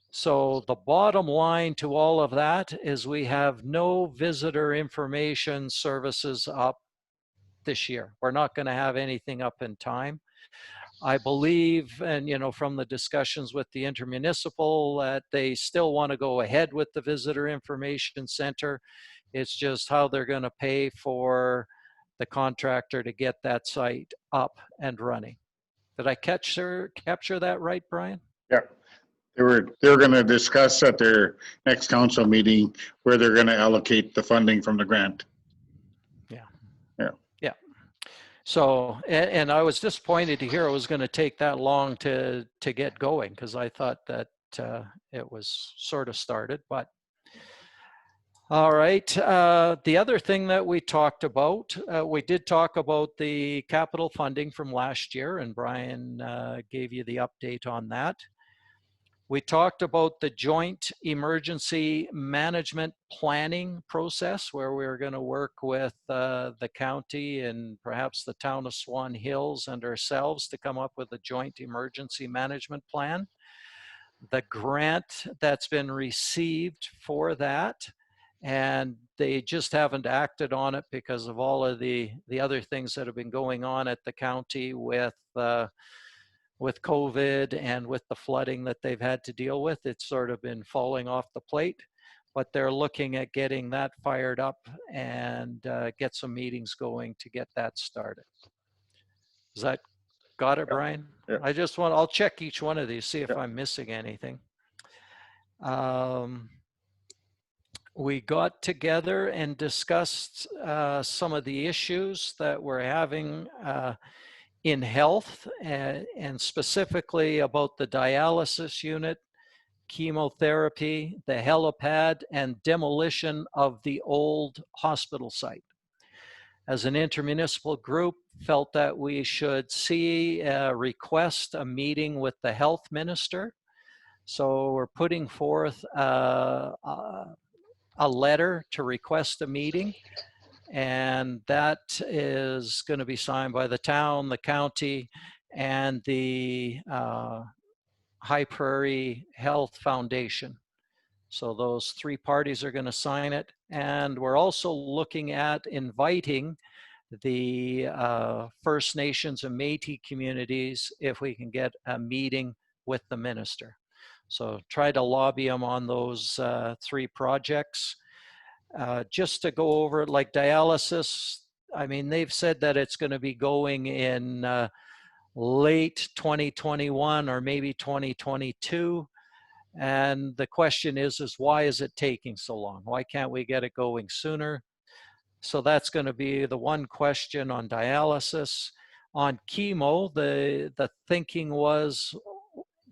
So the bottom line to all of that is we have no visitor information services up this year. We're not going to have anything up in time. I believe, and you know, from the discussions with the intermunicipal, that they still want to go ahead with the Visitor Information Center. It's just how they're going to pay for the contractor to get that site up and running. Did I capture that right, Brian? Yeah. They were going to discuss at their next council meeting where they're going to allocate the funding from the grant. So, and I was disappointed to hear it was going to take that long to get going, because I thought that it was sort of started, but all right. The other thing that we talked about, we did talk about the capital funding from last year, and Brian gave you the update on that. We talked about the joint emergency management planning process, where we're going to work with the county and perhaps the town of Swan Hills and ourselves to come up with a joint emergency management plan. The grant that's been received for that, and they just haven't acted on it because of all of the other things that have been going on at the county with COVID and with the flooding that they've had to deal with. It's sort of been falling off the plate, but they're looking at getting that fired up and get some meetings going to get that started. Is that, got it, Brian? Yeah. I'll check each one of these, see if I'm missing anything. We got together and discussed some of the issues that we're having in health, and specifically about the dialysis unit, chemotherapy, the helipad, and demolition of the old hospital site. As an intermunicipal group, felt that we should request a meeting with the health minister. So we're putting forth a letter to request a meeting. And that is going to be signed by the town, the county, and the High Prairie Health Foundation. So those three parties are going to sign it. And we're also looking at inviting the First Nations and Métis communities if we can get a meeting with the minister. So try to lobby them on those three projects. Just to go over it, like dialysis, I mean, they've said that it's going to be going in late 2021 or maybe 2022. And the question is why is it taking so long? Why can't we get it going sooner? So that's going to be the one question on dialysis. On chemo, the thinking was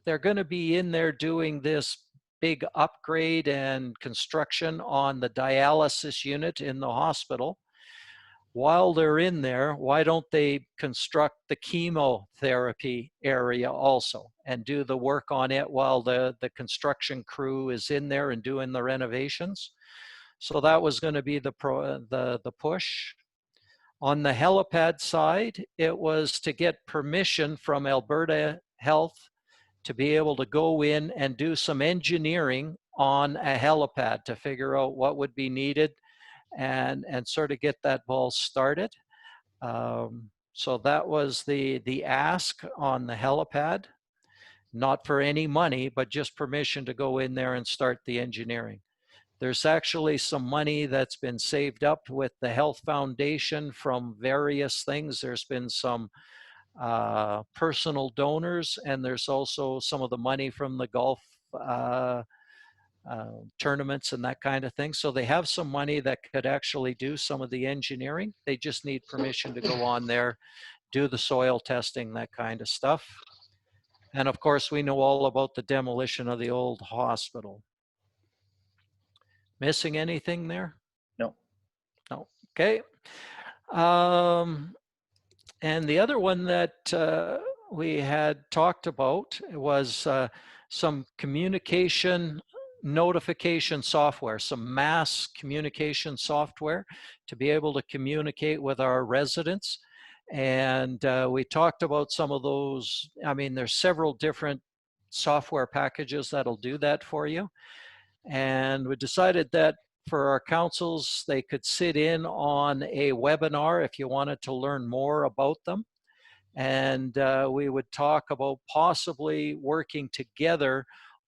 they're going to be in there doing this big upgrade and construction on the dialysis unit in the hospital. While they're in there, why don't they construct the chemotherapy area also and do the work on it while the construction crew is in there and doing the renovations? So that was going to be the push. On the helipad side, it was to get permission from Alberta Health to be able to go in and do some engineering on a helipad to figure out what would be needed and sort of get that ball started. So that was the ask on the helipad, not for any money, but just permission to go in there and start the engineering. There's actually some money that's been saved up with the Health Foundation from various things. There's been some personal donors, and there's also some of the money from the golf tournaments and that kind of thing. So they have some money that could actually do some of the engineering. They just need permission to go on there, do the soil testing, that kind of stuff. And of course, we know all about the demolition of the old hospital. Missing anything there? No. No. Okay. And the other one that we had talked about was some communication notification software, some mass communication software to be able to communicate with our residents. And we talked about some of those. I mean, there's several different software packages that'll do that for you. And we decided that for our councils, they could sit in on a webinar if you wanted to learn more about them. And we would talk about possibly working together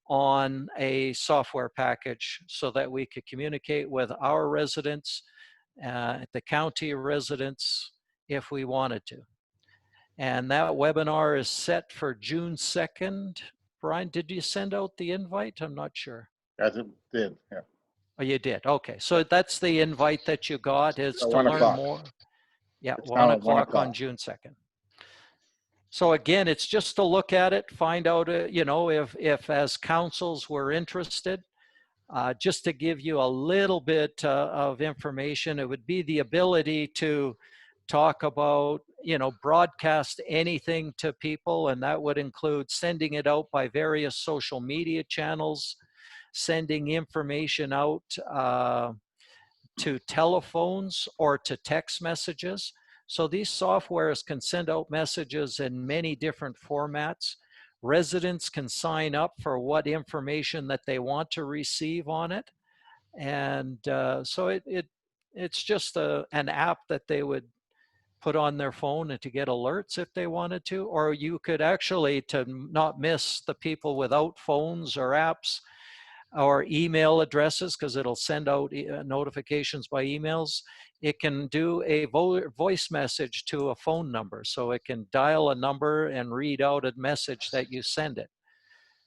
on a software package so that we could communicate with our residents, the county residents, if we wanted to. And that webinar is set for June 2nd. Brian, did you send out the invite? I'm not sure. As it did, yeah. Oh, you did. Okay. So that's the invite that you got, is At to 1 learn o'clock. more. Yeah, It's 1 now at 1 o'clock on o'clock. June 2nd. So again, it's just to look at it, find out, you know, if as councils we're interested. Just to give you a little bit of information, it would be the ability to talk about, you know, broadcast anything to people, and that would include sending it out by various social media channels, sending information out to telephones or to text messages. So these softwares can send out messages in many different formats. Residents can sign up for what information that they want to receive on it. And so it's just an app that they would put on their phone and to get alerts if they wanted to, or you could actually, to not miss the people without phones or apps or email addresses, because it'll send out notifications by emails. It can do a voice message to a phone number. So it can dial a number and read out a message that you send it.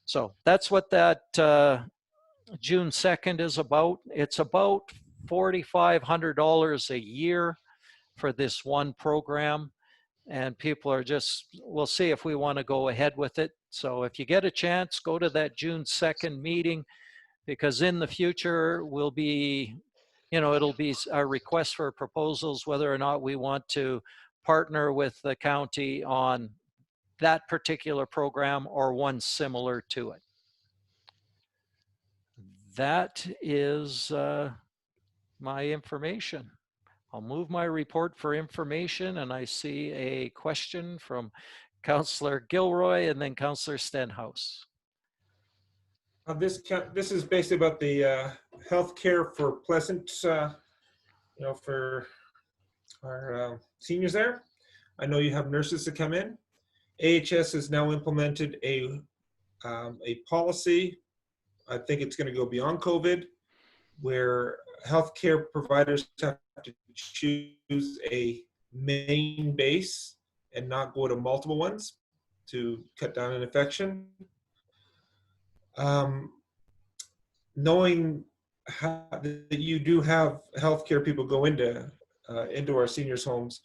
So that's what that June 2nd is about. It's about $4,500 a year for this one program. And people are just, we'll see if we want to go ahead with it. So if you get a chance, go to that June 2nd meeting, because in the future we'll be, you know, it'll be a request for proposals whether or not we want to partner with the county on that particular program or one similar to it. That is my information. I'll move my report for information, and I see a question from Councillor Gilroy and then Councillor Stenhouse. This is basically about the healthcare for Pleasant, you know, for our seniors there. I know you have nurses to come in. AHS has now implemented a policy. I think it's going to go beyond COVID, where healthcare providers have to choose a main base and not go to multiple ones to cut down an infection. Knowing that you do have healthcare people go into our seniors' homes,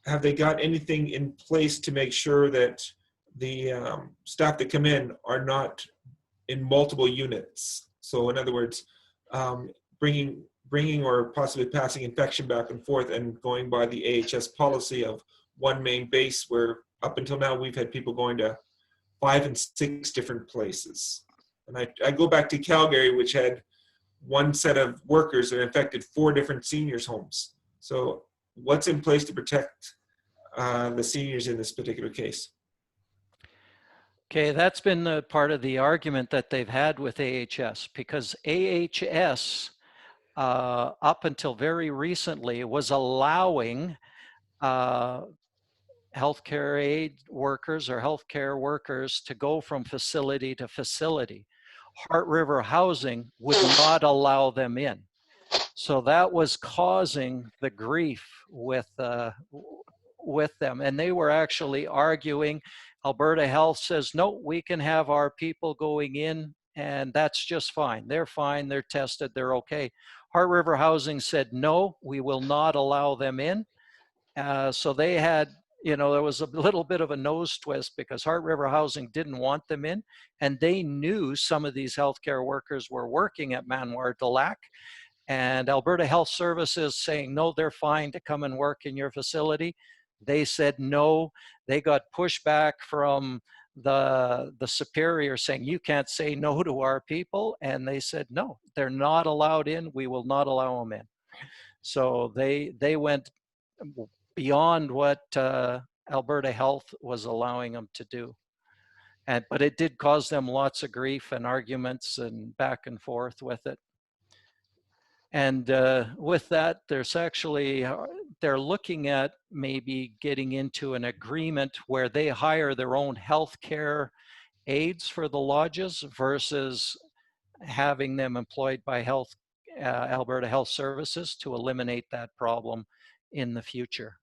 have they got anything in place to make sure that the staff that come in are not in multiple units? So in other words, bringing or possibly passing infection back and forth and going by the AHS policy of one main base, where up until now we've had people going to 5 and 6 different places. And I go back to Calgary, which had one set of workers that infected 4 different seniors' homes. So what's in place to protect the seniors in this particular case? Okay, that's been the part of the argument that they've had with AHS, because AHS, up until very recently, was allowing healthcare aid workers or healthcare workers to go from facility to facility. Heart River Housing would not allow them in. So that was causing the grief with them. And they were actually arguing. Alberta Health says, no, we can have our people going in, and that's just fine. They're fine, they're tested, they're okay. Heart River Housing said, no, we will not allow them in. So they had, you know, there was a little bit of a nose twist, because Heart River Housing didn't want them in, and they knew some of these healthcare workers were working at Manoir du Lac, and Alberta Health Services saying, no, they're fine to come and work in your facility. They said no. They got pushback from the superior saying, you can't say no to our people. And they said, no, they're not allowed in. We will not allow them in. So they went beyond what Alberta Health was allowing them to do. But it did cause them lots of grief and arguments and back and forth with it. And with that, there's actually, they're looking at maybe getting into an agreement where they hire their own healthcare aides for the lodges versus having them employed by Alberta Health Services to eliminate that problem in the future.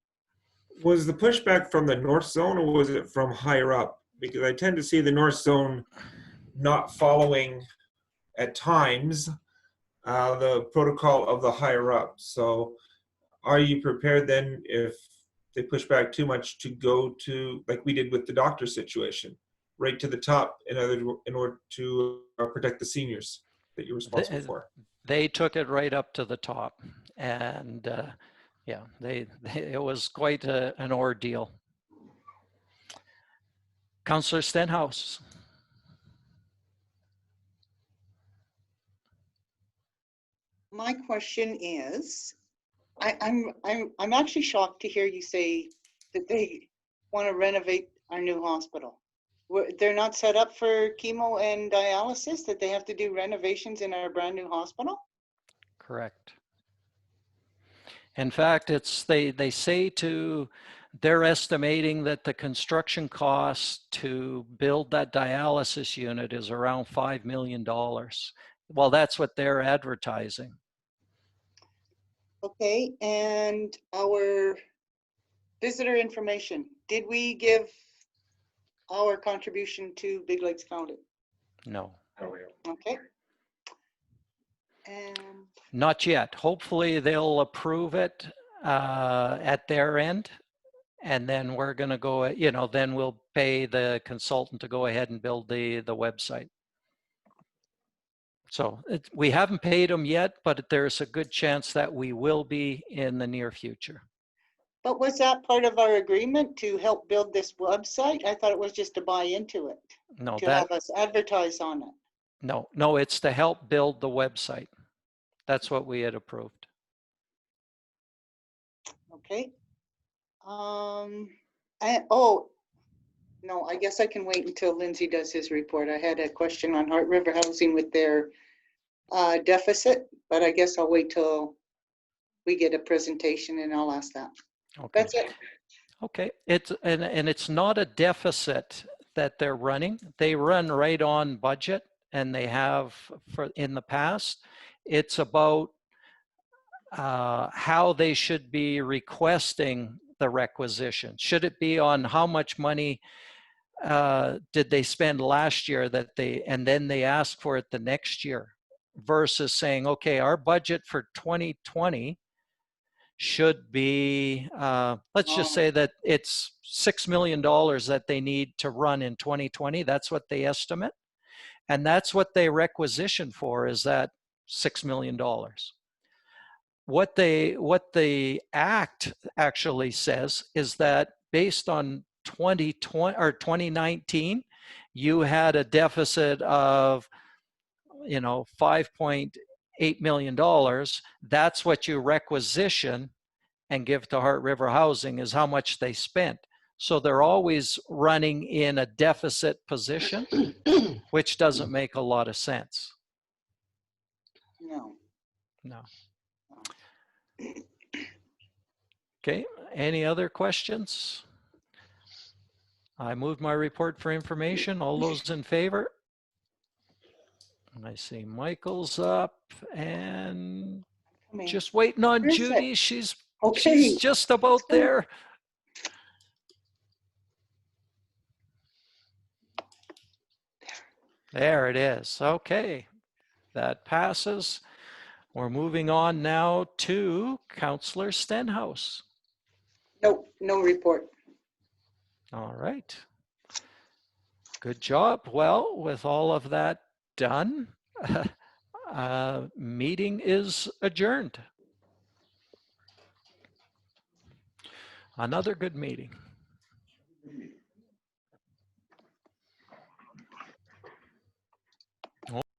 Was the pushback from the North Zone or was it from higher up? Because I tend to see the North Zone not following at times the protocol of the higher up. So are you prepared then if they push back too much to go to, like we did with the doctor situation, right to the top in order to protect the seniors that you're responsible for? They took it right up to the top, and yeah, it was quite an ordeal. Councillor Stenhouse. My question is, I'm actually shocked to hear you say that they want to renovate our new hospital. They're not set up for chemo and dialysis, that they have to do renovations in our brand new hospital? Correct. In fact, they say they're estimating that the construction cost to build that dialysis unit is around $5 million. Well, that's what they're advertising. Okay, and our visitor information, did we give our contribution to Big Lakes County? No. Okay. And Not yet. Hopefully they'll approve it at their end. And then we're going to go, then we'll pay the consultant to go ahead and build the website. So we haven't paid them yet, but there's a good chance that we will be in the near future. but was that part of our agreement to help build this website? I thought it was just to buy into it, No, to have us advertise on it. no, it's to help build the website. That's what we had approved. Okay. No, I guess I can wait until Lindsay does his report. I had a question on Heart River Housing with their deficit, but I guess I'll wait till we get a presentation and I'll ask that. Okay. That's it. Okay, and it's not a deficit that they're running. They run right on budget, and they have in the past. It's about how they should be requesting the requisition. Should it be on how much money did they spend last year and then they ask for it the next year, versus saying, okay, our budget for 2020 should be, let's just say that it's $6 million that they need to run in 2020. That's what they estimate. And that's what they requisition for, is that $6 million. What the act actually says is that based on 2020 or 2019, you had a deficit of, $5.8 million. That's what you requisition and give to Heart River Housing, is how much they spent. So they're always running in a deficit position, which doesn't make a lot of sense. No. Okay, any other questions? I moved my report for information. All those in favor? I see Michael's up, and just waiting on Judy. She's just about there. There it is. Okay, that passes. We're moving on now to Councillor Stenhouse. No report. All right. Good job. Well, with all of that done, meeting is adjourned. Another good meeting.